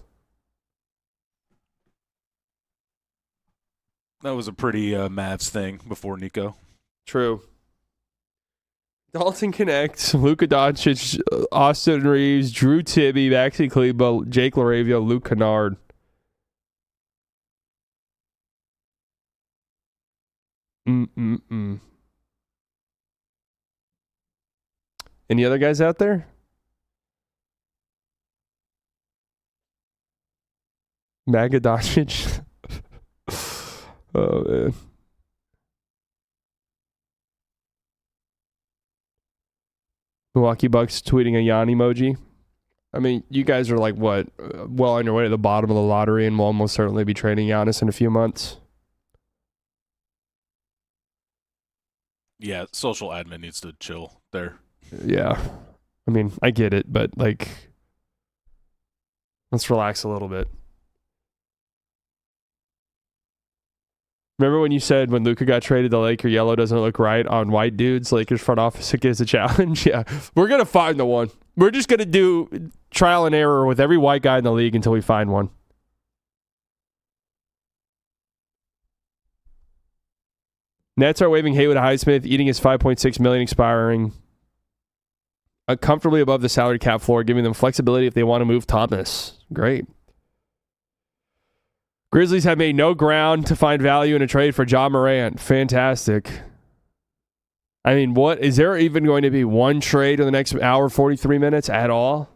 Speaker 3: That was a pretty Mavs thing before Nico.
Speaker 2: True. Dalton Connect, Luka Doncic, Austin Reeves, Drew Tibby, Maxi Kleba, Jake LaRavia, Luke Kennard. Any other guys out there? Maga Doncic. Oh, man. Milwaukee Bucks tweeting a yawn emoji. I mean, you guys are like, what? Well on your way to the bottom of the lottery and will almost certainly be trading Giannis in a few months.
Speaker 3: Yeah, social admin needs to chill there.
Speaker 2: Yeah. I mean, I get it, but like, let's relax a little bit. Remember when you said when Luka got traded, the Laker yellow doesn't look right on white dudes? Lakers front office gives a challenge. Yeah, we're going to find the one. We're just going to do trial and error with every white guy in the league until we find one. Nets are waiving Haywood Highsmith, eating his $5.6 million expiring. Comfortably above the salary cap floor, giving them flexibility if they want to move Thomas. Great. Grizzlies have made no ground to find value in a trade for Ja Morant. Fantastic. I mean, what? Is there even going to be one trade in the next hour, 43 minutes at all?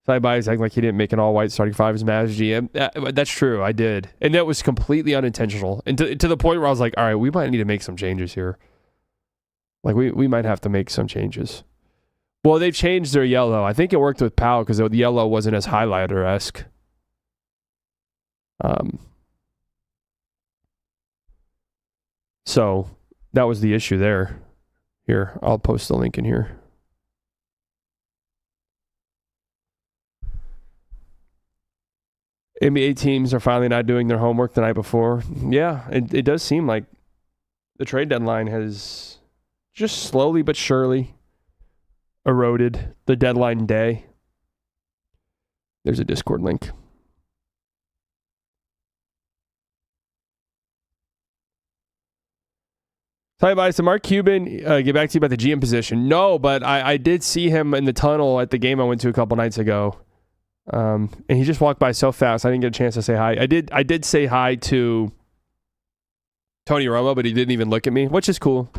Speaker 2: Sideby's acting like he didn't make an all-white starting 5 as Mavs GM. That's true. I did. And that was completely unintentional. And to the point where I was like, all right, we might need to make some changes here. Like, we might have to make some changes. Well, they've changed their yellow. I think it worked with Powell because the yellow wasn't as highlighter-esque. So that was the issue there. Here, I'll post the link in here. NBA teams are finally not doing their homework the night before. Yeah, it does seem like the trade deadline has just slowly but surely eroded the deadline day. There's a Discord link. Hi, Bias. Did Mark Cuban get back to you about the GM position? No, but I did see him in the tunnel at the game I went to a couple nights ago. And he just walked by so fast, I didn't get a chance to say hi. I did say hi to Tony Romo, but he didn't even look at me, which is cool.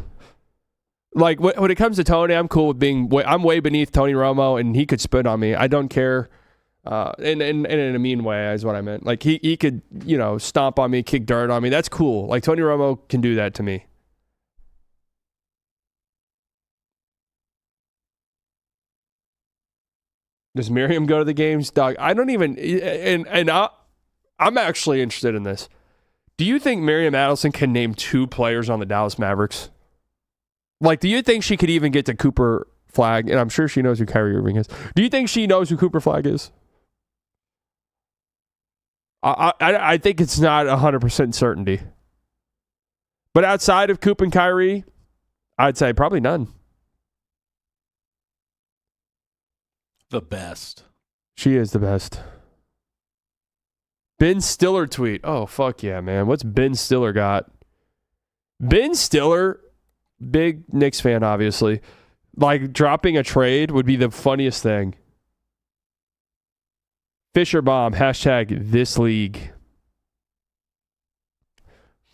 Speaker 2: Like, when it comes to Tony, I'm cool with I'm way beneath Tony Romo, and he could spit on me. I don't care. In a mean way is what I meant. Like, he could, stomp on me, kick dirt on me. That's cool. Like, Tony Romo can do that to me. Does Miriam go to the games? Dog, I don't even, I'm actually interested in this. Do you think Miriam Adelson can name 2 players on the Dallas Mavericks? Like, do you think she could even get to Cooper Flag? And I'm sure she knows who Kyrie Irving is. Do you think she knows who Cooper Flag is? I think it's not 100% certainty. But outside of Coop and Kyrie, I'd say probably none.
Speaker 3: The best.
Speaker 2: She is the best. Ben Stiller tweet. Oh, fuck yeah, man. What's Ben Stiller got? Ben Stiller, big Knicks fan, obviously. Like, dropping a trade would be the funniest thing. Fisher bomb, hashtag this league.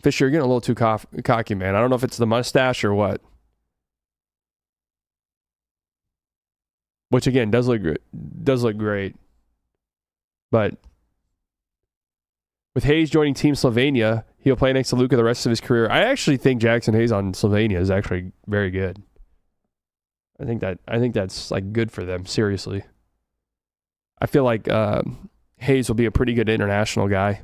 Speaker 2: Fisher, you're getting a little too cocky, man. I don't know if it's the mustache or what. Which, again, does look great. But with Hayes joining Team Slovenia, he'll play next to Luka the rest of his career. I actually think Jackson Hayes on Slovenia is actually very good. I think that's like good for them, seriously. I feel like Hayes will be a pretty good international guy.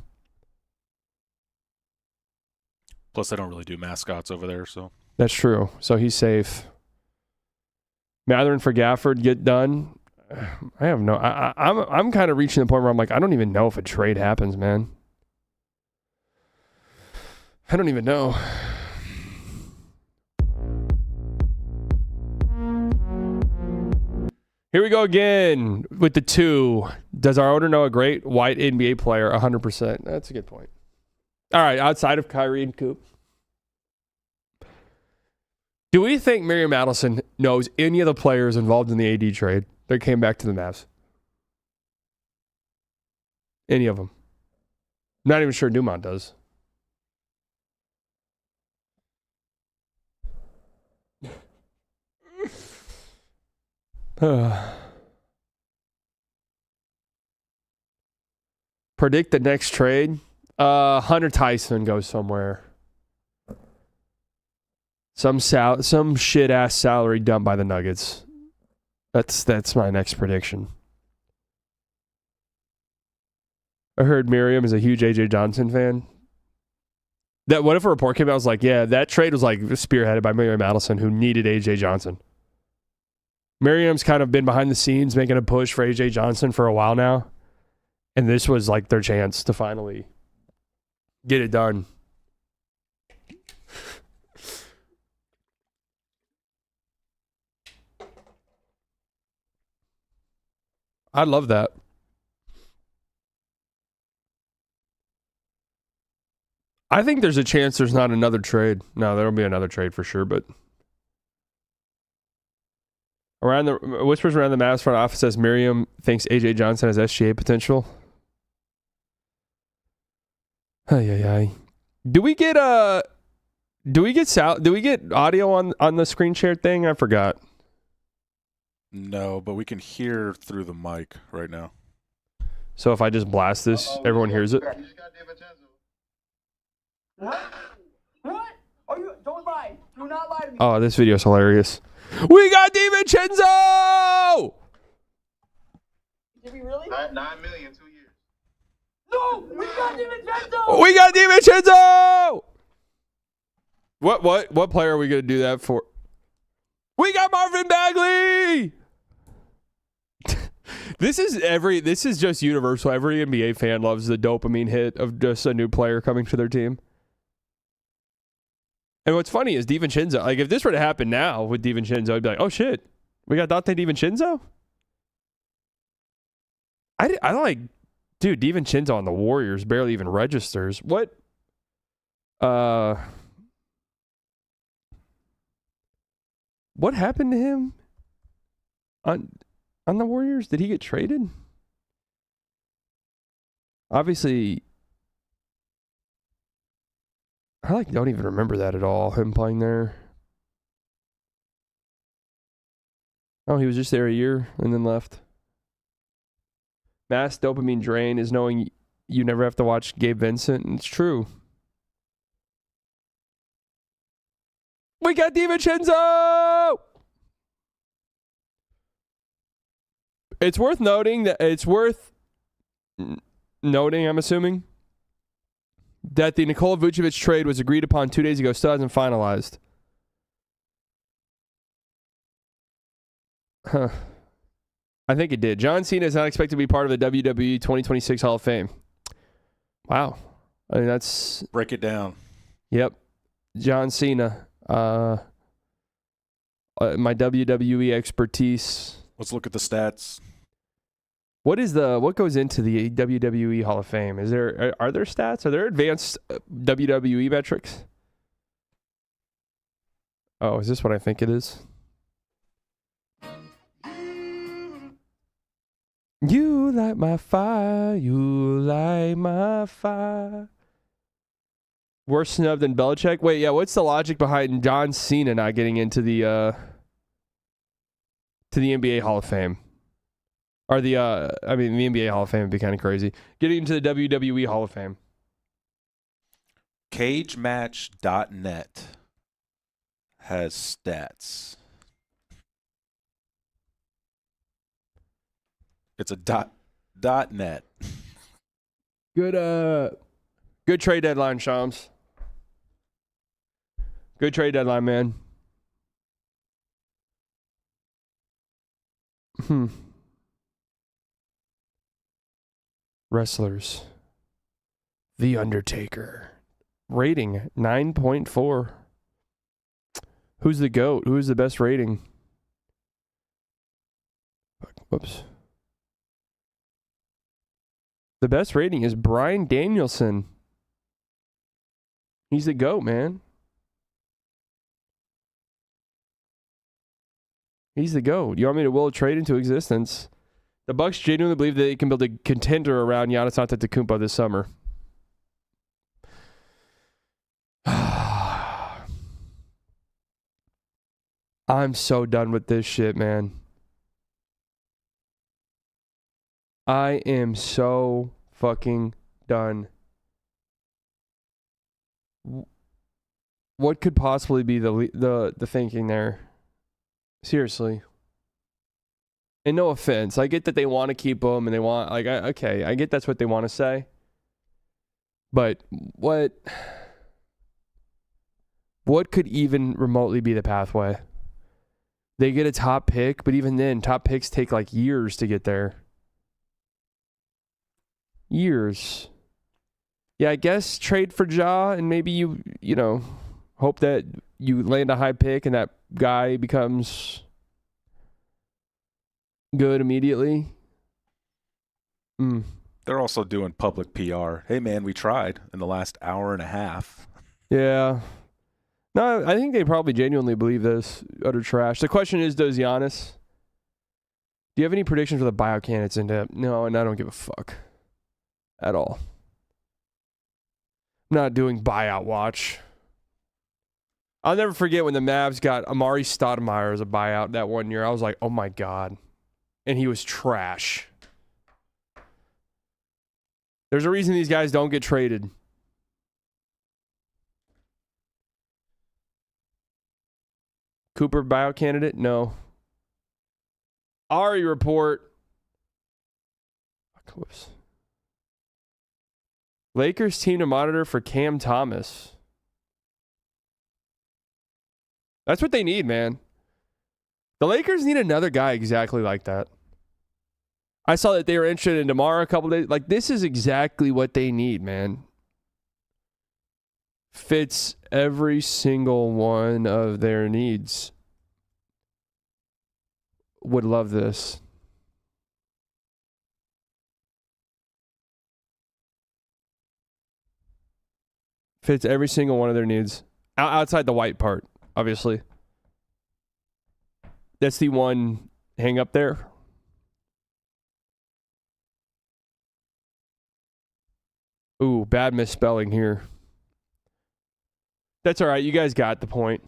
Speaker 3: Plus, they don't really do mascots over there, so.
Speaker 2: That's true. So he's safe. Matherin for Gafford, get done. I have no. I'm kind of reaching the point where I'm like, I don't even know if a trade happens, man. I don't even know. Here we go again with the 2. Does our owner know a great white NBA player? 100%. That's a good point. All right, outside of Kyrie and Coop. Do we think Miriam Adelson knows any of the players involved in the AD trade that came back to the Mavs? Any of them? Not even sure Dumont does. Predict the next trade. Hunter Tyson goes somewhere. Some shit ass salary dumped by the Nuggets. That's my next prediction. I heard Miriam is a huge AJ Johnson fan. What if a report came out? I was like, yeah, that trade was like spearheaded by Miriam Adelson, who needed AJ Johnson. Miriam's kind of been behind the scenes making a push for AJ Johnson for a while now, and this was like their chance to finally get it done. I love that. I think there's a chance there's not another trade. No, there'll be another trade for sure, but whispers around the Mavs front office says Miriam thinks AJ Johnson has SGA potential. Ay. Do we get audio on the screen share thing? I forgot.
Speaker 3: No, but we can hear through the mic right now.
Speaker 2: So if I just blast this, everyone hears it?
Speaker 5: What? Don't lie. Do not lie to me.
Speaker 2: Oh, this video is hilarious. We got DiVincenzo!
Speaker 5: Did we really?
Speaker 1: 9 million, 2 years.
Speaker 5: No! We got DiVincenzo!
Speaker 2: We got DiVincenzo! What player are we going to do that for? We got Marvin Bagley! This is just universal. Every NBA fan loves the dopamine hit of just a new player coming to their team. And what's funny is DiVincenzo, like if this were to happen now with DiVincenzo, I'd be like, oh shit, we got Dante DiVincenzo? I like, dude, DiVincenzo on the Warriors barely even registers. What? What happened to him on the Warriors? Did he get traded? Obviously, I don't even remember that at all, him playing there. Oh, he was just there a year and then left. Mass dopamine drain is knowing you never have to watch Gabe Vincent. And it's true. We got DiVincenzo! It's worth noting, I'm assuming, that the Nikola Vucevic trade was agreed upon 2 days ago, still hasn't finalized. Huh. I think it did. John Cena is not expected to be part of the WWE 2026 Hall of Fame. Wow. I mean, that's...
Speaker 3: Break it down.
Speaker 2: Yep. John Cena. My WWE expertise.
Speaker 3: Let's look at the stats.
Speaker 2: What goes into the WWE Hall of Fame? Are there stats? Are there advanced WWE metrics? Oh, is this what I think it is? You light my fire, you light my fire. Worse snub than Belichick? Wait, yeah, what's the logic behind John Cena not getting into the NBA Hall of Fame? Or the NBA Hall of Fame would be kind of crazy. Getting into the WWE Hall of Fame.
Speaker 3: CageMatch.net has stats. It's a .net.
Speaker 2: Good trade deadline, Shams. Good trade deadline, man. Wrestlers. The Undertaker. Rating 9.4. Who's the GOAT? Who's the best rating? Whoops. The best rating is Bryan Danielson. He's the GOAT, man. He's the GOAT. You want me to will a trade into existence? The Bucks genuinely believe that they can build a contender around Giannis Antetokounmpo this summer. I'm so done with this shit, man. I am so fucking done. What could possibly be the thinking there? Seriously. And no offense, I get that they want to keep him and they want, I get that's what they want to say. But what could even remotely be the pathway? They get a top pick, but even then, top picks take like years to get there. Years. Yeah, I guess trade for Ja and maybe you hope that you land a high pick and that guy becomes good immediately.
Speaker 3: They're also doing public PR. Hey, man, we tried in the last hour and a half.
Speaker 2: Yeah. No, I think they probably genuinely believe this. Utter trash. The question is, does Giannis? Do you have any predictions for the buyout candidates in depth? No, and I don't give a fuck. At all. I'm not doing buyout watch. I'll never forget when the Mavs got Amari Stoudemire as a buyout that one year. I was like, oh my God. And he was trash. There's a reason these guys don't get traded. Cooper buyout candidate? No. Ari report. Whoops. Lakers team to monitor for Cam Thomas. That's what they need, man. The Lakers need another guy exactly like that. I saw that they were interested in DeMar a couple days. Like, this is exactly what they need, man. Fits every single one of their needs. Would love this. Fits every single one of their needs. Outside the White part, obviously. That's the one hang up there. Ooh, bad misspelling here. That's all right. You guys got the point.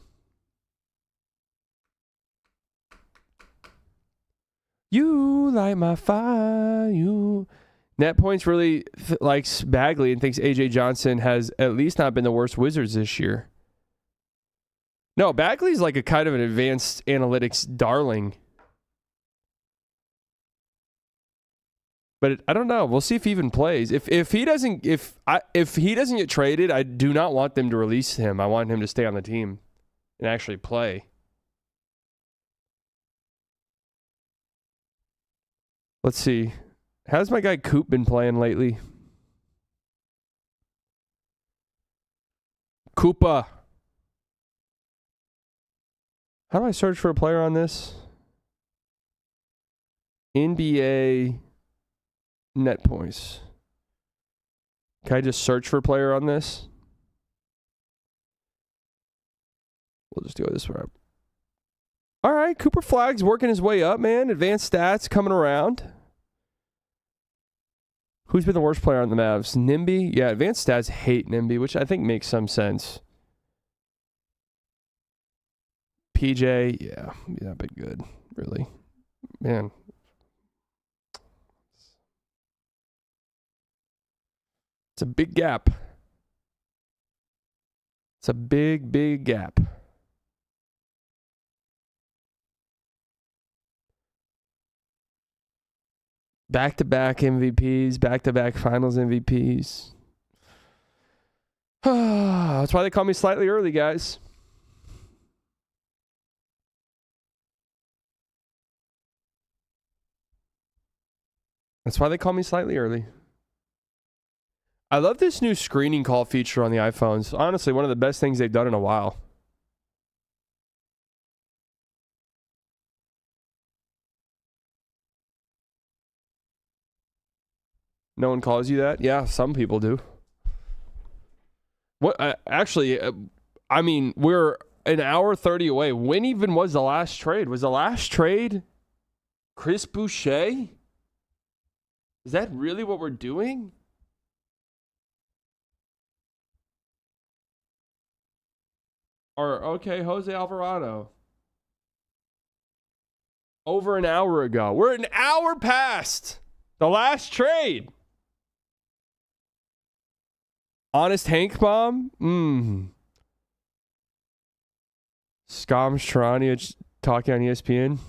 Speaker 2: You light my fire. You. Net Points really likes Bagley and thinks AJ Johnson has at least not been the worst Wizards this year. No, Bagley's like a kind of an advanced analytics darling. But I don't know. We'll see if he even plays. If he doesn't get traded, I do not want them to release him. I want him to stay on the team and actually play. Let's see. How's my guy Coop been playing lately? Koopa. How do I search for a player on this? NBA Net Points. Can I just search for a player on this? We'll just do it this way. All right, Cooper Flag's working his way up, man. Advanced stats coming around. Who's been the worst player on the Mavs? Nimby? Yeah, advanced stats hate Nimby, which I think makes some sense. PJ, yeah, he's not been good, really. Man. It's a big gap. It's a big, big gap. Back-to-back MVPs, back-to-back finals MVPs. That's why they call me slightly early, guys. That's why they call me slightly early. I love this new screening call feature on the iPhones. Honestly, one of the best things they've done in a while. No one calls you that? Yeah, some people do. What? I mean, we're an hour 30 away. When even was the last trade? Was the last trade Chris Boucher? Is that really what we're doing? Or, okay, Jose Alvarado. Over an hour ago. We're an hour past the last trade. Honest Hank Bomb? Skams Charania talking on ESPN.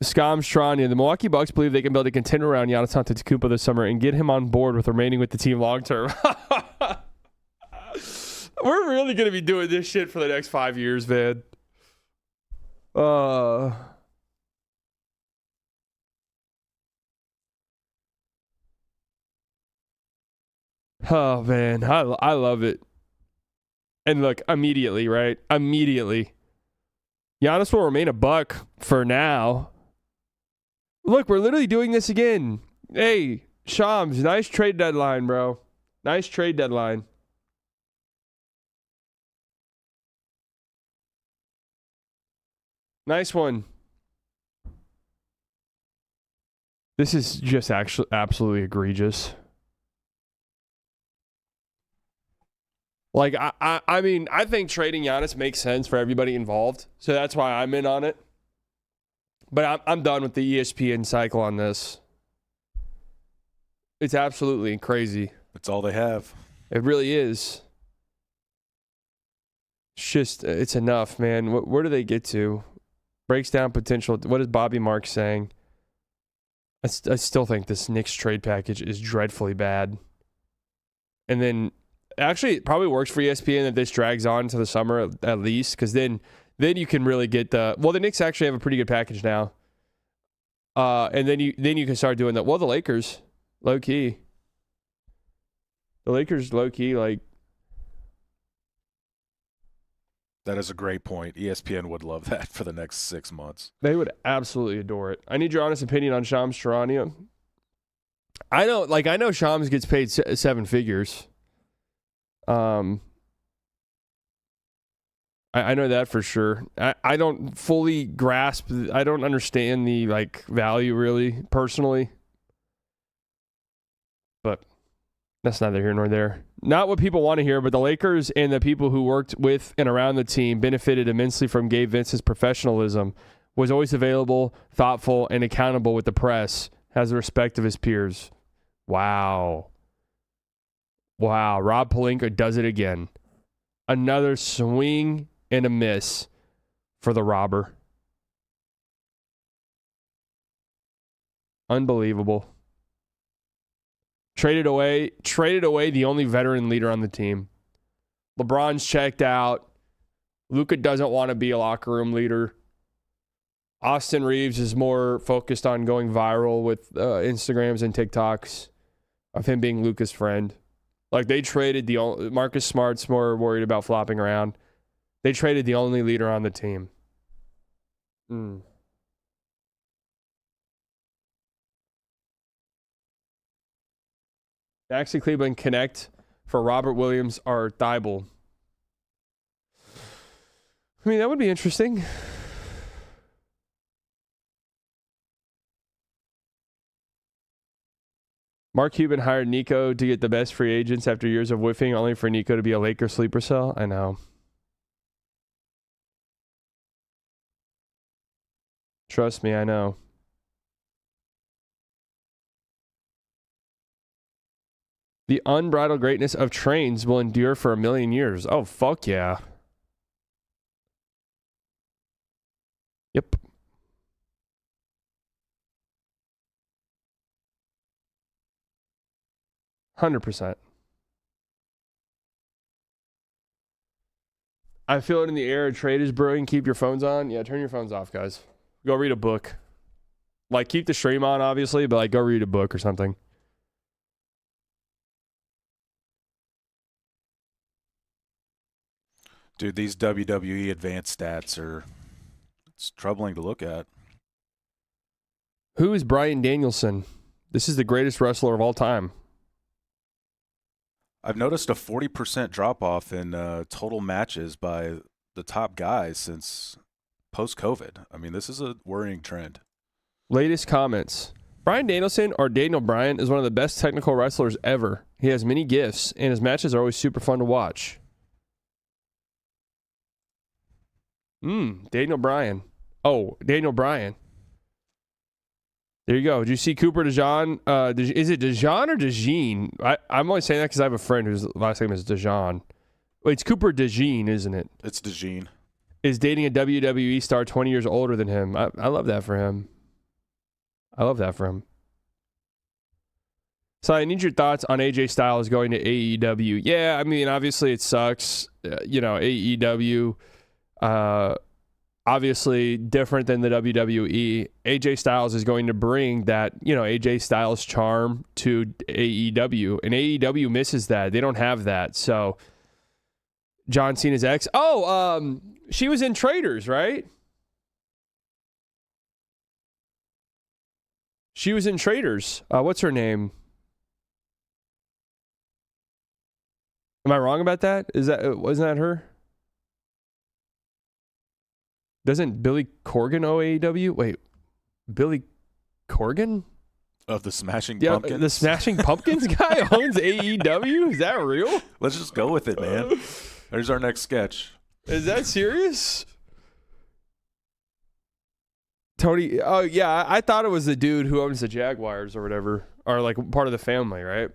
Speaker 2: Skams Charania. The Milwaukee Bucks believe they can build a contender around Giannis Antetokounmpo this summer and get him on board with remaining with the team long term. We're really going to be doing this shit for the next 5 years, man. Oh, man. I love it. And look, immediately, right? Immediately. Giannis will remain a Buck for now. Look, we're literally doing this again. Hey, Shams, nice trade deadline, bro. Nice trade deadline. Nice one. This is just actually absolutely egregious. Like, I mean, I think trading Giannis makes sense for everybody involved. So that's why I'm in on it. But I'm done with the ESPN cycle on this. It's absolutely crazy.
Speaker 3: That's all they have.
Speaker 2: It really is. It's just, it's enough, man. Where do they get to? Breaks down potential. What is Bobby Marks saying? I still think this Knicks trade package is dreadfully bad. And then, actually, it probably works for ESPN that this drags on to the summer at least, because then you can really get the Knicks actually have a pretty good package now. And then you can start doing that. Well, the Lakers, low key. The Lakers, low key, like.
Speaker 3: That is a great point. ESPN would love that for the next 6 months.
Speaker 2: They would absolutely adore it. I need your honest opinion on Shams Charania. I know Shams gets paid 7 figures. I know that for sure. I don't fully grasp. I don't understand the value really personally. But that's neither here nor there. Not what people want to hear, but the Lakers and the people who worked with and around the team benefited immensely from Gabe Vince's professionalism. Was always available, thoughtful, and accountable with the press. Has the respect of his peers. Wow. Rob Pelinka does it again. Another swing and a miss for the robber. Unbelievable. Traded away the only veteran leader on the team. LeBron's checked out. Luka doesn't want to be a locker room leader. Austin Reeves is more focused on going viral with Instagrams and TikToks of him being Luka's friend. They traded Marcus Smart's more worried about flopping around. They traded the only leader on the team. Maxi Cleveland connect for Robert Williams or Thibault. I mean, that would be interesting. Mark Cuban hired Nico to get the best free agents after years of whiffing, only for Nico to be a Laker sleeper cell. I know. Trust me, I know. The unbridled greatness of trains will endure for 1,000,000 years. Oh, fuck yeah. Yep. %. I feel it in the air. A trade is brewing. Keep your phones on. Yeah, turn your phones off, guys. Go read a book. Keep the stream on, obviously, but go read a book or something.
Speaker 3: Dude, these WWE advanced stats it's troubling to look at.
Speaker 2: Who is Bryan Danielson? This is the greatest wrestler of all time.
Speaker 3: I've noticed a 40% drop-off in total matches by the top guys since post-COVID. I mean, this is a worrying trend.
Speaker 2: Latest comments. Bryan Danielson, or Daniel Bryan, is one of the best technical wrestlers ever. He has many gifts, and his matches are always super fun to watch. Daniel Bryan. Oh, Daniel Bryan. There you go. Did you see Cooper DeJean? Is it DeJean or DeJean? I'm only saying that because I have a friend whose last name is DeJean. Wait, it's Cooper DeJean, isn't it?
Speaker 3: It's DeJean.
Speaker 2: Is dating a WWE star 20 years older than him. I love that for him. So I need your thoughts on AJ Styles going to AEW. Yeah, I mean, obviously it sucks. AEW, obviously different than the WWE. AJ Styles is going to bring that, AJ Styles charm to AEW, and AEW misses that. They don't have that. So John Cena's ex. She was in Traitors, right? She was in Traitors. What's her name? Am I wrong about that? Wasn't that her? Doesn't Billy Corgan owe AEW? Wait, Billy Corgan?
Speaker 3: Of the Smashing Pumpkins?
Speaker 2: The Smashing Pumpkins guy owns AEW? Is that real?
Speaker 3: Let's just go with it, man. There's our next sketch.
Speaker 2: Is that serious? Tony, oh yeah, I thought it was the dude who owns the Jaguars or whatever, or part of the family, right?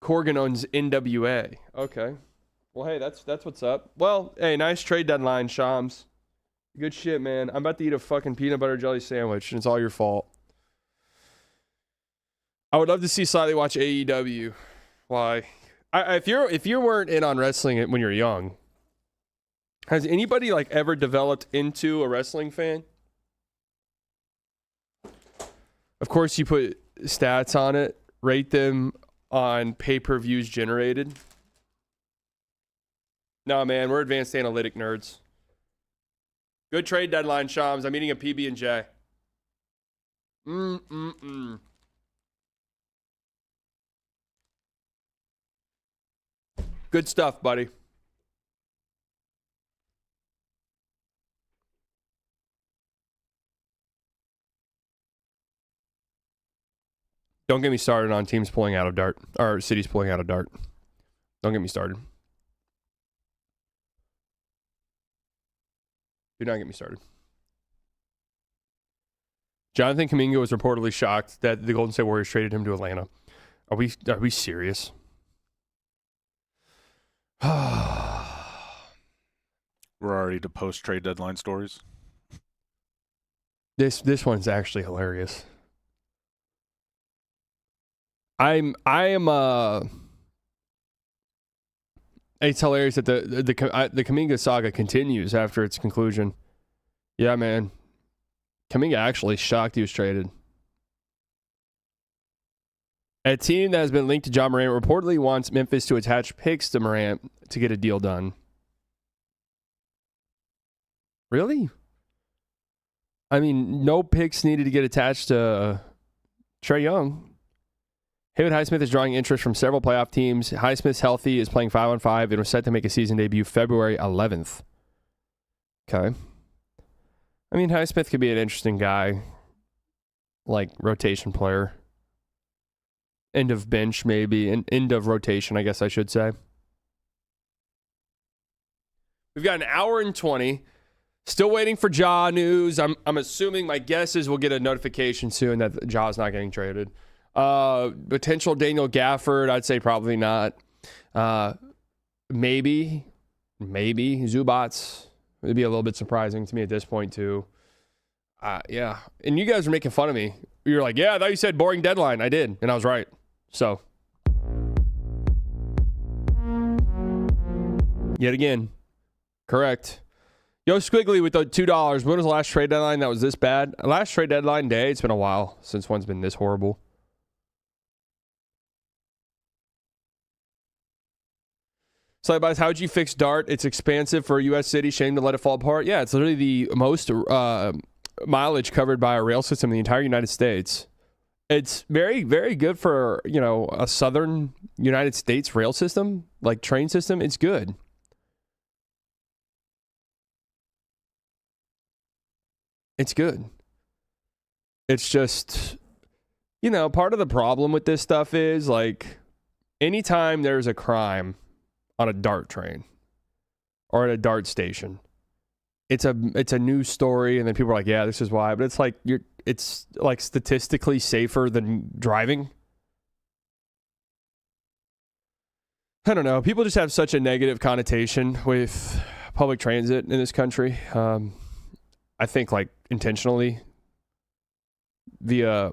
Speaker 2: Corgan owns NWA. Okay. Well, hey, that's what's up. Well, hey, nice trade deadline, Shams. Good shit, man. I'm about to eat a fucking peanut butter jelly sandwich, and it's all your fault. I would love to see Slightly watch AEW. Why? If you weren't in on wrestling when you're young, has anybody ever developed into a wrestling fan? Of course, you put stats on it, rate them on pay-per-views generated. No, man, we're advanced analytic nerds. Good trade deadline, Shams. I'm eating a PB&J. Good stuff, buddy. Don't get me started on teams pulling out of dart, or cities pulling out of dart. Don't get me started. Do not get me started. Jonathan Kuminga was reportedly shocked that the Golden State Warriors traded him to Atlanta. Are we serious?
Speaker 3: We're already to post-trade deadline stories.
Speaker 2: This one's actually hilarious. It's hilarious that the Kuminga saga continues after its conclusion. Yeah, man. Kuminga actually shocked he was traded. A team that has been linked to John Morant reportedly wants Memphis to attach picks to Morant to get a deal done. Really? I mean, no picks needed to get attached to Trae Young. Haywood Highsmith is drawing interest from several playoff teams. Highsmith's healthy, is playing 5-on-5, and was set to make a season debut February 11th. Okay. I mean, Highsmith could be an interesting guy. Like, rotation player. End of bench, maybe. End of rotation, I guess I should say. We've got an hour and 20. Still waiting for Ja news. I'm assuming, my guess is we'll get a notification soon that Ja's not getting traded. Potential Daniel Gafford, I'd say probably not. Maybe Zubats. It'd be a little bit surprising to me at this point too. Yeah. And you guys are making fun of me. You're like, yeah, I thought you said boring deadline. I did, and I was right. So, yet again, correct. Yo, Squiggly with the $2. When was the last trade deadline that was this bad? Last trade deadline day, it's been a while since one's been this horrible. Slidebys, how would you fix Dart? It's expansive for a U.S. city. Shame to let it fall apart. Yeah, it's literally the most mileage covered by a rail system in the entire United States. It's very, very good for, a southern United States rail system, like train system. It's good. It's good. It's just, part of the problem with this stuff is, like, anytime there's a crime on a DART train or at a DART station, it's a news story, and then people are like, yeah, this is why. But it's like it's like statistically safer than driving. I don't know. People just have such a negative connotation with public transit in this country. I think, like, intentionally via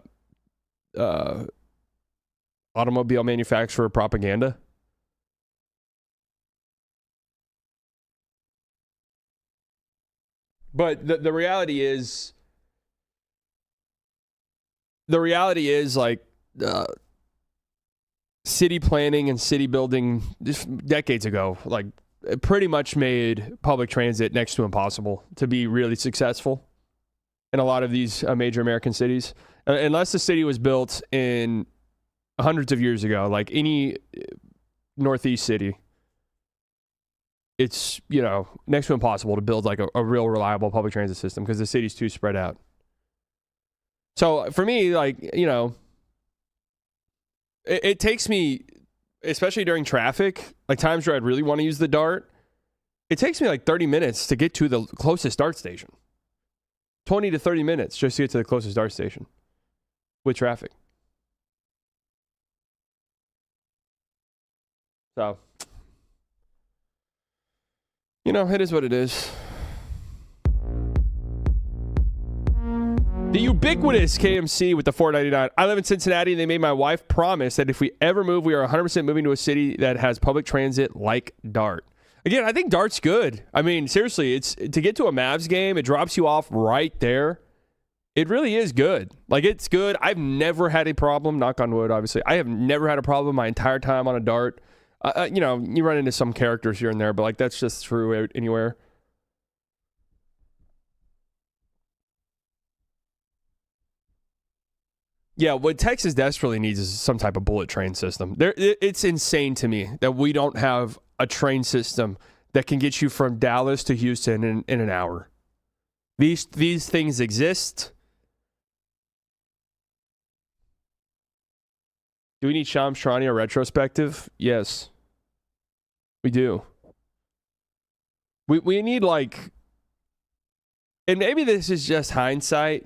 Speaker 2: automobile manufacturer propaganda. But the reality is like city planning and city building just decades ago, like, it pretty much made public transit next to impossible to be really successful in a lot of these major American cities. Unless the city was built in hundreds of years ago, like any Northeast city, it's, next to impossible to build like a real reliable public transit system because the city's too spread out. So for me, like, it takes me, especially during traffic, like times where I'd really want to use the DART, it takes me like 30 minutes to get to the closest DART station. 20 to 30 minutes just to get to the closest DART station with traffic. So, it is what it is. The ubiquitous KMC with the $4.99. I live in Cincinnati, and they made my wife promise that if we ever move, we are 100% moving to a city that has public transit like DART. Again, I think DART's good. I mean, seriously, it's to get to a Mavs game, it drops you off right there. It really is good. Like, it's good. I've never had a problem, knock on wood, obviously. I have never had a problem my entire time on a DART. You run into some characters here and there, but, like, that's just true anywhere. Yeah, what Texas desperately needs is some type of bullet train system. It's insane to me that we don't have a train system that can get you from Dallas to Houston in an hour. These things exist. Do we need Shams Charania retrospective? Yes. We do. We need like, and maybe this is just hindsight.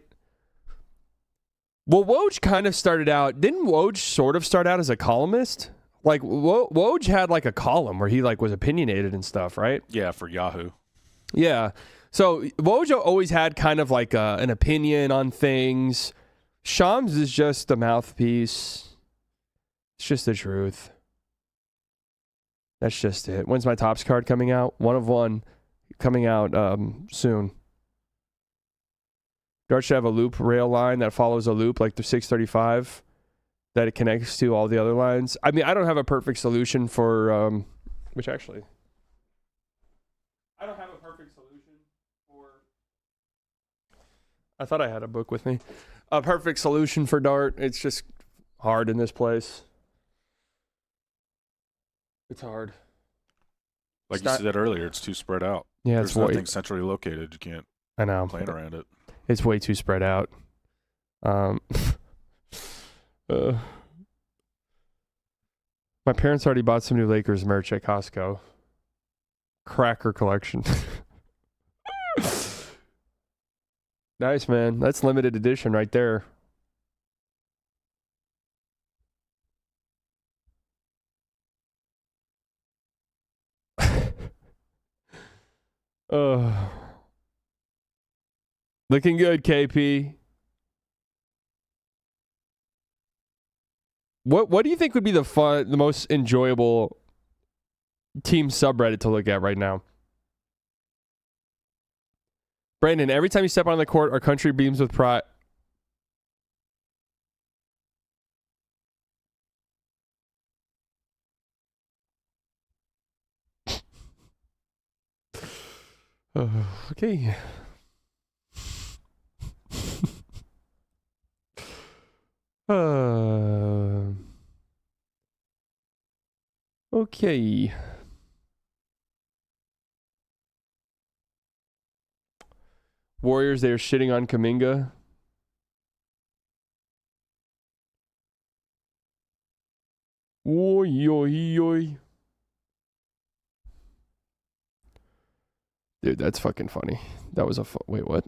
Speaker 2: Well, Woj kind of started out, didn't Woj sort of start out as a columnist? Like Woj had like a column where he like was opinionated and stuff, right?
Speaker 3: Yeah, for Yahoo.
Speaker 2: Yeah. So Woj always had kind of like an opinion on things. Shams is just a mouthpiece. It's just the truth. That's just it. When's my Topps card coming out? 1 of 1 coming out soon. Dart should have a loop rail line that follows a loop like the 635 that it connects to all the other lines. I mean, I don't have a perfect solution for, which actually, I don't have a perfect solution for, I thought I had a book with me. A perfect solution for Dart. It's just hard in this place. It's hard.
Speaker 3: Like you said earlier, it's too spread out.
Speaker 2: Yeah,
Speaker 3: There's nothing centrally located. You can't
Speaker 2: I know.
Speaker 3: plan around it.
Speaker 2: It's way too spread out. My parents already bought some new Lakers merch at Costco. Cracker collection. Nice, man. That's limited edition right there. Looking good, KP. What do you think would be the most enjoyable team subreddit to look at right now? Brandon, every time you step on the court, our country beams with pride. Okay. Okay. Warriors, they are shitting on Kuminga. Oy, oy, oy. Dude, that's fucking funny. That was a wait, what?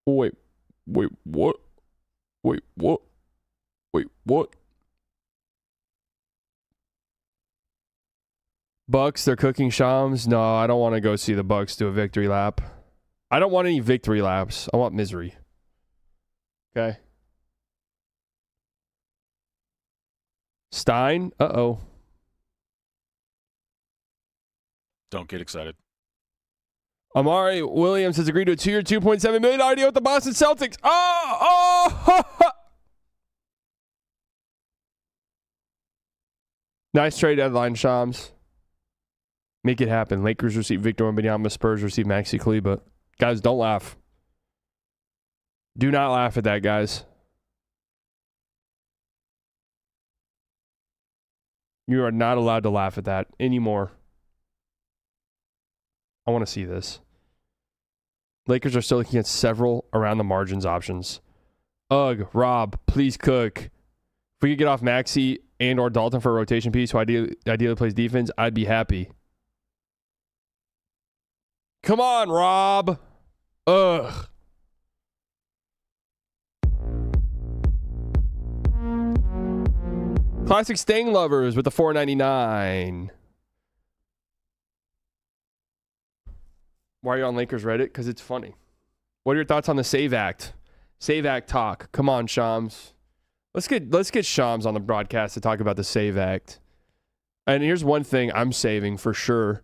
Speaker 2: Wait, what? Wait, what? Wait, what? Bucks, they're cooking Shams. No, I don't want to go see the Bucks do a victory lap. I don't want any victory laps. I want misery. Okay. Stein? Uh-oh.
Speaker 3: Don't get excited.
Speaker 2: Amari Williams has agreed to a 2-year, $2.7 million deal with the Boston Celtics. Oh! Nice trade deadline, Shams. Make it happen. Lakers receive Victor Wembanyama. Spurs receive Maxi Kleber. Guys, don't laugh. Do not laugh at that, guys. You are not allowed to laugh at that anymore. I want to see this. Lakers are still looking at several around the margins options. Ugh, Rob, please cook. If we could get off Maxi and or Dalton for a rotation piece who ideally plays defense, I'd be happy. Come on, Rob. Ugh. Classic Sting Lovers with the $4.99. Why are you on Lakers Reddit? Because it's funny. What are your thoughts on the Save Act? Save Act talk. Come on, Shams. Let's get Shams on the broadcast to talk about the Save Act. And here's one thing I'm saving for sure.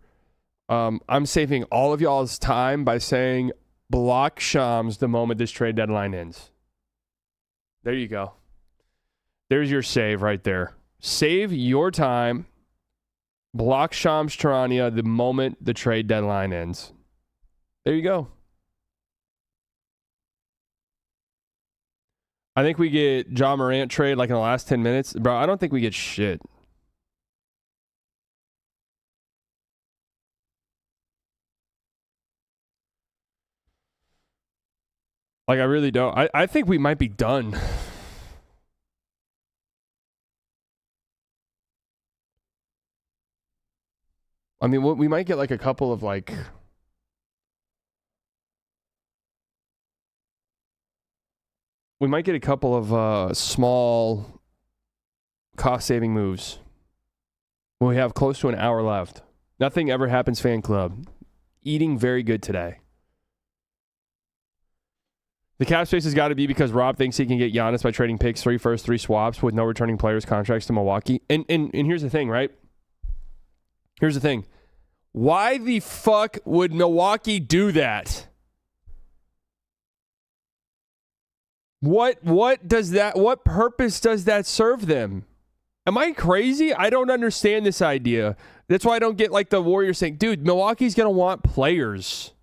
Speaker 2: I'm saving all of y'all's time by saying block Shams the moment this trade deadline ends. There you go. There's your save right there. Save your time. Block Shams Charania the moment the trade deadline ends. There you go. I think we get John Morant trade like in the last 10 minutes. Bro, I don't think we get shit. Like, I really don't. I think we might be done. I mean, we might get like a couple of like... We might get a couple of small cost-saving moves. We have close to an hour left. Nothing ever happens, fan club. Eating very good today. The cap space has got to be because Rob thinks he can get Giannis by trading picks, 3 firsts, 3 swaps with no returning players contracts to Milwaukee. And here's the thing, right? Here's the thing. Why the fuck would Milwaukee do that? What purpose does that serve them? Am I crazy? I don't understand this idea. That's why I don't get like the Warriors saying, dude, Milwaukee's going to want players.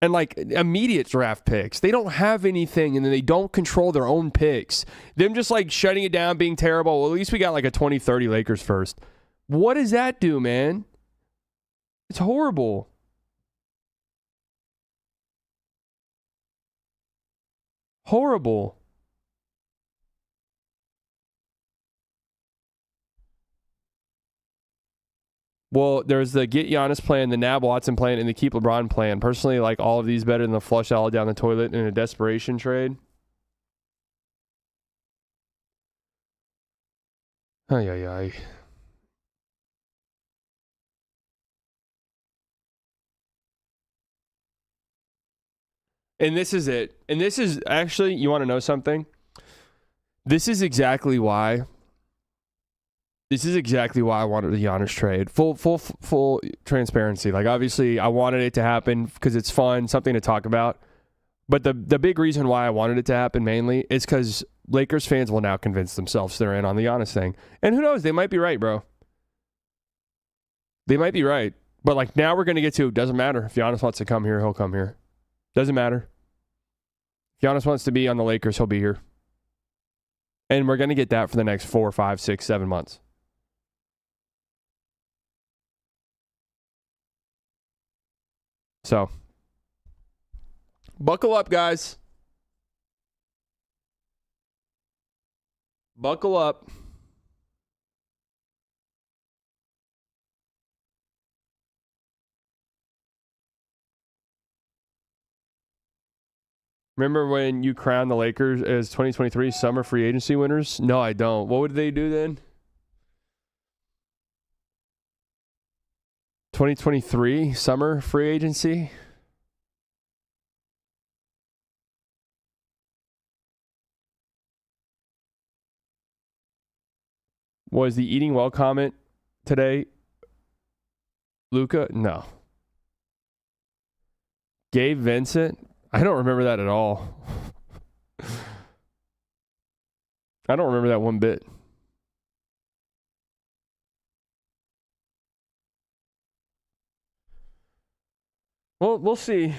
Speaker 2: And like immediate draft picks. They don't have anything and then they don't control their own picks. Them just like shutting it down, being terrible. Well, at least we got like a 20-30 Lakers first. What does that do, man? It's horrible. Horrible. Well, there's the get Giannis plan, the nab Watson plan, and the keep LeBron plan. Personally, like all of these better than the flush all down the toilet in a desperation trade. Ay, ay, ay. And this is it. And this is actually, you want to know something? This is exactly why. This is exactly why I wanted a Giannis trade. Full transparency. Like, obviously, I wanted it to happen because it's fun, something to talk about. But the big reason why I wanted it to happen mainly is because Lakers fans will now convince themselves they're in on the Giannis thing. And who knows? They might be right, bro. They might be right. But, like, now we're going to get to, it doesn't matter. If Giannis wants to come here, he'll come here. Doesn't matter. If Giannis wants to be on the Lakers, he'll be here. And we're going to get that for the next 4, 5, 6, 7 months. So, buckle up, guys. Buckle up. Remember when you crowned the Lakers as 2023 summer free agency winners? No, I don't. What would they do then? 2023 summer free agency? Was the eating well comment today Luka? No. Gabe Vincent? I don't remember that at all. I don't remember that one bit. Well, we'll see.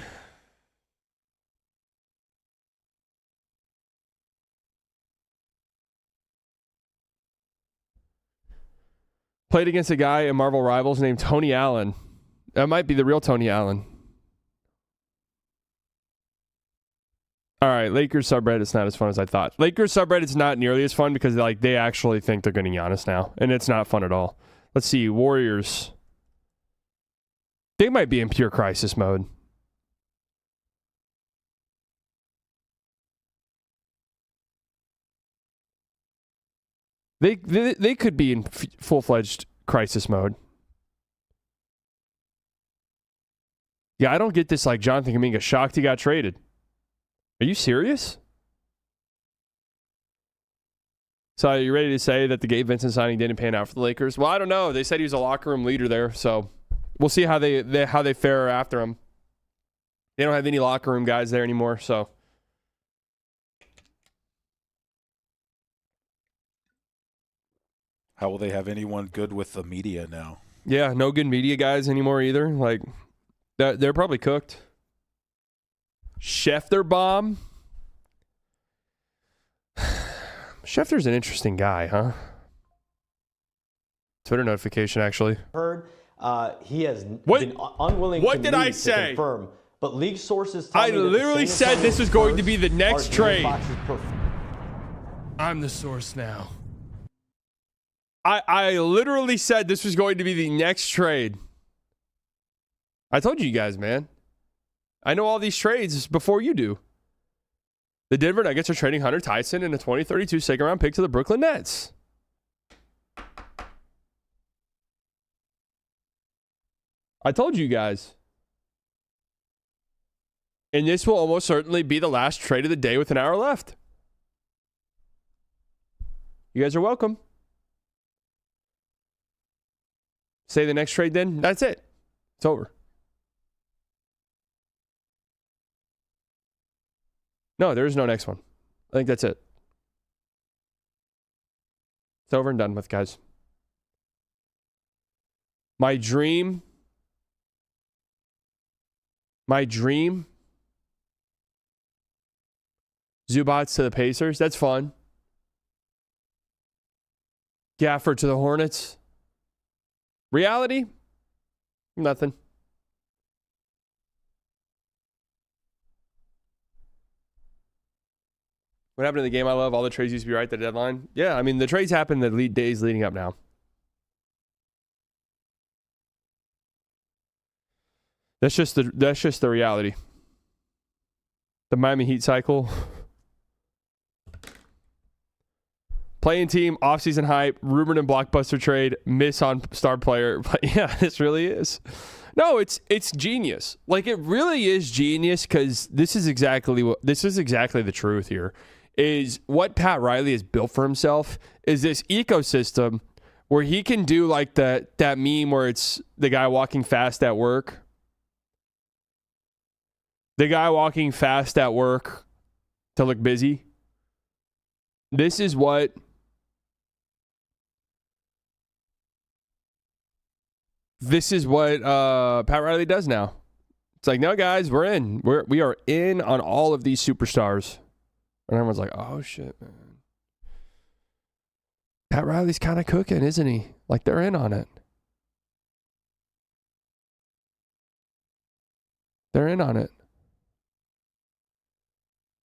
Speaker 2: Played against a guy in Marvel Rivals named Tony Allen. That might be the real Tony Allen. All right, Lakers subreddit's not as fun as I thought. Lakers subreddit's not nearly as fun because they actually think they're getting Giannis now, and it's not fun at all. Let's see, Warriors. They might be in pure crisis mode. They could be in full-fledged crisis mode. Yeah, I don't get this, like, Jonathan Kuminga shocked he got traded. Are you serious? So are you ready to say that the Gabe Vincent signing didn't pan out for the Lakers? Well, I don't know. They said he was a locker room leader there, so we'll see how they fare after him. They don't have any locker room guys there anymore, so.
Speaker 3: How will they have anyone good with the media now?
Speaker 2: Yeah, no good media guys anymore either. Like, they're probably cooked. Schefter bomb. Schefter's an interesting guy, huh? Twitter notification, actually.
Speaker 4: Heard he has
Speaker 2: What?
Speaker 4: been unwilling
Speaker 2: What
Speaker 4: to
Speaker 2: did
Speaker 4: me
Speaker 2: I
Speaker 4: to
Speaker 2: say?
Speaker 4: confirm, but league sources tell
Speaker 2: I
Speaker 4: me that the
Speaker 2: literally
Speaker 4: San
Speaker 2: said this
Speaker 4: Antonio
Speaker 2: was going to
Speaker 4: Spurs
Speaker 2: be the next
Speaker 4: are De'Aaron
Speaker 2: trade.
Speaker 4: Fox's
Speaker 2: I'm the source now. I literally said this was going to be the next trade. I told you guys, man. I know all these trades before you do. The Denver Nuggets are trading Hunter Tyson and a 2032 second-round pick to the Brooklyn Nets. I told you guys. And this will almost certainly be the last trade of the day with an hour left. You guys are welcome. Say the next trade then. That's it. It's over. No, there is no next one. I think that's it. It's over and done with, guys. My dream. Zubats to the Pacers. That's fun. Gafford to the Hornets. Reality? Nothing. What happened to the game I love? All the trades used to be right at the deadline. Yeah, I mean, the trades happen the days leading up now. That's just the reality. The Miami Heat cycle. Playing team, offseason hype, rumored and blockbuster trade, miss on star player. But yeah, this really is. No, it's genius. Like, it really is genius, because this is exactly the truth here. Is what Pat Riley has built for himself is this ecosystem where he can do like that meme where it's the guy walking fast at work. The guy walking fast at work to look busy. This is what Pat Riley does now. It's like, no, guys, we're in. We are in on all of these superstars. And everyone's like, oh, shit, man. Pat Riley's kind of cooking, isn't he? Like, they're in on it. They're in on it.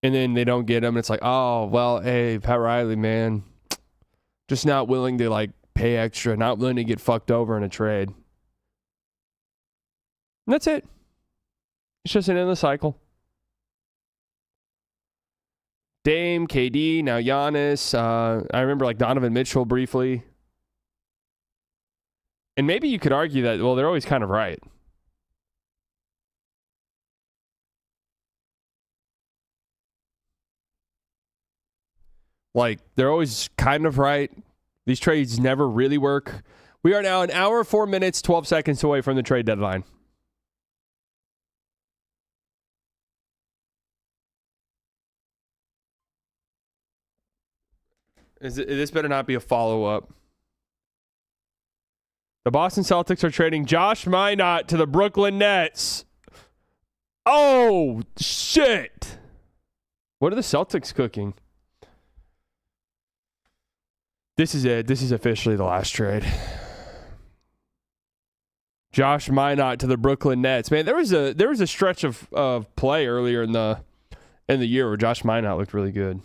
Speaker 2: And then they don't get him. And it's like, oh, well, hey, Pat Riley, man. Just not willing to, like, pay extra. Not willing to get fucked over in a trade. And that's it. It's just an endless cycle. Dame, KD, now Giannis. I remember like Donovan Mitchell briefly. And maybe you could argue that, well, they're always kind of right. Like, they're always kind of right. These trades never really work. We are now an hour, 4 minutes, 12 seconds away from the trade deadline. This better not be a follow-up. The Boston Celtics are trading Josh Minott to the Brooklyn Nets. Oh, shit. What are the Celtics cooking? This is it. This is officially the last trade. Josh Minott to the Brooklyn Nets. Man, there was a stretch of play earlier in the year where Josh Minott looked really good.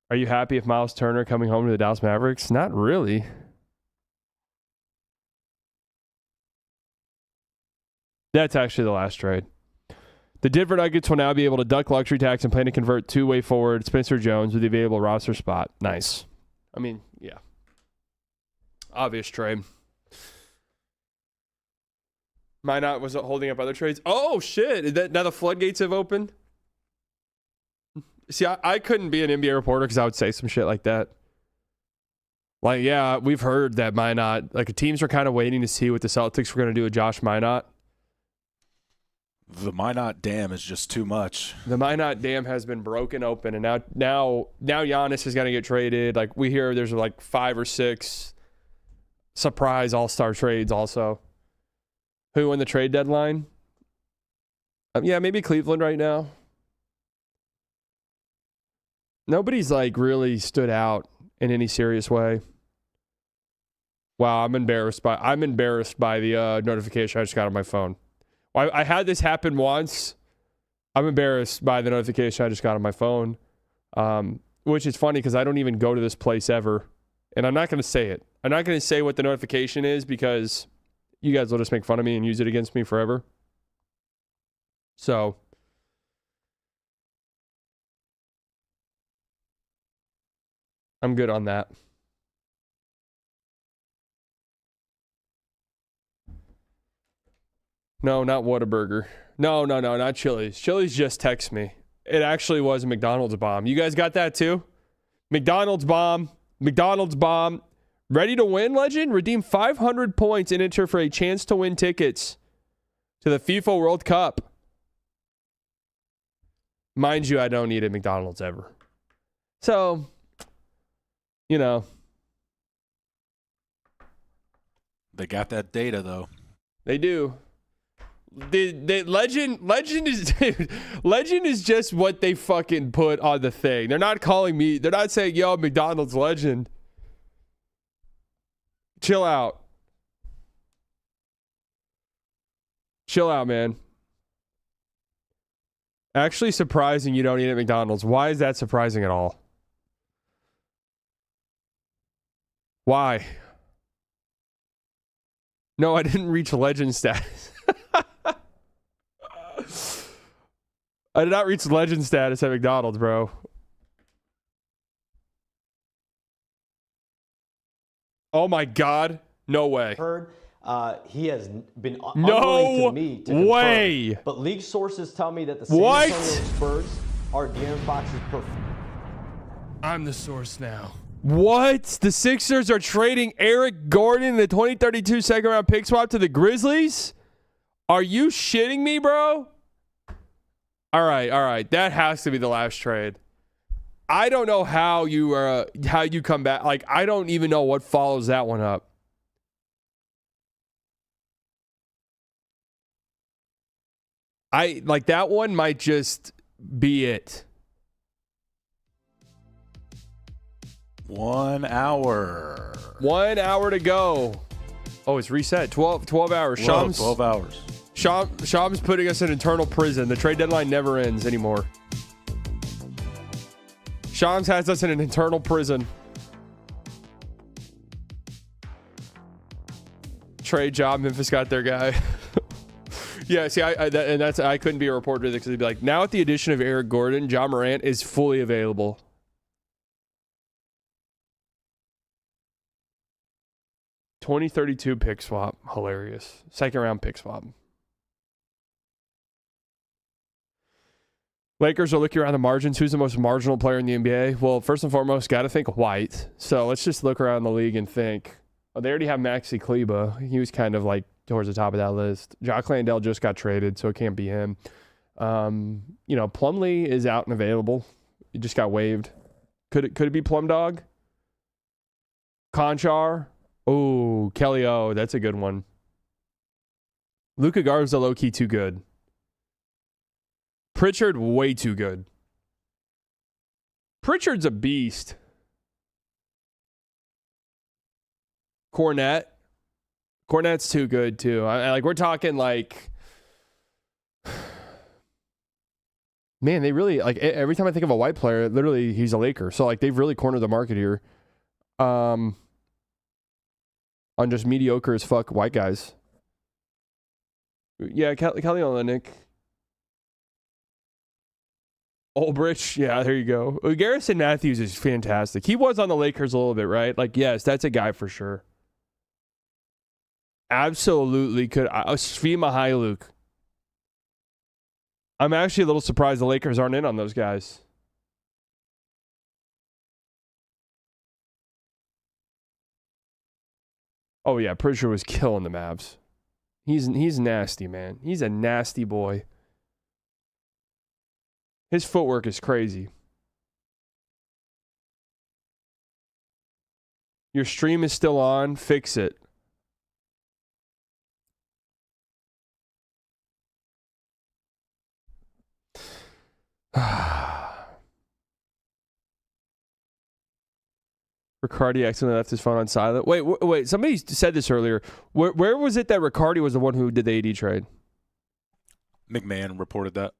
Speaker 2: Are you happy if Miles Turner coming home to the Dallas Mavericks? Not really. That's actually the last trade. The Denver Nuggets will now be able to duck luxury tax and plan to convert two-way forward Spencer Jones with the available roster spot. Nice. I mean, yeah. Obvious trade. Minott was holding up other trades. Oh, shit. Now the floodgates have opened? See, I couldn't be an NBA reporter because I would say some shit like that. Like, yeah, we've heard that Minott, like, teams are kind of waiting to see what the Celtics were going to do with Josh Minott.
Speaker 3: The Minott dam is just too much.
Speaker 2: The Minott dam has been broken open, and now Giannis is going to get traded. Like, we hear there's like 5 or 6 surprise all-star trades also. Who won the trade deadline? Yeah, maybe Cleveland right now. Nobody's like really stood out in any serious way. Wow, I'm embarrassed by the notification I just got on my phone. I had this happen once. I'm embarrassed by the notification I just got on my phone, which is funny because I don't even go to this place ever, and I'm not going to say it. I'm not going to say what the notification is because you guys will just make fun of me and use it against me forever. So I'm good on that. No, not Whataburger. No, not Chili's. Chili's just text me. It actually was a McDonald's bomb. You guys got that too? McDonald's bomb. Ready to win, legend? Redeem 500 points and enter for a chance to win tickets to the FIFA World Cup. Mind you, I don't eat at McDonald's ever. So, you know.
Speaker 3: They got that data, though.
Speaker 2: They do. The legend is just what they fucking put on the thing. They're not calling me. They're not saying, yo, McDonald's legend. Chill out. Chill out, man. Actually surprising you don't eat at McDonald's. Why is that surprising at all? Why? No, I didn't reach legend status. I did not reach legend status at McDonald's, bro. Oh my God. No way.
Speaker 4: Heard he has been unwilling to me to confirm,
Speaker 2: way.
Speaker 4: but league sources tell me that the San Antonio Spurs are De'Aaron Fox's
Speaker 2: I'm the source now. What? The Sixers are trading Eric Gordon in the 2032 second round pick swap to the Grizzlies? Are you shitting me, bro? All right. That has to be the last trade. I don't know how you come back. Like, I don't even know what follows that one up. That one might just be it.
Speaker 3: 1 hour.
Speaker 2: 1 hour to go. Oh, it's reset. 12 hours.
Speaker 3: Whoa, 12 hours.
Speaker 2: Shams putting us in eternal prison. The trade deadline never ends anymore. Shams has us in an eternal prison. Trade job. Memphis got their guy. Yeah, see, I couldn't be a reporter because he'd be like, now with the addition of Eric Gordon, Ja Morant is fully available. $2032 pick swap. Hilarious. Second round pick swap. Lakers are looking around the margins. Who's the most marginal player in the NBA? Well, first and foremost, got to think White. So let's just look around the league and think. Oh, they already have Maxi Kleba. He was kind of like towards the top of that list. Jock Landale just got traded, so it can't be him. Plumlee is out and available. He just got waived. Could it be Plum Dog? Conchar? Oh, Kelly O. That's a good one. Luka Garza low-key too good. Pritchard way too good. Pritchard's a beast. Cornette's too good too. We're talking like, man, they really every time I think of a white player, literally he's a Laker. So they've really cornered the market here. On just mediocre as fuck white guys. Yeah, Kelly Olynyk. Olbrich, yeah, there you go. Garrison Matthews is fantastic. He was on the Lakers a little bit, right? Yes, that's a guy for sure. Absolutely could. Svi Mykhailiuk. I'm actually a little surprised the Lakers aren't in on those guys. Oh, yeah, Pritchard was killing the Mavs. He's nasty, man. He's a nasty boy. His footwork is crazy. Your stream is still on. Fix it. Riccardi accidentally left his phone on silent. Wait. Somebody said this earlier. Where was it that Riccardi was the one who did the AD trade?
Speaker 3: McMahon reported that.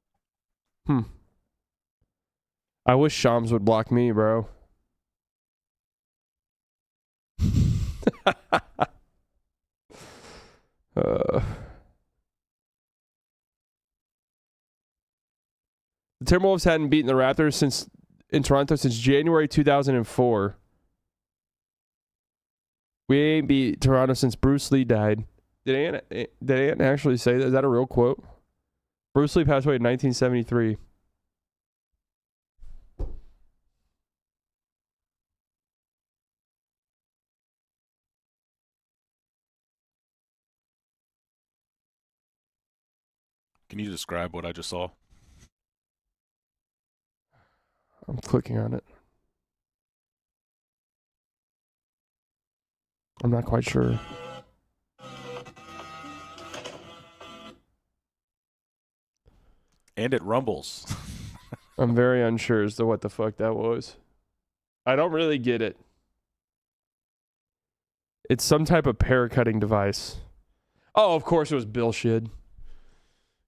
Speaker 2: I wish Shams would block me, bro. The Timberwolves hadn't beaten the Raptors in Toronto since January 2004. We ain't beat Toronto since Bruce Lee died. Did Ant actually say that? Is that a real quote? Bruce Lee passed away in 1973.
Speaker 3: Can you describe what I just saw?
Speaker 2: I'm clicking on it. I'm not quite sure.
Speaker 3: And it rumbles.
Speaker 2: I'm very unsure as to what the fuck that was. I don't really get it. It's some type of pear cutting device. Oh, of course it was Bill Shid.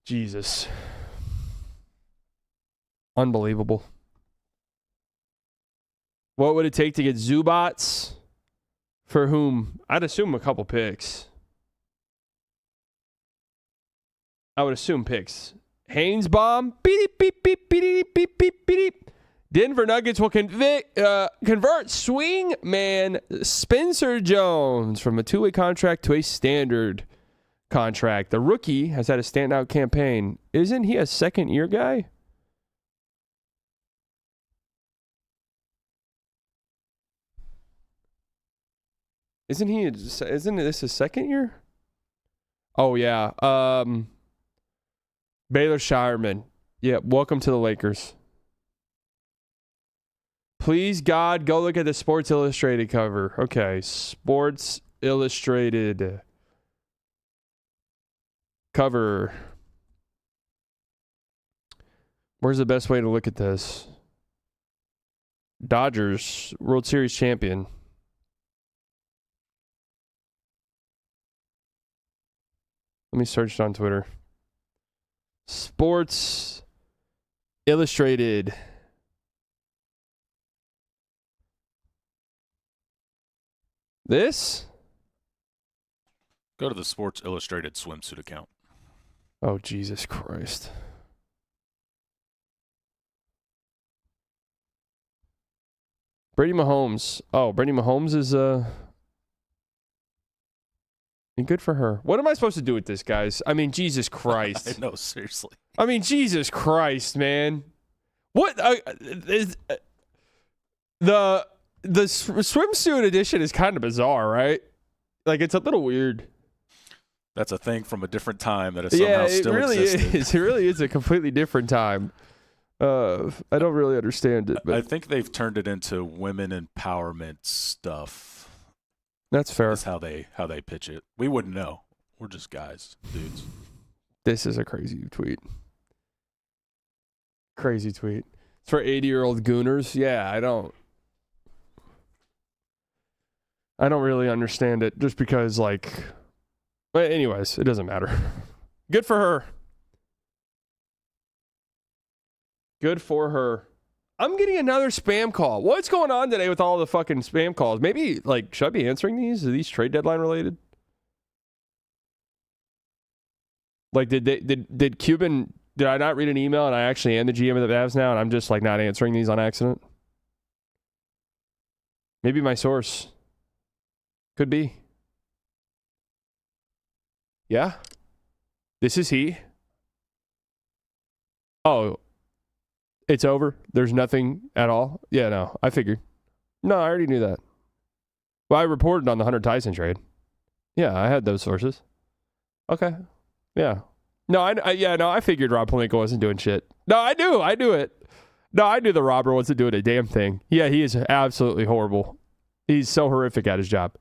Speaker 2: Jesus. Unbelievable. What would it take to get Zubats? For whom? I'd assume a couple picks. I would assume picks. Haynesbaum. Beep, beep, beep, beep, beep, beep, beep. Denver Nuggets will convert swing man Spencer Jones from a two-way contract to a standard contract. The rookie has had a standout campaign. Isn't he a second-year guy? Isn't this his second year? Oh, yeah. Baylor Shireman. Yeah, welcome to the Lakers. Please, God, go look at the Sports Illustrated cover. Okay, Sports Illustrated cover. Where's the best way to look at this? Dodgers, World Series champion. Let me search it on Twitter. Sports Illustrated. This?
Speaker 3: Go to the Sports Illustrated swimsuit account.
Speaker 2: Oh, Jesus Christ. Brady Mahomes. Oh, Brady Mahomes is good for her. What am I supposed to do with this, guys? I mean, Jesus Christ.
Speaker 3: I know, seriously.
Speaker 2: I mean, Jesus Christ, man. What? The swimsuit edition is kind of bizarre, right? Like, it's a little weird.
Speaker 3: That's a thing from a different time that is somehow still
Speaker 2: really
Speaker 3: existed.
Speaker 2: is. It really is a completely different time. I don't really understand it. But
Speaker 3: I think they've turned it into women empowerment stuff.
Speaker 2: That's fair.
Speaker 3: That's how they pitch it. We wouldn't know. We're just guys, dudes.
Speaker 2: This is a crazy tweet. Crazy tweet. It's for 80-year-old gooners. Yeah, I don't really understand it just because, like, but anyways, it doesn't matter. Good for her. Good for her. I'm getting another spam call. What's going on today with all the fucking spam calls? Maybe, like, should I be answering these? Are these trade deadline related? Like, did Cuban, did I not read an email and I actually am the GM of the Mavs now and I'm just, like, not answering these on accident? Maybe my source. Could be. Yeah? This is he? Oh, it's over? There's nothing at all? Yeah, no, I figured. No, I already knew that. Well, I reported on the Hunter Tyson trade. Yeah, I had those sources. Okay. Yeah. No, I figured Rob Pelinka wasn't doing shit. No, I do it. No, I knew the robber wasn't doing a damn thing. Yeah, he is absolutely horrible. He's so horrific at his job.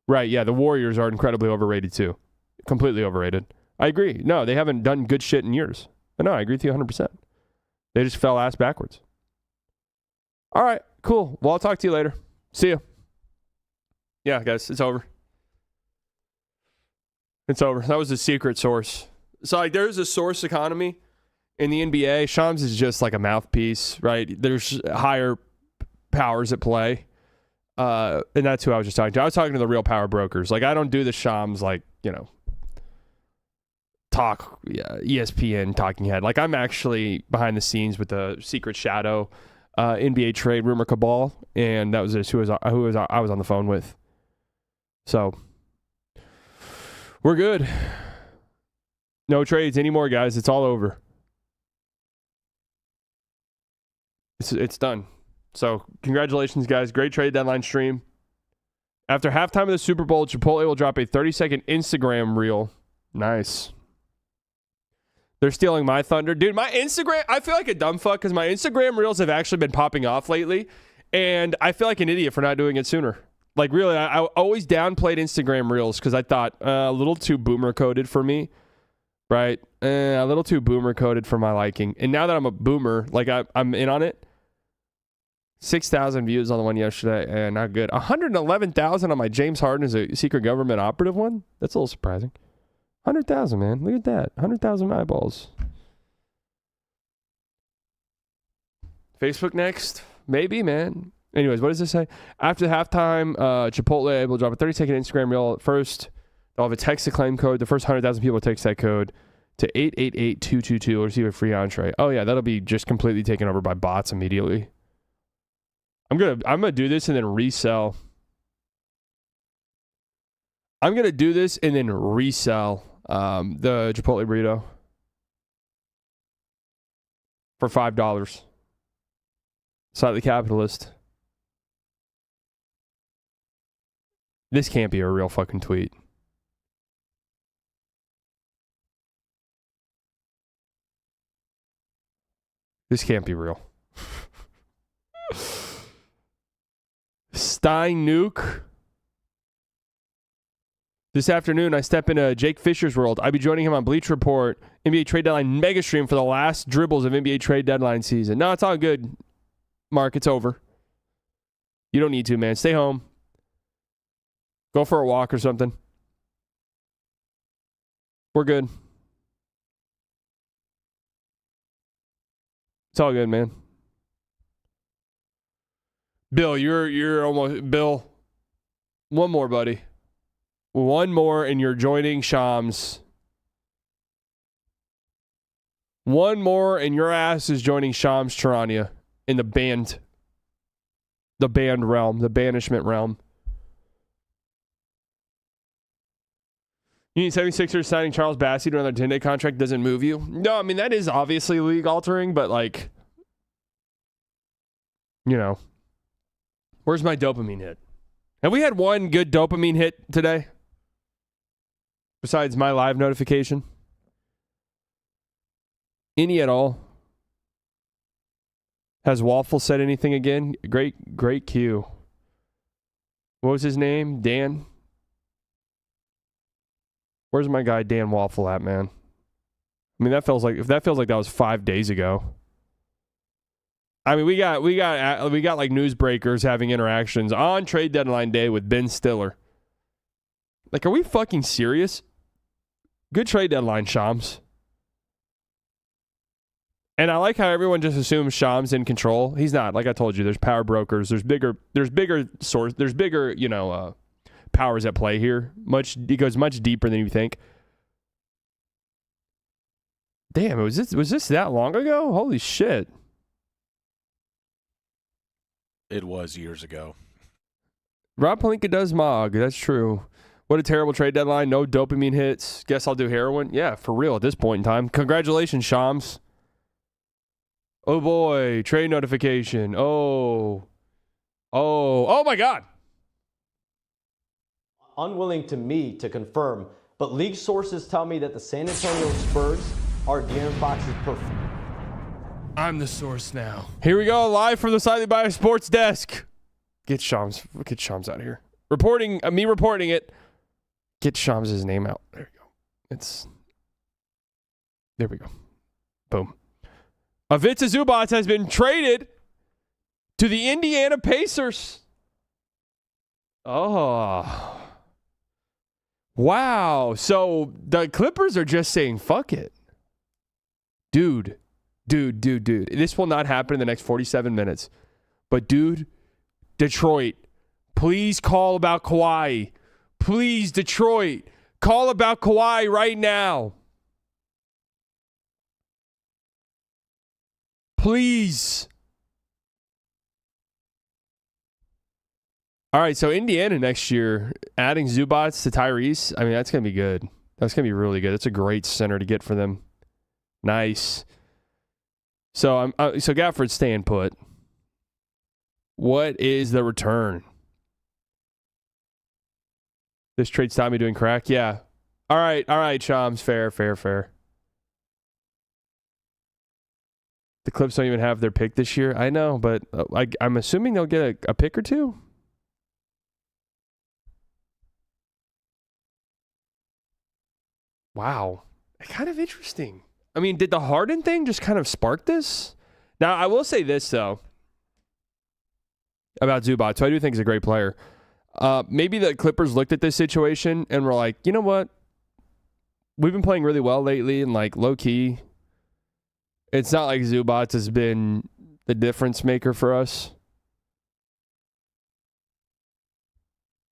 Speaker 2: Right, yeah, the Warriors are incredibly overrated too. Completely overrated. I agree. No, they haven't done good shit in years. But no, I agree with you 100%. They just fell ass backwards. All right, cool. Well, I'll talk to you later. See ya. Yeah, guys, it's over. It's over. That was a secret source. So, like, there's a source economy in the NBA. Shams is just like a mouthpiece, right? There's higher powers at play. And that's who I was just talking to. I was talking to the real power brokers. Like, I don't do the Shams, like, talk, ESPN talking head. Like, I'm actually behind the scenes with the secret shadow NBA trade rumor cabal. And that was just who I was on the phone with. So, we're good. No trades anymore, guys. It's all over. It's done. So, congratulations, guys. Great trade deadline stream. After halftime of the Super Bowl, Chipotle will drop a 30-second Instagram reel. Nice. They're stealing my thunder. Dude, my Instagram, I feel like a dumb fuck because my Instagram reels have actually been popping off lately, and I feel like an idiot for not doing it sooner. Like, really, I always downplayed Instagram reels because I thought a little too boomer-coded for me, right? A little too boomer-coded for my liking. And now that I'm a boomer, like, I'm in on it. 6,000 views on the one yesterday, and not good. 111,000 on my James Harden as a secret government operative one. That's a little surprising. 100,000, man. Look at that. 100,000 eyeballs. Facebook next? Maybe, man. Anyways, what does this say? After the halftime, Chipotle will drop a 30-second Instagram reel. First, they'll have a text-to-claim code. The first 100,000 people text that code to 888-222 to receive a free entree. Oh, yeah, that'll be just completely taken over by bots immediately. I'm gonna do this and then resell. I'm gonna do this and then resell the Chipotle burrito for $5. Slightly capitalist. This can't be a real fucking tweet. This can't be real. Stein Nuke. This afternoon, I step into Jake Fisher's world. I'll be joining him on Bleach Report, NBA Trade Deadline Mega Stream for the last dribbles of NBA Trade Deadline season. No, it's all good, Mark. It's over. You don't need to, man. Stay home. Go for a walk or something. We're good. It's all good, man. Bill, you're almost Bill. One more, buddy. One more, and you're joining Shams. One more, and your ass is joining Shams Charania in the banned realm, the banishment realm. You need 76ers signing Charles Bassey to another 10-day contract doesn't move you? No, I mean, that is obviously league altering, but like, where's my dopamine hit? Have we had one good dopamine hit today? Besides my live notification? Any at all? Has Waffle said anything again? Great cue. What was his name? Dan? Where's my guy Dan Waffle at, man? I mean, that feels like that was 5 days ago. I mean, we got like newsbreakers having interactions on trade deadline day with Ben Stiller. Like, are we fucking serious? Good trade deadline, Shams. And I like how everyone just assumes Shams in control. He's not. Like I told you, there's power brokers. There's bigger powers at play here. It goes much deeper than you think. Damn, was this that long ago? Holy shit.
Speaker 3: It was years ago.
Speaker 2: Rob Pelinka does mog. That's true. What a terrible trade deadline. No dopamine hits. Guess I'll do heroin. Yeah, for real at this point in time. Congratulations, Shams. Oh boy, trade notification. Oh my God.
Speaker 4: Unwilling to confirm, but league sources tell me that the San Antonio Spurs are De'Aaron Fox's preferred.
Speaker 2: I'm the source now. Here we go, live from the Slightly Biased Sports Desk. Get Shams out of here. Reporting it. Get Shams' name out. There you go. There we go. Boom. Ivica Zubac has been traded to the Indiana Pacers. Oh. Wow. So the Clippers are just saying, fuck it. Dude. This will not happen in the next 47 minutes. But, dude, Detroit, please call about Kawhi. Please, Detroit, call about Kawhi right now. Please. All right, so Indiana next year, adding Zubats to Tyrese, I mean, that's going to be good. That's going to be really good. That's a great center to get for them. Nice. So so Gafford's staying put. What is the return? This trade stopped me doing crack? Yeah. All right, Shams. Fair. The Clips don't even have their pick this year. I know, but I'm assuming they'll get a pick or two. Wow. Kind of interesting. I mean, did the Harden thing just kind of spark this? Now, I will say this, though, about Zubac, who I do think is a great player. Maybe the Clippers looked at this situation and were like, you know what? We've been playing really well lately, and like low-key, it's not like Zubac has been the difference maker for us.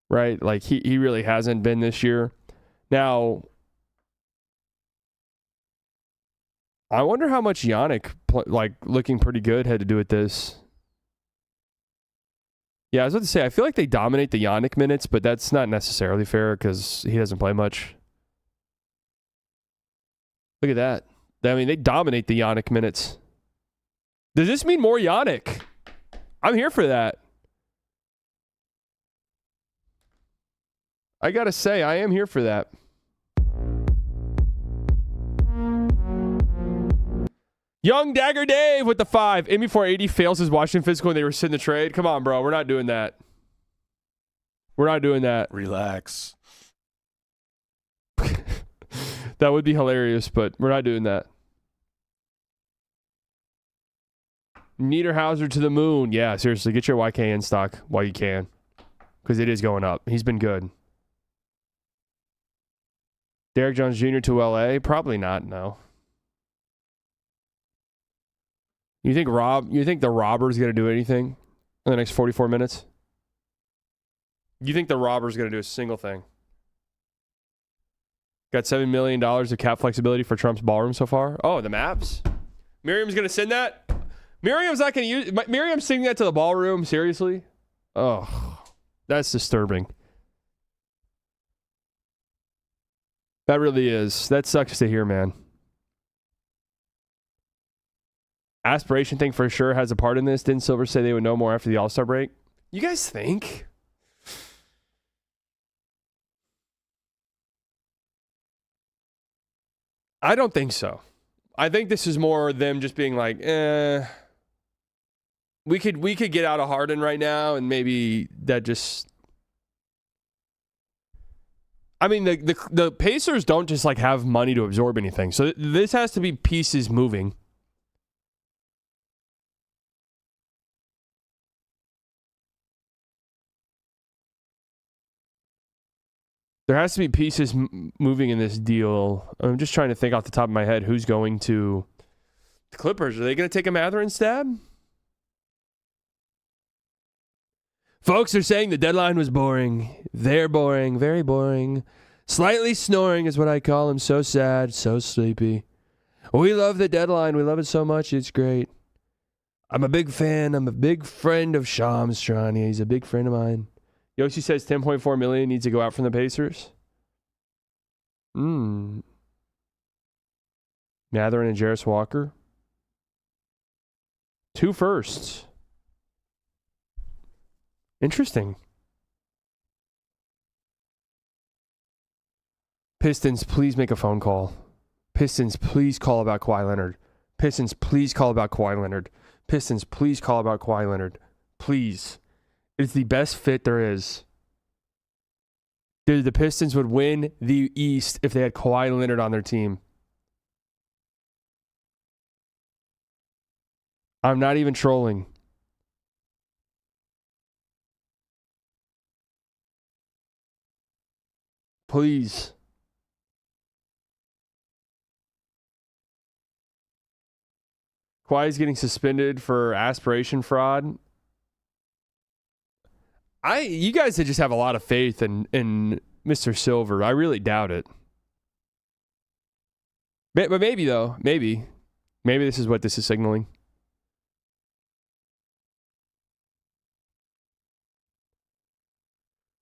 Speaker 2: Right? Like, he really hasn't been this year. Now, I wonder how much Yannick, looking pretty good, had to do with this. Yeah, I was about to say, I feel like they dominate the Yannick minutes, but that's not necessarily fair because he doesn't play much. Look at that. I mean, they dominate the Yannick minutes. Does this mean more Yannick? I'm here for that. I got to say, I am here for that. Young Dagger Dave with the 5. MB480 fails his Washington physical and they rescind the trade. Come on, bro. We're not doing that.
Speaker 3: Relax.
Speaker 2: That would be hilarious, but we're not doing that. Niederhauser to the moon. Yeah, seriously. Get your YK in stock while you can. Because it is going up. He's been good. Derrick Jones Jr. to LA? Probably not, no. You think the robber's going to do anything in the next 44 minutes? You think the robber's going to do a single thing? Got $7 million of cap flexibility for Trump's ballroom so far. Oh, the Mavs? Miriam's going to send that? Miriam's not going to use... Miriam's sending that to the ballroom? Seriously? Oh, that's disturbing. That really is. That sucks to hear, man. Aspiration thing for sure has a part in this. Didn't Silver say they would know more after the All-Star break? You guys think? I don't think so. I think this is more them just being like, we could get out of Harden right now, and maybe that just... I mean, the Pacers don't just like have money to absorb anything. So this has to be pieces moving. There has to be pieces moving in this deal. I'm just trying to think off the top of my head who's going to the Clippers. Are they going to take a Mathurin stab? Folks are saying the deadline was boring. They're boring. Very boring. Slightly snoring is what I call him. So sad. So sleepy. We love the deadline. We love it so much. It's great. I'm a big fan. I'm a big friend of Shams Charania. He's a big friend of mine. Yoshi says $10.4 million needs to go out from the Pacers. Mathurin and Jarris Walker. 2 firsts. Interesting. Pistons, please make a phone call. Pistons, please call about Kawhi Leonard. Pistons, please call about Kawhi Leonard. Pistons, please call about Kawhi Leonard. Please. It's the best fit there is. Dude, the Pistons would win the East if they had Kawhi Leonard on their team. I'm not even trolling. Please. Kawhi's getting suspended for aspiration fraud. You guys just have a lot of faith in Mr. Silver. I really doubt it. But maybe, though. Maybe this is what this is signaling.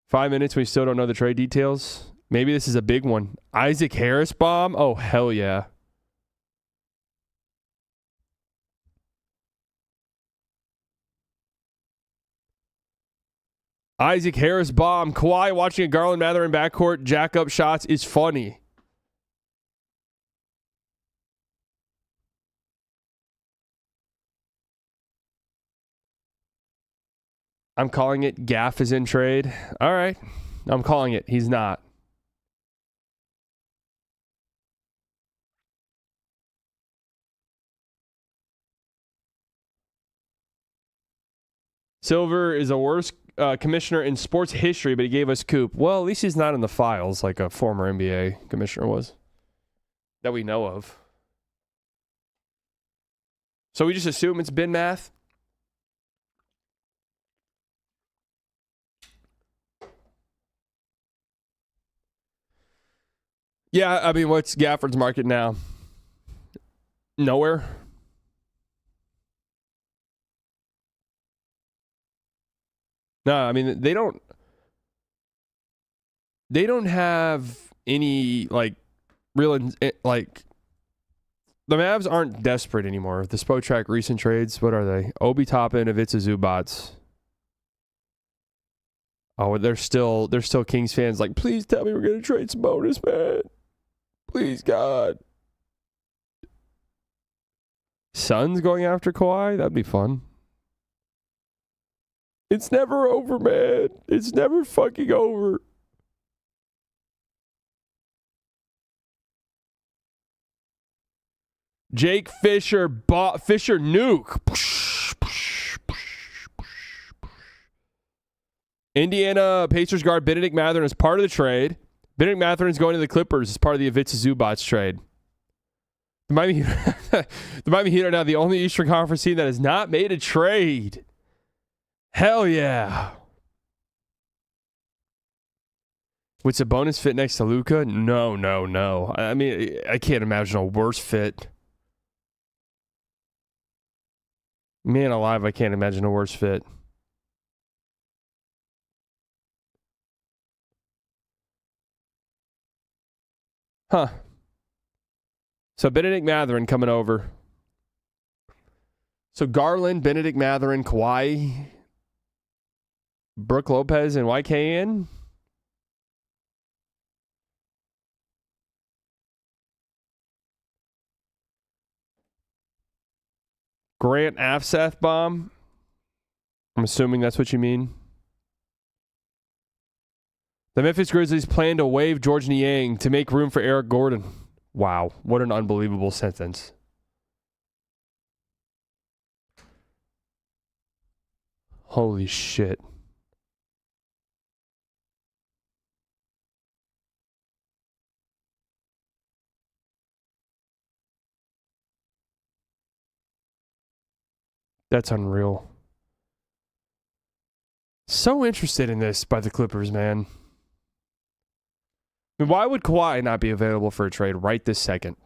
Speaker 2: Five minutes, we still don't know the trade details. Maybe this is a big one. Isaac Harris bomb? Oh, hell yeah. Isaac Harris bomb. Kawhi watching a Garland Mathurin backcourt jack up shots is funny. I'm calling it. Gaff is in trade. All right. I'm calling it. He's not. Silver is the worst commissioner in sports history, but he gave us Coop. Well, at least he's not in the files like a former NBA commissioner was. That we know of. So we just assume it's bin math? Yeah, I mean, what's Gafford's market now? Nowhere. No, I mean, they don't have any, like, real, like, the Mavs aren't desperate anymore. The Spotrac recent trades, what are they? Obi Toppin, Ivica Zubats. Oh, they're still Kings fans like, please tell me we're going to trade some bonus, man. Please, God. Suns going after Kawhi? That'd be fun. It's never over, man. It's never fucking over. Jake Fisher, Fisher nuke. Indiana Pacers guard Benedict Mathurin is part of the trade. Benedict Mathurin is going to the Clippers as part of the Ivica Zubats trade. The Miami Heat are now the only Eastern Conference team that has not made a trade. Hell yeah. Would Sabonis fit next to Luka? No. I mean, I can't imagine a worse fit. Man alive, I can't imagine a worse fit. Huh. So Benedict Mathurin coming over. So Garland, Benedict Mathurin, Kawhi, Brooke Lopez, and YKN. Grant Afseth bomb. I'm assuming that's what you mean. The Memphis Grizzlies plan to waive George Niang to make room for Eric Gordon. Wow, what an unbelievable sentence. Holy shit. That's unreal. So interested in this by the Clippers, man. I mean, why would Kawhi not be available for a trade right this second?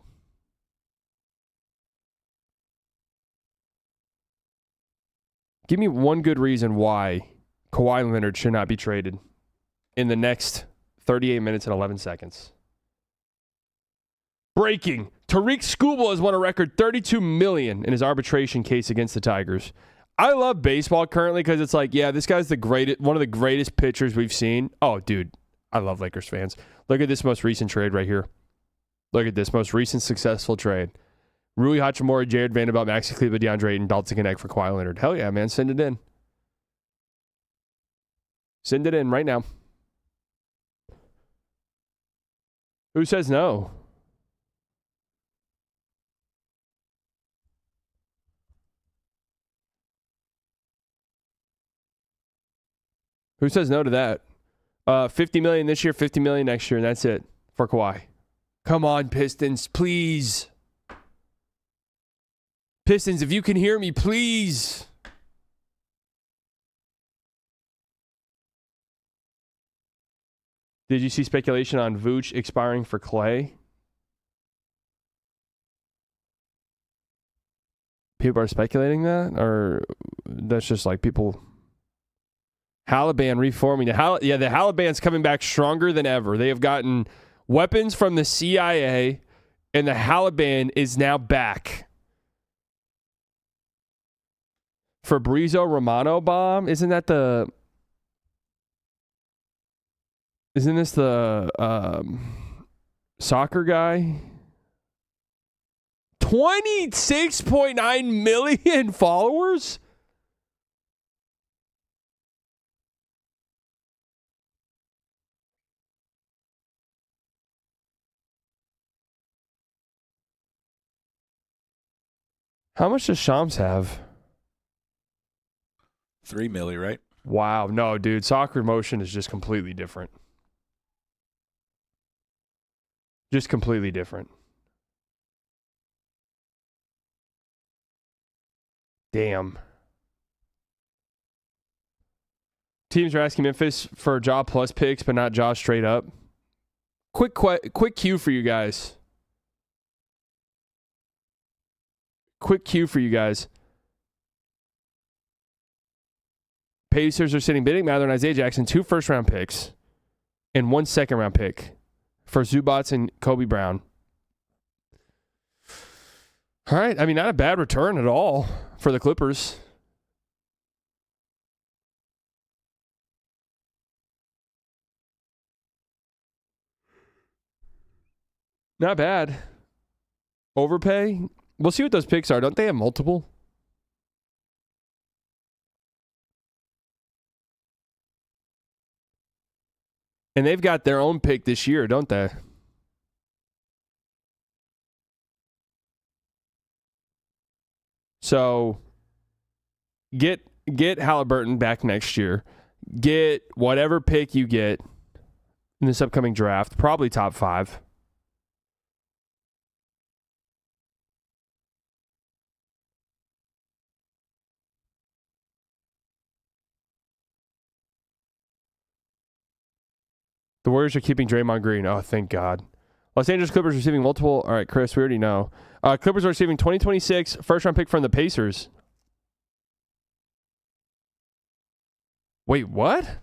Speaker 2: Give me one good reason why Kawhi Leonard should not be traded in the next 38 minutes and 11 seconds. Breaking. Tariq Skubal has won a record $32 million in his arbitration case against the Tigers. I love baseball currently because it's like, yeah, this guy's the greatest, one of the greatest pitchers we've seen. Oh, dude, I love Lakers fans. Look at this most recent trade right here. Look at this most recent successful trade. Rui Hachimura, Jared Vanderbilt, Maxi Kleber, DeAndre Ayton, Dalton Connect for Kawhi Leonard. Hell yeah, man. Send it in. Send it in right now. Who says no? Who says no to that? $50 million this year, $50 million next year, and that's it for Kawhi. Come on, Pistons, please. Pistons, if you can hear me, please. Did you see speculation on Vooch expiring for Clay? People are speculating that? Or that's just like people... Halliburton reforming. The Halliburton's coming back stronger than ever. They have gotten weapons from the CIA, and the Halliburton is now back. Fabrizio Romano bomb? Isn't this the soccer guy? 26.9 million followers? How much does Shams have?
Speaker 3: 3 milli, right?
Speaker 2: Wow. No, dude. Soccer motion is just completely different. Just completely different. Damn. Teams are asking Memphis for Ja plus picks, but not Ja straight up. Quick cue for you guys. Quick cue for you guys. Pacers are sitting bidding Mather and Isaiah Jackson 2 first-round picks and 1 second-round pick for Zubats and Kobe Brown. All right. I mean, not a bad return at all for the Clippers. Not bad. Overpay? We'll see what those picks are. Don't they have multiple? And they've got their own pick this year, don't they? So get Halliburton back next year. Get whatever pick you get in this upcoming draft, probably top 5. The Warriors are keeping Draymond Green. Oh, thank God. Los Angeles Clippers receiving multiple. All right, Chris, we already know. Clippers are receiving 2026 first-round pick from the Pacers. Wait, what?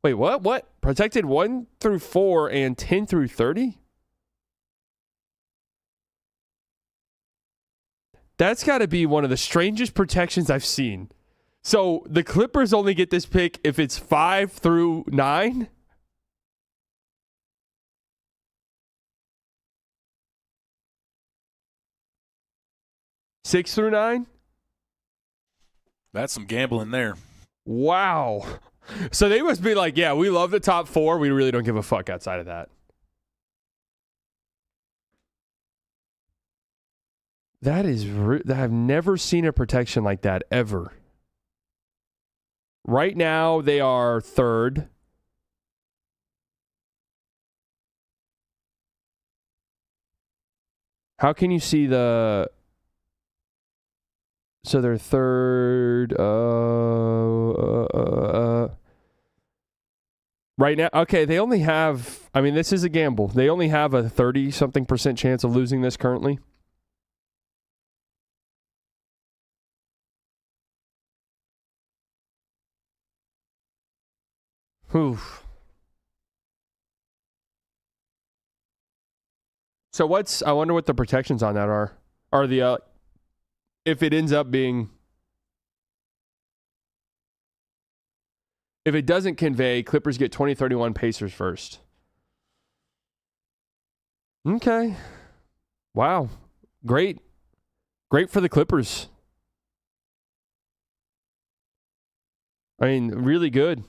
Speaker 2: Wait, what? What? Protected 1 through 4 and 10 through 30? That's got to be one of the strangest protections I've seen. So the Clippers only get this pick if it's 5 through 9? Six through 9?
Speaker 3: That's some gambling there.
Speaker 2: Wow. So they must be like, yeah, we love the top 4. We really don't give a fuck outside of that. That is, I've never seen a protection like that ever. Right now, they are 3rd. How can you see the... So they're 3rd. Right now, okay, they only have... I mean, this is a gamble. They only have a 30-something% chance of losing this currently. Oof. So I wonder what the protections on that are. Are the... if it ends up being, if it doesn't convey, Clippers get 2031 Pacers first. Okay. Wow. Great. Great for the Clippers. I mean, really good.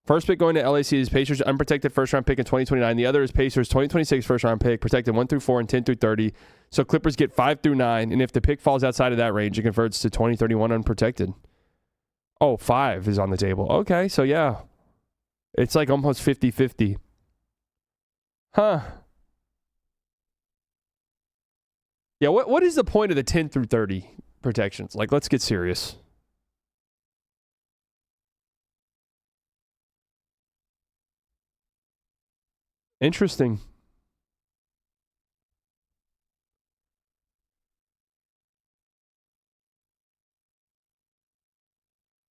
Speaker 2: First pick going to LAC is Pacers unprotected first-round pick in 2029. The other is Pacers 2026 first-round pick, protected 1 through 4 and 10 through 30. So Clippers get 5 through 9, and if the pick falls outside of that range, it converts to 2031 unprotected. Oh, 5 is on the table. Okay, so yeah. It's like almost 50-50. Huh. Yeah, what is the point of the 10 through 30 protections? Like, let's get serious. Interesting.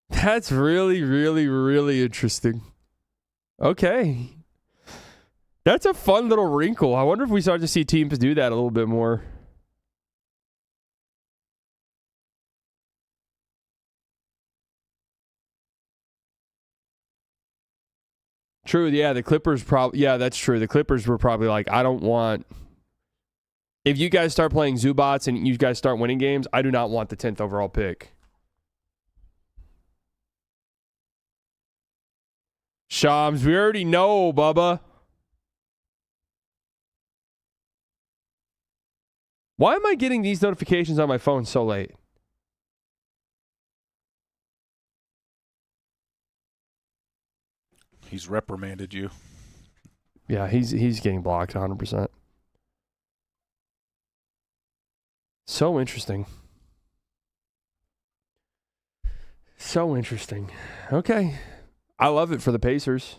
Speaker 2: That's really, really, really interesting. Okay. That's a fun little wrinkle. I wonder if we start to see teams do that a little bit more. True, yeah, the Clippers probably, yeah, that's true. The Clippers were probably like, I don't want, if you guys start playing Zubats and you guys start winning games, I do not want the 10th overall pick. Shams, we already know, Bubba. Why am I getting these notifications on my phone so late?
Speaker 3: He's reprimanded you.
Speaker 2: Yeah, he's getting blocked 100%. So interesting. So interesting. Okay. I love it for the Pacers.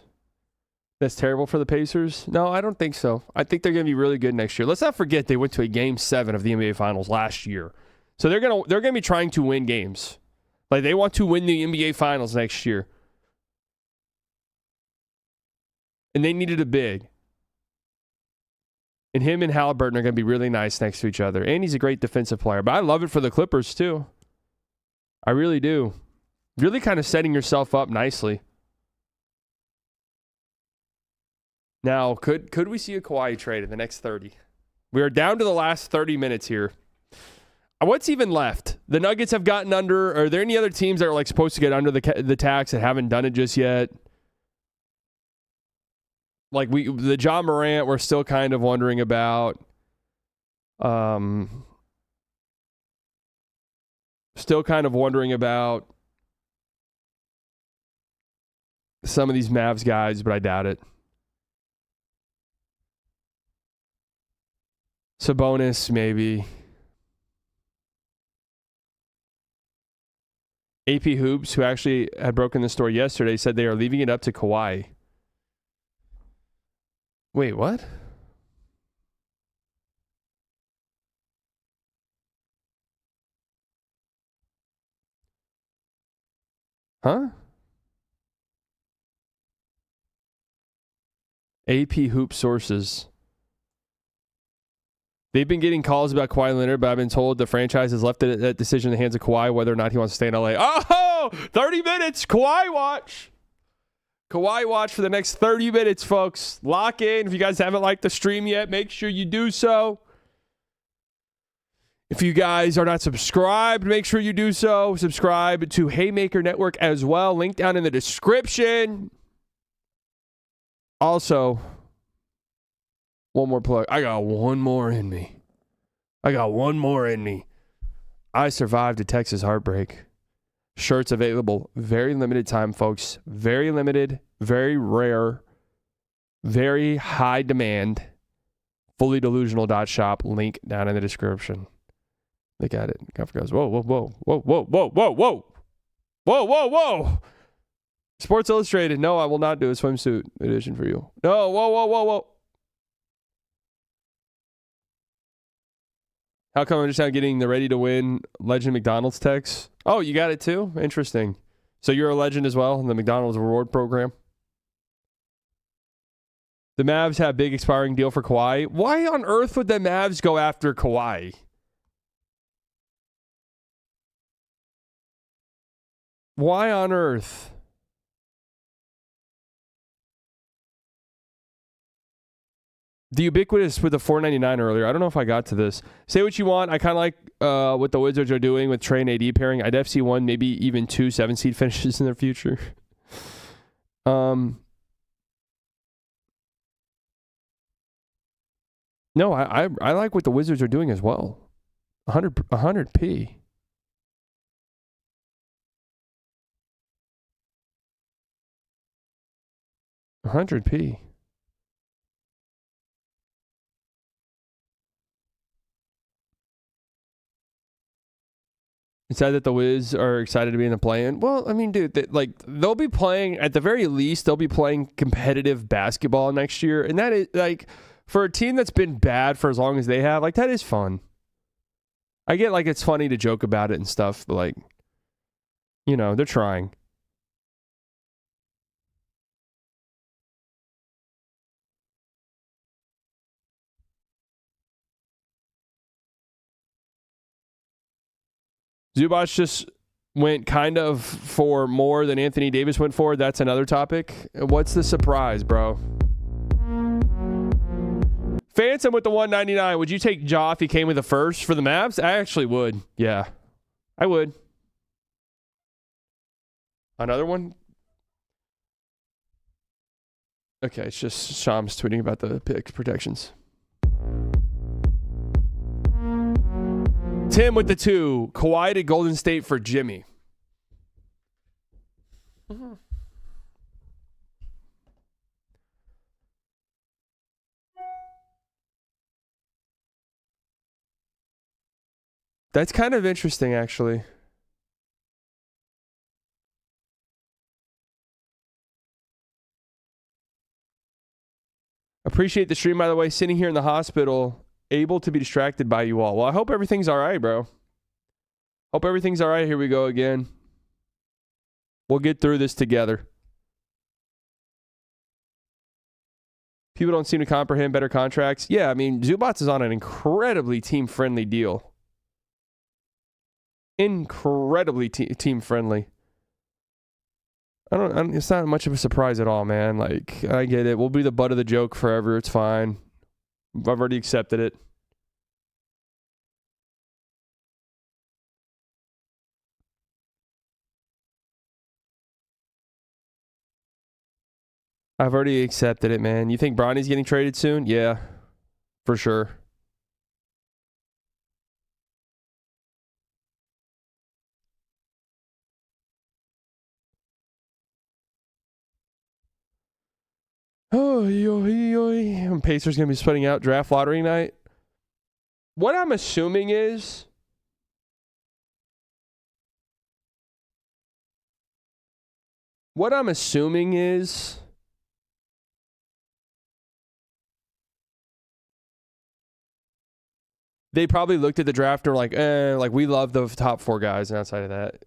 Speaker 2: That's terrible for the Pacers? No, I don't think so. I think they're going to be really good next year. Let's not forget they went to a Game 7 of the NBA Finals last year. So they're going to be trying to win games. Like, they want to win the NBA Finals next year. And they needed a big. And him and Halliburton are going to be really nice next to each other. And he's a great defensive player. But I love it for the Clippers, too. I really do. Really kind of setting yourself up nicely. Now, could we see a Kawhi trade in the next 30? We are down to the last 30 minutes here. What's even left? The Nuggets have gotten under. Are there any other teams that are like supposed to get under the tax that haven't done it just yet? Like the John Morant, we're still kind of wondering about. Still kind of wondering about some of these Mavs guys, but I doubt it. Sabonis, maybe. AP Hoops, who actually had broken the story yesterday, said they are leaving it up to Kawhi. Wait, what? Huh? AP Hoop sources. They've been getting calls about Kawhi Leonard, but I've been told the franchise has left that decision in the hands of Kawhi, whether or not he wants to stay in LA. Oh, 30 minutes. Kawhi watch. Kawhi watch for the next 30 minutes, folks. Lock in. If you guys haven't liked the stream yet, make sure you do so. If you guys are not subscribed, make sure you do so. Subscribe to Haymaker Network as well. Link down in the description. Also, one more plug. I got one more in me. I survived a Texas heartbreak. Shirts available. Very limited time, folks. Very limited. Very rare. Very high demand. FullyDelusional.shop. Link down in the description. Look at it. Comfort goes, whoa, whoa, whoa, whoa, whoa, whoa, whoa, whoa. Whoa, whoa, whoa. Sports Illustrated. No, I will not do a swimsuit edition for you. No, whoa, whoa, whoa, whoa. How come I'm just now getting the ready to win Legend McDonald's text? Oh, you got it too? Interesting. So you're a legend as well in the McDonald's reward program? The Mavs have big expiring deal for Kawhi. Why on earth would the Mavs go after Kawhi? Why on earth? The ubiquitous with the $4.99 earlier. I don't know if I got to this. Say what you want. I kind of like what the Wizards are doing with Trey and AD pairing. I'd FC one, maybe even 2 7-seed finishes in their future. No, I like what the Wizards are doing as well. 100p. $100p. It's sad that the Wiz are excited to be in the play-in. Well, I mean, dude, they'll be playing, at the very least, they'll be playing competitive basketball next year. And that is, like, for a team that's been bad for as long as they have, like, that is fun. I get, like, it's funny to joke about it and stuff, but, like, you know, they're trying. Zubac just went kind of for more than Anthony Davis went for. That's another topic. What's the surprise, bro? Phantom with the 199. Would you take Ja if he came with a first for the Mavs? I actually would. Yeah, I would. Another one? Okay, it's just Shams tweeting about the pick protections. Tim with the 2. Kawhi to Golden State for Jimmy. That's kind of interesting, actually. Appreciate the stream, by the way. Sitting here in the hospital, able to be distracted by you all. Well, I hope everything's all right, bro. Hope everything's all right. Here we go again. We'll get through this together. People don't seem to comprehend better contracts. Yeah, I mean, Zubac is on an incredibly team-friendly deal. Incredibly team-friendly. It's not much of a surprise at all, man. Like, I get it. We'll be the butt of the joke forever. It's fine. I've already accepted it. I've already accepted it, man. You think Bronny's getting traded soon? Yeah, for sure. Oh, Pacers going to be splitting out draft lottery night. What I'm assuming is they probably looked at the draft and were like, we love the top 4 guys, and outside of that.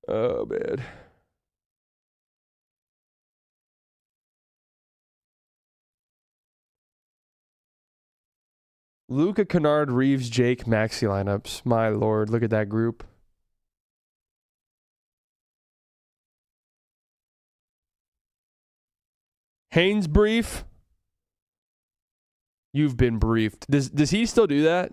Speaker 2: Oh, man. Luka, Kennard, Reeves, Jake, Maxey lineups. My lord, look at that group. Haynes brief. You've been briefed. Does he still do that?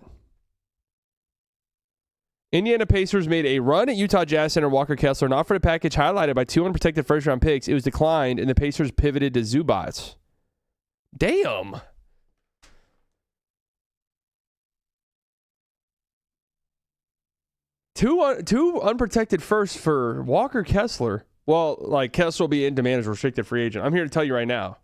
Speaker 2: Indiana Pacers made a run at Utah Jazz center Walker Kessler and offered a package highlighted by 2 unprotected first-round picks. It was declined, and the Pacers pivoted to Zubac. Damn. Two unprotected firsts for Walker Kessler. Well, like, Kessler will be in demand as a restricted free agent. I'm here to tell you right now.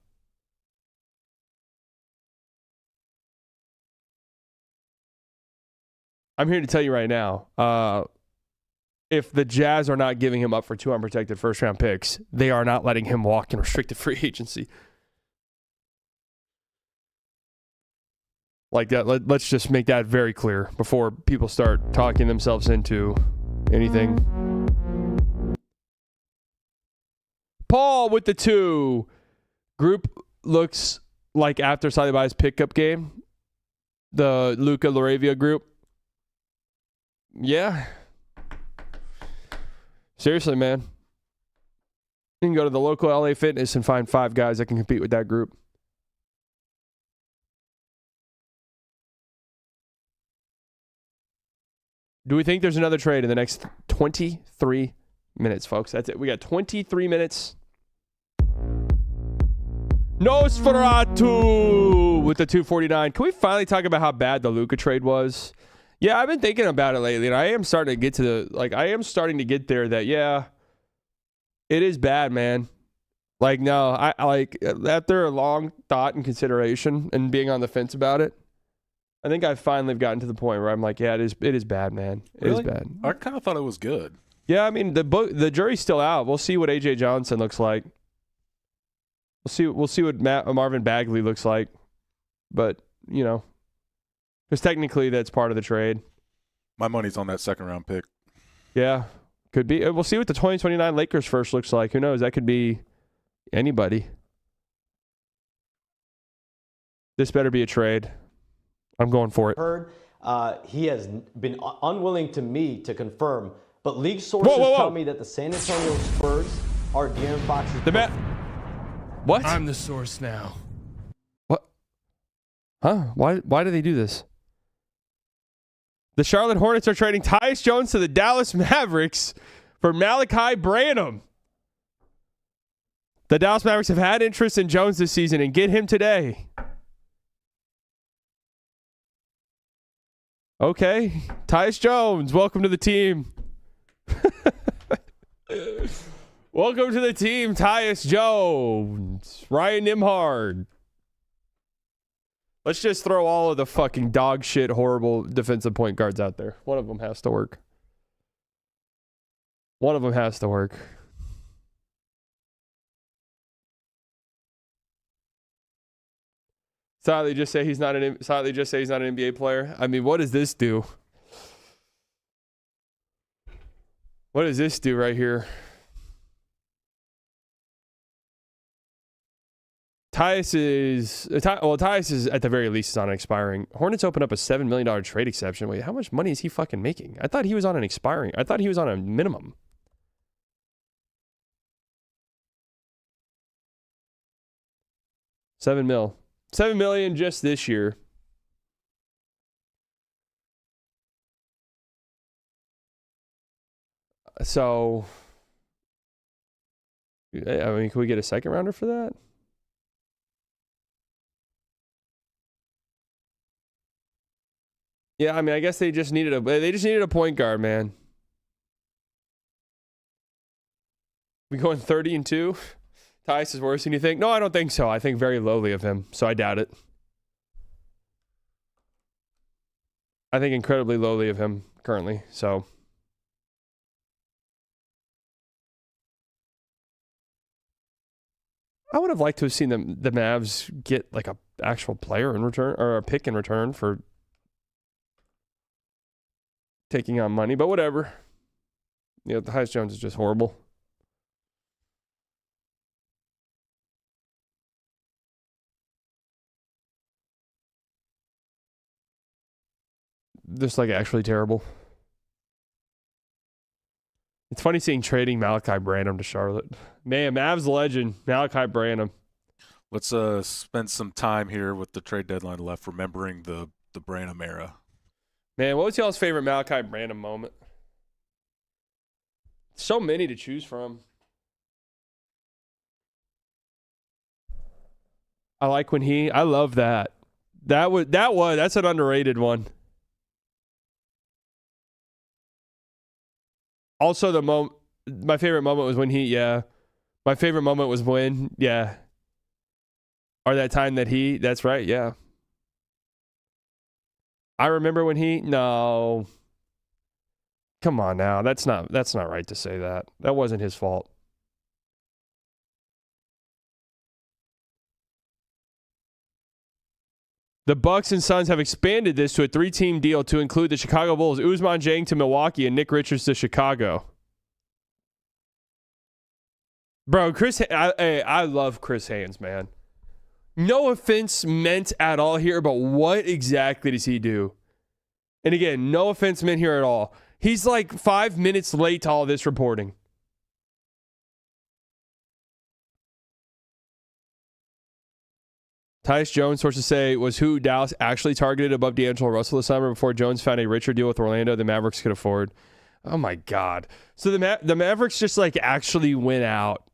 Speaker 2: If the Jazz are not giving him up for 2 unprotected first-round picks, they are not letting him walk in restricted free agency. Like that, let's just make that very clear before people start talking themselves into anything. Paul with the 2. Group looks like after Salibai's pickup game. The Luka Laravia group. Yeah. Seriously, man. You can go to the local LA Fitness and find 5 guys that can compete with that group. Do we think there's another trade in the next 23 minutes, folks. That's it. We got 23 minutes. Nosferatu with the 249. Can we finally talk about how bad the Luka trade was? Yeah, I've been thinking about it lately, and I am starting to get to that, yeah, it is bad, man. Like, no, I like, after a long thought and consideration and being on the fence about it, I think I've finally gotten to the point where I'm like, yeah, it is bad, man. It is bad.
Speaker 3: I kind of thought it was good.
Speaker 2: Yeah, I mean, the jury's still out. We'll see what A.J. Johnson looks like. We'll see what Marvin Bagley looks like. But, you know, because technically that's part of the trade.
Speaker 3: My money's on that second-round pick.
Speaker 2: Yeah, could be. We'll see what the 2029 Lakers first looks like. Who knows? That could be anybody. This better be a trade. I'm going for it.
Speaker 4: Heard he has been unwilling to me to confirm, but league sources tell me that the San Antonio Spurs are De'Aaron Fox's.
Speaker 2: What?
Speaker 6: I'm the source now.
Speaker 2: What? Huh? Why do they do this? The Charlotte Hornets are trading Tyus Jones to the Dallas Mavericks for Malachi Branham. The Dallas Mavericks have had interest in Jones this season and get him today. Okay, Tyus Jones, welcome to the team. Welcome to the team, Tyus Jones. Ryan Nimhard. Let's just throw all of the fucking dog shit, horrible defensive point guards out there. One of them has to work. One of them has to work. Sadly, just say he's not an NBA player. I mean, what does this do? What does this do right here? Tyus is at the very least is on an expiring. Hornets open up a $7 million trade exception. Wait, how much money is he fucking making? I thought he was on an expiring. I thought he was on a minimum. $7 million just this year. So, I mean, can we get a second rounder for that? Yeah, I mean, I guess they just needed a point guard, man. We going 30-2? Tyus is worse than you think? No, I don't think so. I think very lowly of him, so I doubt it. I think incredibly lowly of him currently, so. I would have liked to have seen the Mavs get like a actual player in return, or a pick in return for taking on money, but whatever. You know, Tyus Jones is just horrible. Just like actually terrible. It's funny seeing trading Malachi Branham to Charlotte. Man, Mavs legend, Malachi Branham.
Speaker 3: Let's spend some time here with the trade deadline left, remembering the Branham era.
Speaker 2: Man, what was y'all's favorite Malachi Branham moment? So many to choose from. I like when I love that. That's an underrated one. Also, my favorite moment was when my favorite moment was when, or that time that that's right, yeah. I remember when no. Come on now, that's not right to say that. That wasn't his fault. The Bucks and Suns have expanded this to a 3-team deal to include the Chicago Bulls, Ousmane Dieng to Milwaukee, and Nick Richards to Chicago. Bro, I love Chris Haynes, man. No offense meant at all here, but what exactly does he do? And again, no offense meant here at all. He's like 5 minutes late to all this reporting. Tyus Jones, sources say, was who Dallas actually targeted above D'Angelo Russell this summer before Jones found a richer deal with Orlando the Mavericks could afford. Oh my God. So the Mavericks just like actually went out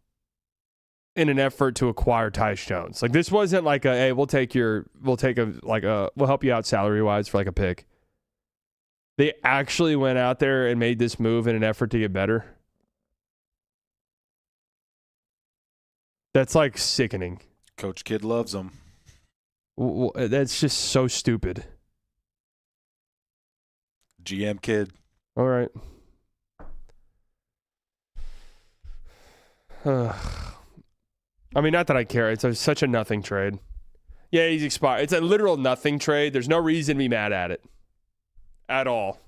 Speaker 2: in an effort to acquire Tyus Jones. Like this wasn't like a, hey, we'll help you out salary wise for like a pick. They actually went out there and made this move in an effort to get better. That's like sickening.
Speaker 3: Coach Kidd loves him.
Speaker 2: That's just so stupid.
Speaker 3: GM Kidd.
Speaker 2: All right. I mean, not that I care. It's such a nothing trade. Yeah, he's expired. It's a literal nothing trade. There's no reason to be mad at it. At all.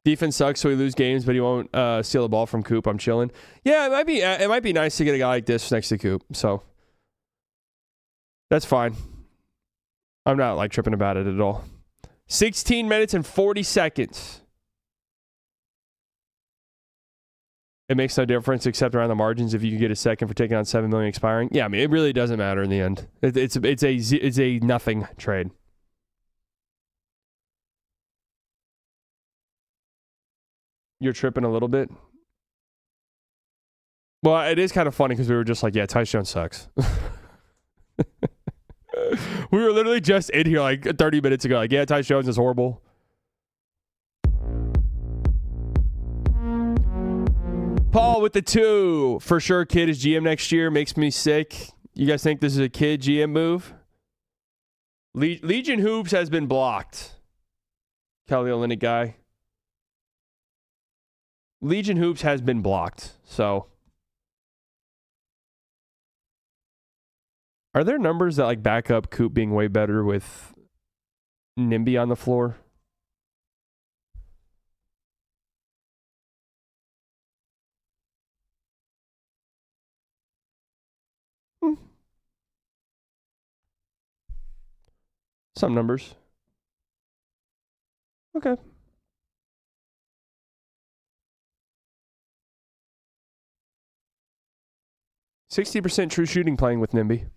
Speaker 2: Defense sucks, so we lose games, but he won't steal the ball from Coop. I'm chilling. Yeah, it might be nice to get a guy like this next to Coop. So that's fine. I'm not like tripping about it at all. 16 minutes and 40 seconds. It makes no difference except around the margins if you can get a second for taking on $7 million expiring. Yeah, I mean, it really doesn't matter in the end. It's a nothing trade. You're tripping a little bit. Well, it is kind of funny because we were just like, yeah, Tyus Jones sucks. We were literally just in here like 30 minutes ago, like, yeah, Tyus Jones is horrible. Paul with the 2. For sure, Kid is GM next year. Makes me sick. You guys think this is a Kid GM move? Legion Hoops has been blocked. Kelly Olynyk guy. Legion Hoops has been blocked. So, are there numbers that like back up Coop being way better with Nimby on the floor? Some numbers. Okay. %60 true shooting playing with Nimby.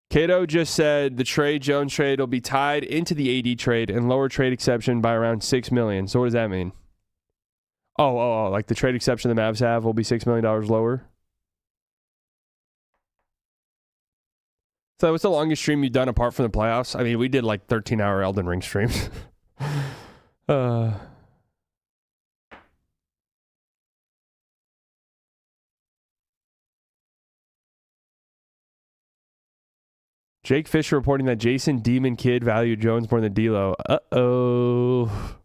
Speaker 2: Cato just said the Jones trade will be tied into the AD trade and lower trade exception by around $6 million. So what does that mean? Oh, like the trade exception the Mavs have will be $6 million lower? So what's the longest stream you've done apart from the playoffs? I mean, we did like 13-hour Elden Ring streams. Jake Fisher reporting that Jason Demon Kid valued Jones more than D'Lo. Uh-oh.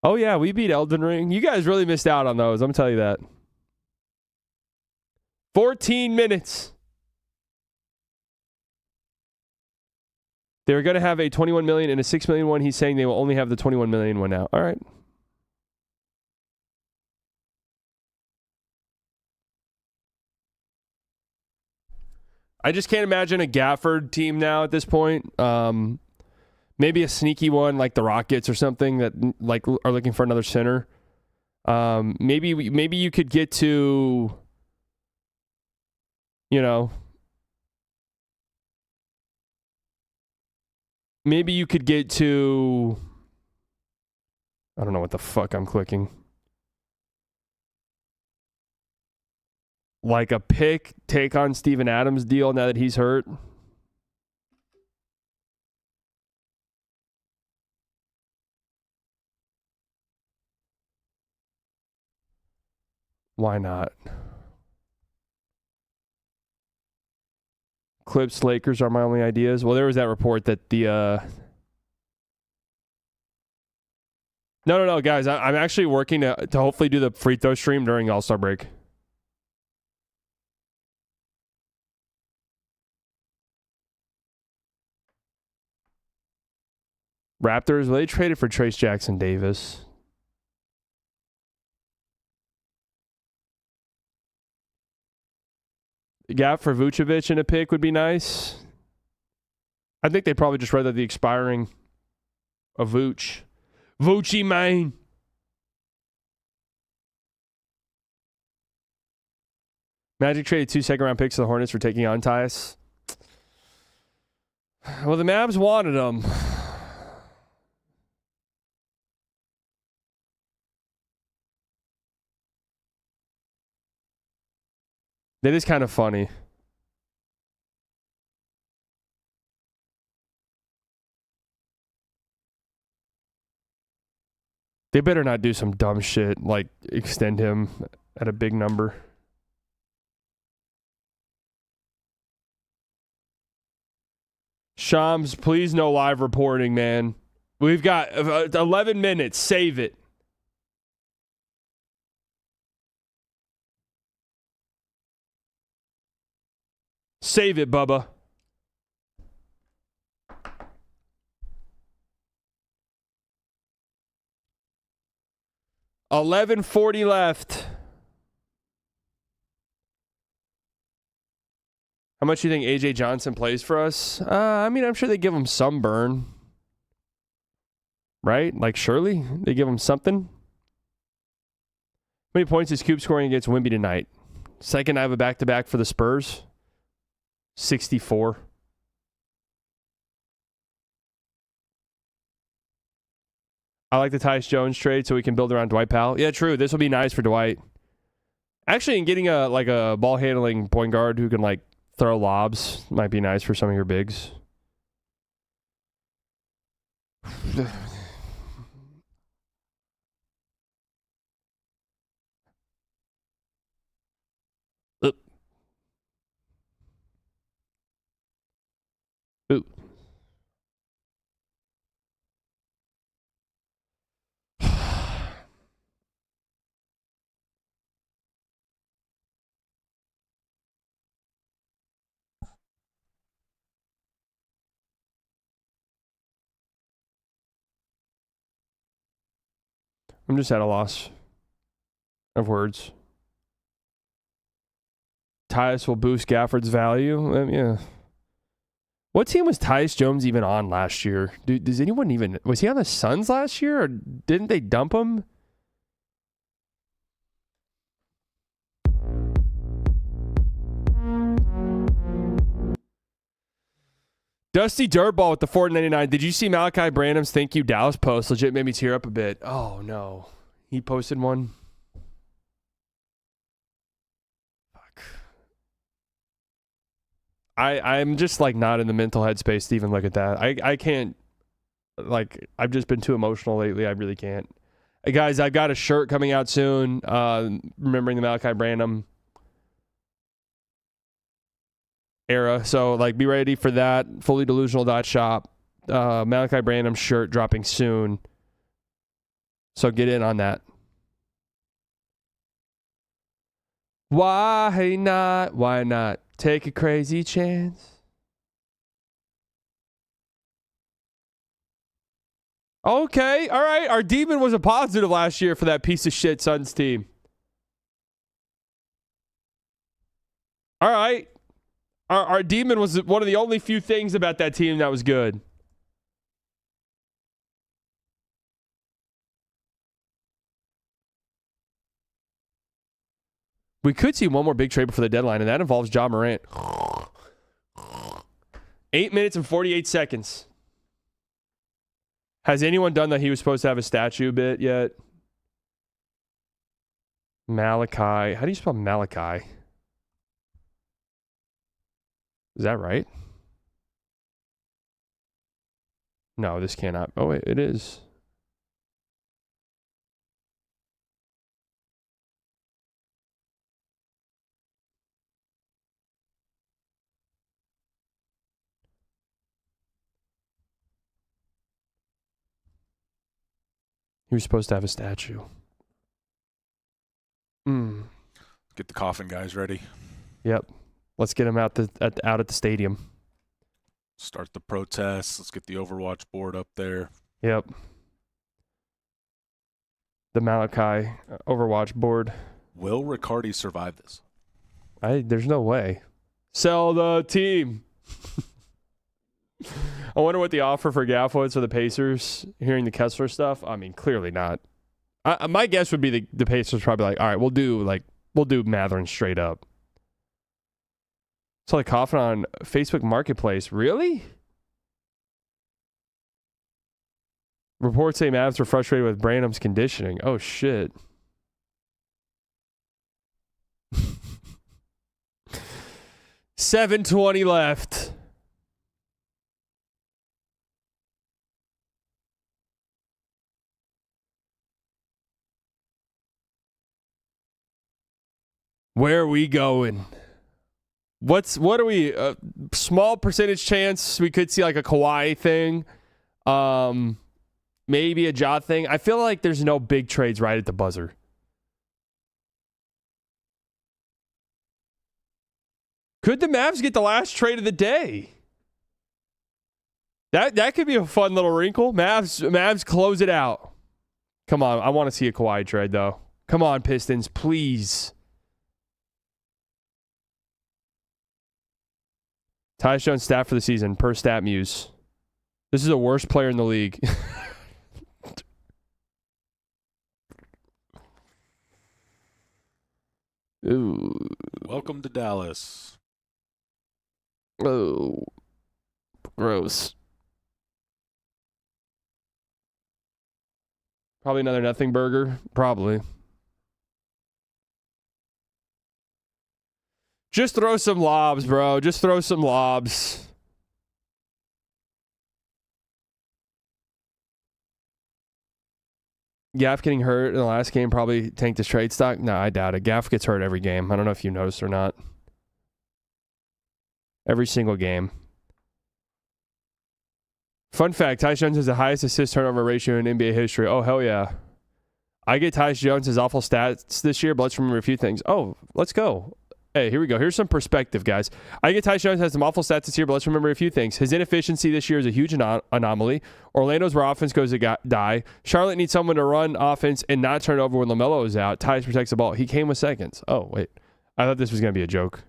Speaker 2: Oh, yeah, we beat Elden Ring. You guys really missed out on those. I'm going to tell you that. 14 minutes. They were going to have a $21 million and a $6 million one. He's saying they will only have the $21 million one now. All right. I just can't imagine a Gafford team now at this point. Maybe a sneaky one like the Rockets or something that like are looking for another center. Maybe you could get to, you know, maybe you could get to, I don't know what the fuck I'm clicking. Like a pick, take on Steven Adams deal now that he's hurt. Why not? Clips, Lakers are my only ideas. Well, there was that report that the... No, guys. I'm actually working to hopefully do the free throw stream during All-Star break. Raptors, well, they traded for Trace Jackson Davis. Gap for Vucevic in a pick would be nice. I think they probably just rather the expiring of Vooch. Voochie, man. Magic traded 2 second-round picks to the Hornets for taking on Tyus. Well, the Mavs wanted them. That is kind of funny. They better not do some dumb shit like extend him at a big number. Shams, please no live reporting, man. We've got 11 minutes. Save it. Save it, Bubba. $11:40 left. How much do you think AJ Johnson plays for us? I mean, I'm sure they give him some burn. Right? Like, surely they give him something. How many points is Coop scoring against Wemby tonight? Second, I have a back-to-back for the Spurs. 64. I like the Tyus Jones trade so we can build around Dwight Powell. Yeah, true. This will be nice for Dwight. Actually, in getting a ball handling point guard who can like throw lobs might be nice for some of your bigs. Ooh. I'm just at a loss of words. Tyus will boost Gafford's value. Yeah. What team was Tyus Jones even on last year? Does anyone even... Was he on the Suns last year, or didn't they dump him? Dusty Dirtball with the $4.99. Did you see Malachi Branham's Thank You Dallas post? Legit made me tear up a bit. Oh, no. He posted one. Fuck. I'm just, like, not in the mental headspace to even look at that. I can't, like, I've just been too emotional lately. I really can't. Hey, guys, I've got a shirt coming out soon, remembering the Malachi Branham era. So, like, be ready for that. FullyDelusional.shop. Malachi Branham shirt dropping soon. So get in on that. Why not? Why not? Take a crazy chance. Okay, all right. Our demon was a positive last year for that piece of shit Suns team. All right. Our demon was one of the only few things about that team that was good. We could see one more big trade before the deadline, and that involves Ja Morant. 8 minutes and 48 seconds. Has anyone done that he was supposed to have a statue bit yet? Malachi. How do you spell Malachi? Is that right? No, this cannot. Oh, wait, it is. He was supposed to have a statue.
Speaker 3: Get the coffin guys ready.
Speaker 2: Yep. Let's get him out at the stadium.
Speaker 3: Start the protests. Let's get the Overwatch board up there.
Speaker 2: Yep. The Malachi Overwatch board.
Speaker 3: Will Riccardi survive this?
Speaker 2: There's no way. Sell the team. I wonder what the offer for Gaff was for the Pacers, hearing the Kessler stuff. I mean, clearly not. My guess would be the Pacers probably like, all right, we'll do Matherin straight up. Saw the coffin on Facebook Marketplace. Really? Reports say Mavs were frustrated with Branham's conditioning. Oh, shit. $7:20 left. Where are we going? What are we? Small percentage chance we could see like a Kawhi thing. Maybe a Ja thing. I feel like there's no big trades right at the buzzer. Could the Mavs get the last trade of the day? That could be a fun little wrinkle. Mavs close it out. Come on, I want to see a Kawhi trade though. Come on, Pistons, please. Tyus Jones stat for the season per StatMuse. This is the worst player in the league. Ooh.
Speaker 3: Welcome to Dallas.
Speaker 2: Oh, gross. Probably another nothing burger. Probably. Just throw some lobs, bro. Just throw some lobs. Gaff getting hurt in the last game probably tanked his trade stock. No, I doubt it. Gaff gets hurt every game. I don't know if you noticed or not. Every single game. Fun fact, Tyus Jones has the highest assist turnover ratio in NBA history. Oh, hell yeah. I get Tyus Jones' awful stats this year, but let's remember a few things. Oh, let's go. Hey, here we go. Here's some perspective, guys. I get Tyus Jones has some awful stats this year, but let's remember a few things. His inefficiency this year is a huge anomaly. Orlando's where offense goes to die. Charlotte needs someone to run offense and not turn over when LaMelo is out. Tyus protects the ball. He came with seconds. Oh, wait. I thought this was going to be a joke.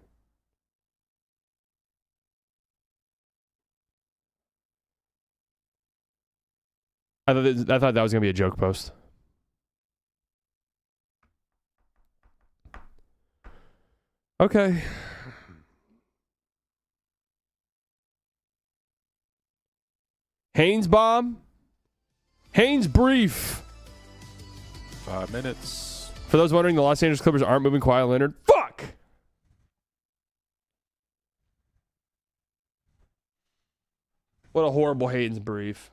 Speaker 2: I thought that was going to be a joke post. Okay. Haynes bomb. Haynes brief.
Speaker 3: 5 minutes.
Speaker 2: For those wondering, the Los Angeles Clippers aren't moving Kawhi Leonard. Fuck! What a horrible Haynes brief.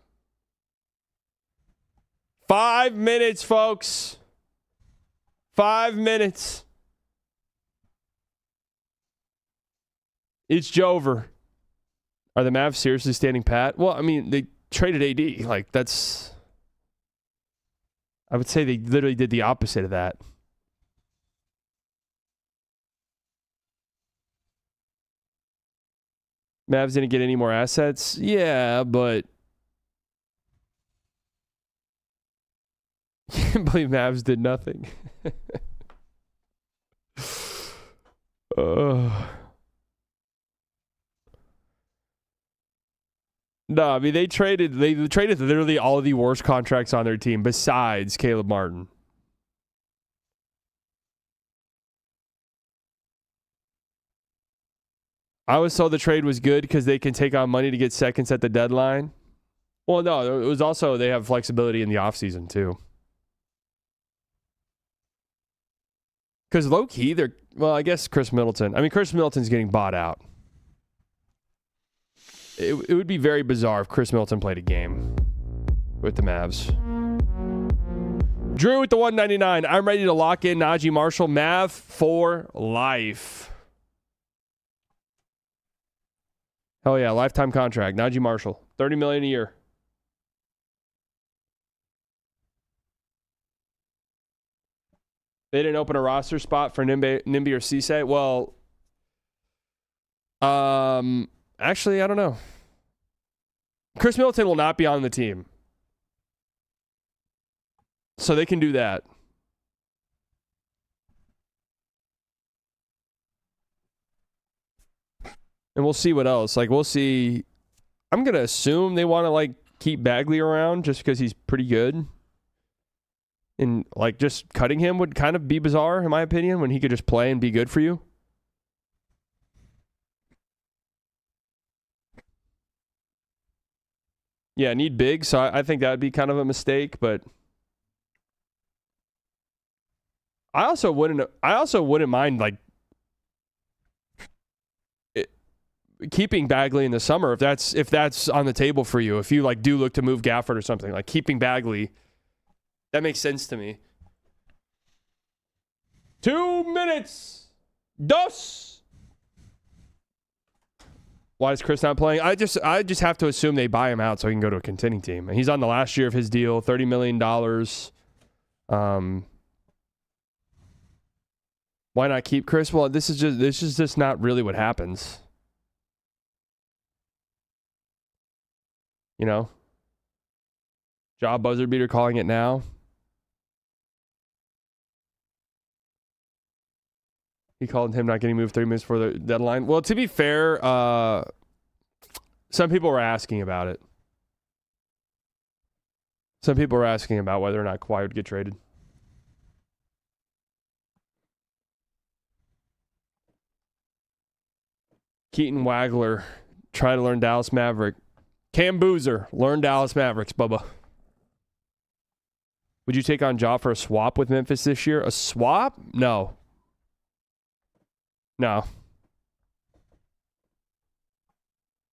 Speaker 2: 5 minutes, folks. 5 minutes. It's Jover. Are the Mavs seriously standing pat? Well, I mean, they traded AD. Like, that's... I would say they literally did the opposite of that. Mavs didn't get any more assets? Yeah, but... I can't believe Mavs did nothing. No, I mean they traded literally all of the worst contracts on their team besides Caleb Martin. I was told the trade was good because they can take on money to get seconds at the deadline. Well, no, it was also they have flexibility in the offseason too. Because low-key, I guess Chris Middleton. I mean, Chris Middleton's getting bought out. It would be very bizarre if Chris Middleton played a game with the Mavs. Drew with the 199. I'm ready to lock in Najee Marshall. Mav for life. Hell yeah, lifetime contract. Najee Marshall. $30 million a year. They didn't open a roster spot for Nimby or Cisse. Well, actually, I don't know. Chris Middleton will not be on the team. So they can do that. And we'll see what else. Like, we'll see. I'm going to assume they want to, keep Bagley around just because he's pretty good. And, just cutting him would kind of be bizarre, in my opinion, when he could just play and be good for you. Yeah, need big. So I think that would be kind of a mistake. But I also wouldn't mind like keeping Bagley in the summer if that's on the table for you. If you like do look to move Gafford or something, like keeping Bagley, that makes sense to me. 2 minutes. Dos. Why is Chris not playing? I just have to assume they buy him out so he can go to a contending team. He's on the last year of his deal, $30 million. Why not keep Chris? Well, this is just not really what happens. You know? Job buzzer beater calling it now. He called him not getting moved 3 minutes before the deadline. Well, to be fair, some people were asking about it. Some people were asking about whether or not Kawhi would get traded. Keaton Wagler, try to learn Dallas Maverick. Cam Boozer, learn Dallas Mavericks, Bubba. Would you take on Ja for a swap with Memphis this year? A swap? No. No.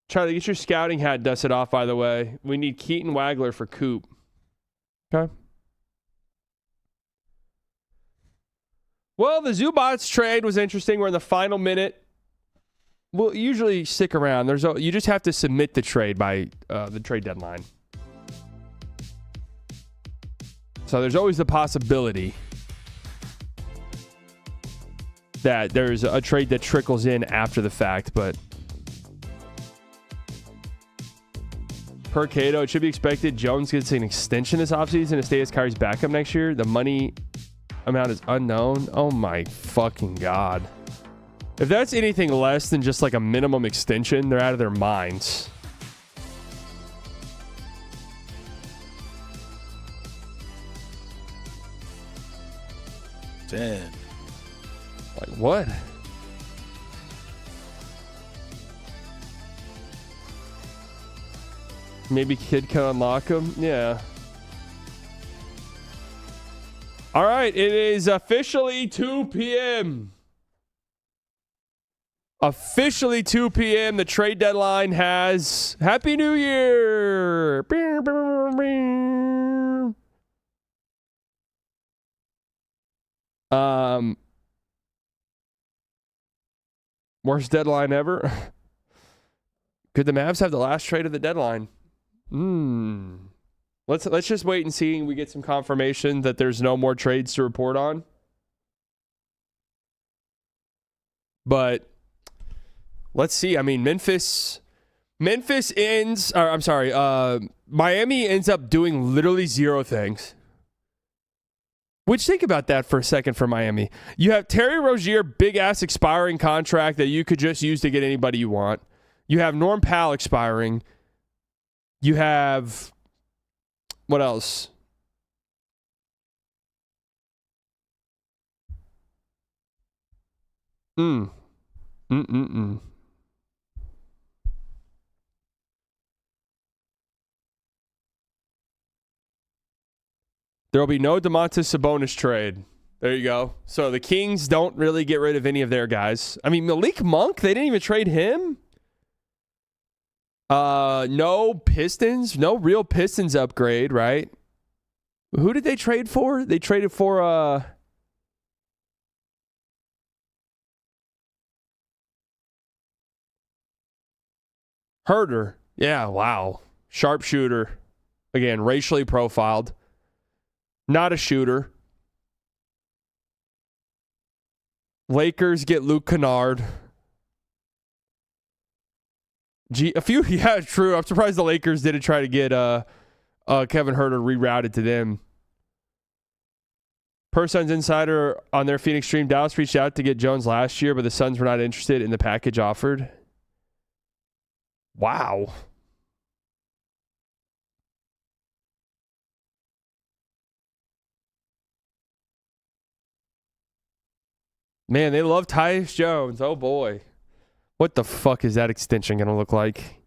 Speaker 2: Try to get your scouting hat dusted off, by the way. We need Keaton Wagler for Coop. Okay. Well, the Zubats trade was interesting. We're in the final minute. We'll usually stick around. You just have to submit the trade by the trade deadline. So there's always the possibility that there's a trade that trickles in after the fact, but per Cato, it should be expected Jones gets an extension this offseason to stay as Kyrie's backup next year. The money amount is unknown. Oh my fucking God. If that's anything less than just like a minimum extension, they're out of their minds.
Speaker 3: $10.
Speaker 2: Like what? Maybe Kid can unlock him? Yeah. All right, it is officially 2 p.m. Officially 2 p.m. The trade deadline has Happy New Year. Worst deadline ever. Could the Mavs have the last trade of the deadline? Let's just wait and see. We get some confirmation that there's no more trades to report on. But let's see. I mean, Miami ends up doing literally zero things. Which, think about that for a second for Miami. You have Terry Rozier, big-ass expiring contract that you could just use to get anybody you want. You have Norm Powell expiring. You have... what else? There will be no Domantas Sabonis trade. There you go. So the Kings don't really get rid of any of their guys. I mean, Malik Monk, they didn't even trade him. No Pistons, no real Pistons upgrade, right? Who did they trade for? They traded for Herder. Yeah, wow. Sharpshooter. Again, racially profiled. Not a shooter. Lakers get Luke Kennard. Yeah, true. I'm surprised the Lakers didn't try to get Kevin Herter rerouted to them. Per Suns Insider on their Phoenix stream, Dallas reached out to get Jones last year, but the Suns were not interested in the package offered. Wow. Man, they love Tyus Jones. Oh, boy. What the fuck is that extension going to look like?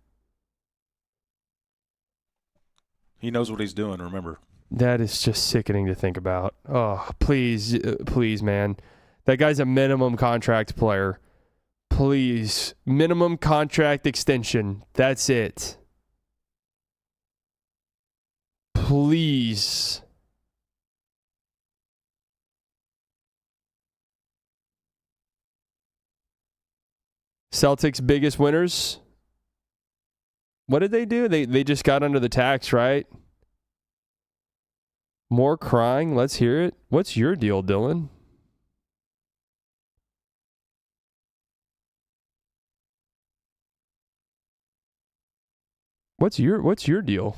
Speaker 3: He knows what he's doing, remember.
Speaker 2: That is just sickening to think about. Oh, please, please, man. That guy's a minimum contract player. Please. Minimum contract extension. That's it. Please. Celtics' biggest winners. What did they do? They just got under the tax, right? More crying. Let's hear it. What's your deal, Dylan? What's your deal?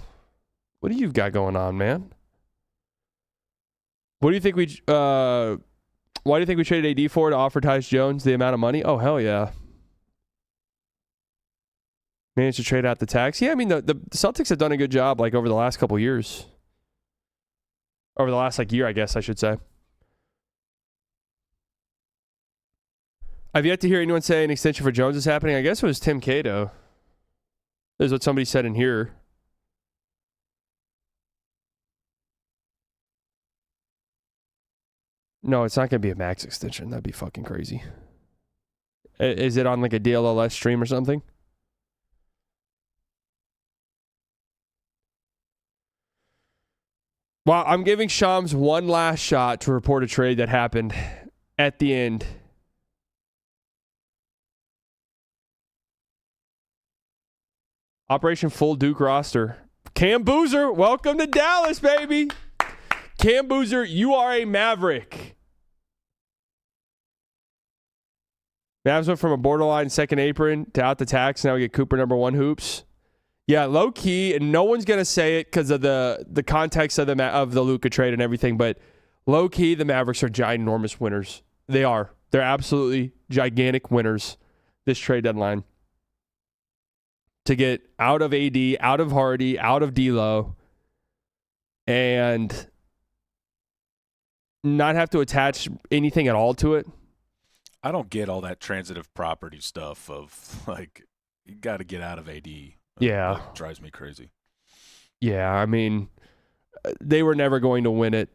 Speaker 2: What do you got going on, man? What do you think why do you think we traded AD for to offer Tyus Jones the amount of money? Oh, hell yeah. Managed to trade out the tax. Yeah, I mean, the Celtics have done a good job like over the last couple years. Over the last year, I guess I should say. I've yet to hear anyone say an extension for Jones is happening. I guess it was Tim Cato. Is what somebody said in here. No, it's not going to be a max extension. That'd be fucking crazy. Is it on like a DLLS stream or something? Well, I'm giving Shams one last shot to report a trade that happened at the end. Operation Full Duke roster. Cam Boozer, welcome to Dallas, baby. Cam Boozer, you are a Maverick. Mavs went from a borderline second apron to out the tax. Now we get Cooper #1 hoops. Yeah, low key, and no one's gonna say it because of the context of the Luka trade and everything. But low key, the Mavericks are ginormous winners. They are. They're absolutely gigantic winners this trade deadline. To get out of AD, out of Hardy, out of D'Lo, and not have to attach anything at all to it.
Speaker 3: I don't get all that transitive property stuff of you got to get out of AD.
Speaker 2: Yeah.
Speaker 3: That drives me crazy.
Speaker 2: Yeah, I mean, they were never going to win it,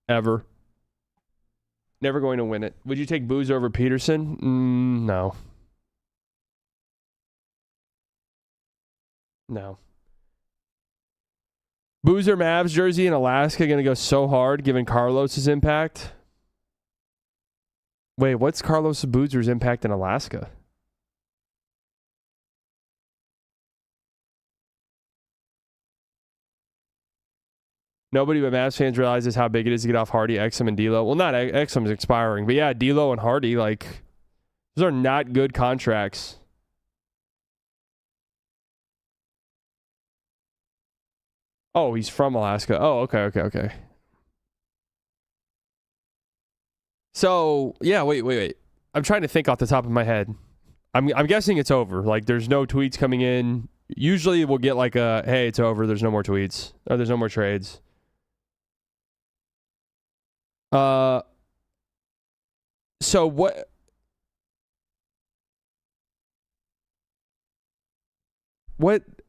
Speaker 2: ever. Never going to win it. Would you take Boozer over Peterson? No. No. Boozer Mavs jersey in Alaska going to go so hard given Carlos's impact. Wait, what's Carlos Boozer's impact in Alaska? Nobody but Mavs fans realizes how big it is to get off Hardy, Exum, and D'Lo. Well, not Exum is expiring, but yeah, D'Lo and Hardy, those are not good contracts. Oh, he's from Alaska. Oh, okay. So, yeah, wait. I'm trying to think off the top of my head. I'm guessing it's over. There's no tweets coming in. Usually we'll get hey, it's over. There's no more tweets. Or there's no more trades. So what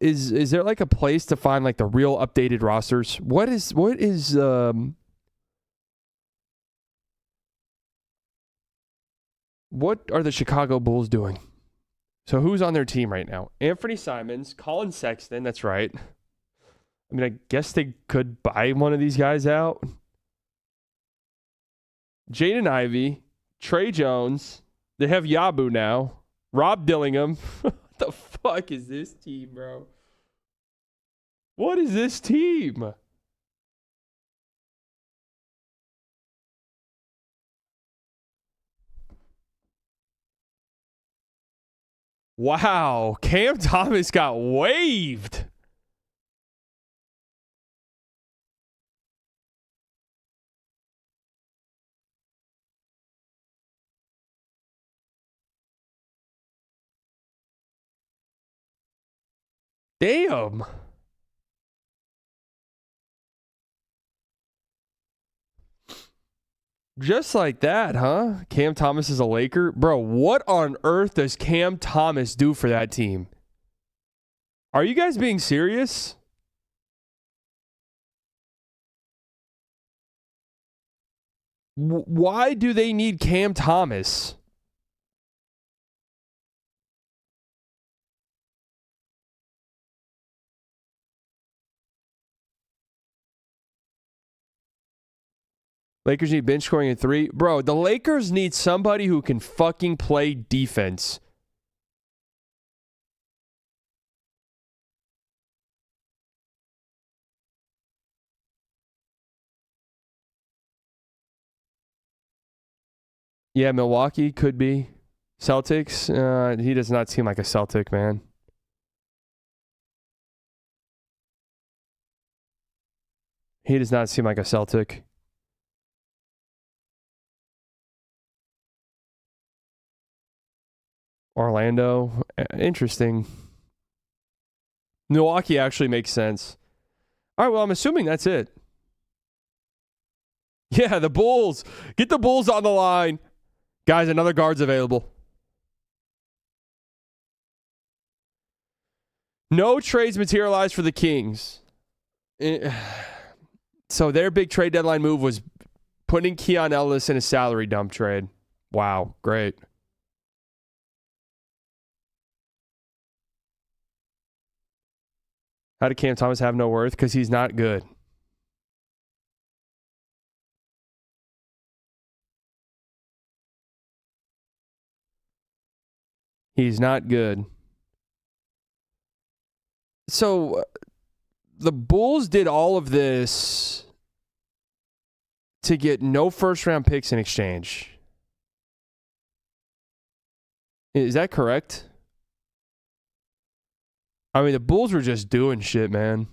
Speaker 2: is there a place to find the real updated rosters? What is what are the Chicago Bulls doing? So who's on their team right now? Anthony Simons, Colin Sexton, that's right. I mean, I guess they could buy one of these guys out. Jaden Ivey, Trey Jones. They have Yabu now. Rob Dillingham. What the fuck is this team, bro? What is this team? Wow, Cam Thomas got waived. Damn. Just like that, huh? Cam Thomas is a Laker? Bro, what on earth does Cam Thomas do for that team? Are you guys being serious? Why do they need Cam Thomas? Lakers need bench scoring at 3. Bro, the Lakers need somebody who can fucking play defense. Yeah, Milwaukee could be. Celtics, he does not seem like a Celtic, man. He does not seem like a Celtic. Orlando, interesting. Milwaukee actually makes sense. All right, well, I'm assuming that's it. Yeah, the Bulls. Get the Bulls on the line. Guys, another guard's available. No trades materialized for the Kings. So their big trade deadline move was putting Keon Ellis in a salary dump trade. Wow, great. How did Cam Thomas have no worth? Because he's not good. He's not good. So the Bulls did all of this to get no first-round picks in exchange. Is that correct? I mean, the Bulls were just doing shit, man.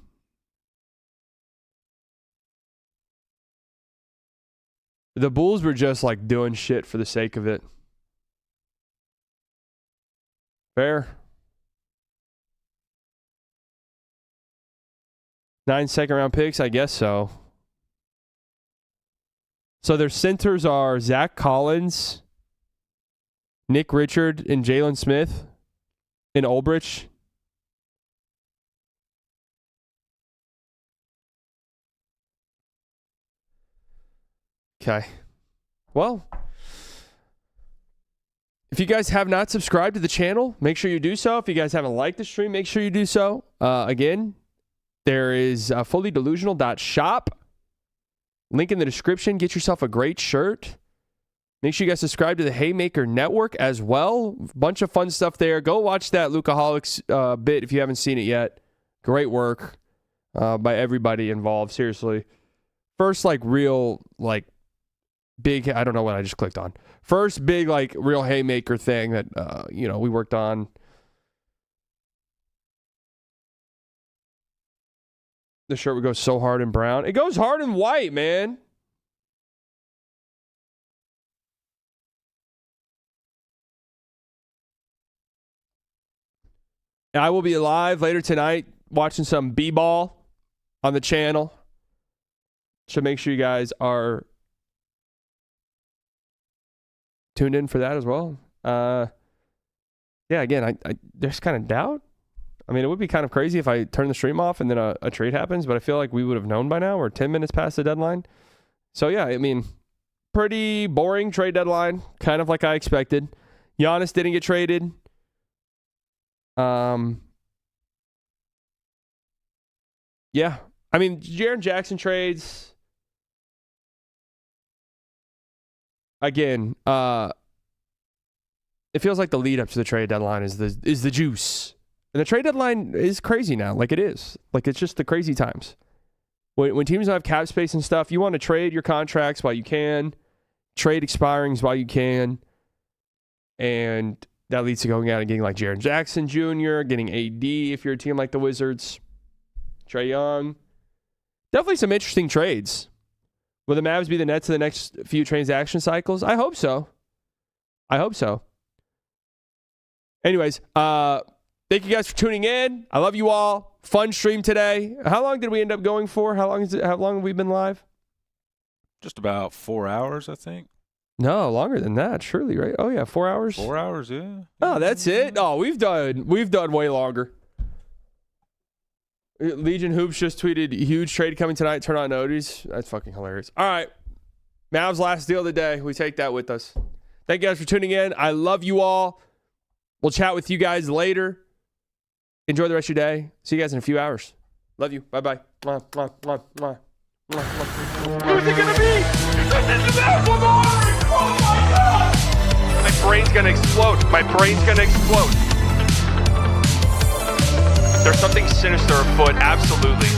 Speaker 2: The Bulls were just like doing shit for the sake of it. Fair. 9 second-round picks, I guess so. So their centers are Zach Collins, Nick Richard, and Jalen Smith, and Ulbrich. Okay. Well, if you guys have not subscribed to the channel, make sure you do so. If you guys haven't liked the stream, make sure you do so. Again, there is fullydelusional.shop. Link in the description. Get yourself a great shirt. Make sure you guys subscribe to the Haymaker Network as well. Bunch of fun stuff there. Go watch that Lucaholics bit if you haven't seen it yet. Great work by everybody involved. Seriously. First, real, big, I don't know what I just clicked on. First big, real Haymaker thing that, we worked on. The shirt would go so hard in brown. It goes hard in white, man. And I will be live later tonight watching some B-ball on the channel. So make sure you guys are tuned in for that as well. Yeah, again, I there's kind of doubt. I mean, it would be kind of crazy if I turn the stream off and then a trade happens, but I feel like we would have known by now. We're 10 minutes past the deadline. So, yeah, I mean, pretty boring trade deadline, kind of like I expected. Giannis didn't get traded. Yeah. I mean, Jaren Jackson trades. Again, it feels like the lead up to the trade deadline is the juice. And the trade deadline is crazy now. It is. It's just the crazy times. When teams don't have cap space and stuff, you want to trade your contracts while you can, trade expirings while you can, and that leads to going out and getting Jaren Jackson Jr., getting AD if you're a team like the Wizards, Trae Young. Definitely some interesting trades. Will the Mavs be the Nets of the next few transaction cycles? I hope so. Anyways, thank you guys for tuning in. I love you all. Fun stream today. How long did we end up going for? How long have we been live?
Speaker 3: Just about 4 hours, I think.
Speaker 2: No, longer than that, surely, right? Oh yeah, 4 hours.
Speaker 3: 4 hours, yeah.
Speaker 2: Oh, that's it. Oh, we've done way longer. Legion Hoops just tweeted huge trade coming tonight. Turn on notice. That's fucking hilarious. All right. Mavs last deal of the day. We take that with us. Thank you guys for tuning in. I love you all. We'll chat with you guys later. Enjoy the rest of your day. See you guys in a few hours. Love you. Bye-bye. Mwah, mwah, mwah, mwah. Mwah, mwah.
Speaker 1: Who's it gonna be? This is Alvarado! Oh my God! My brain's gonna explode. My brain's gonna explode. There's something sinister afoot, absolutely.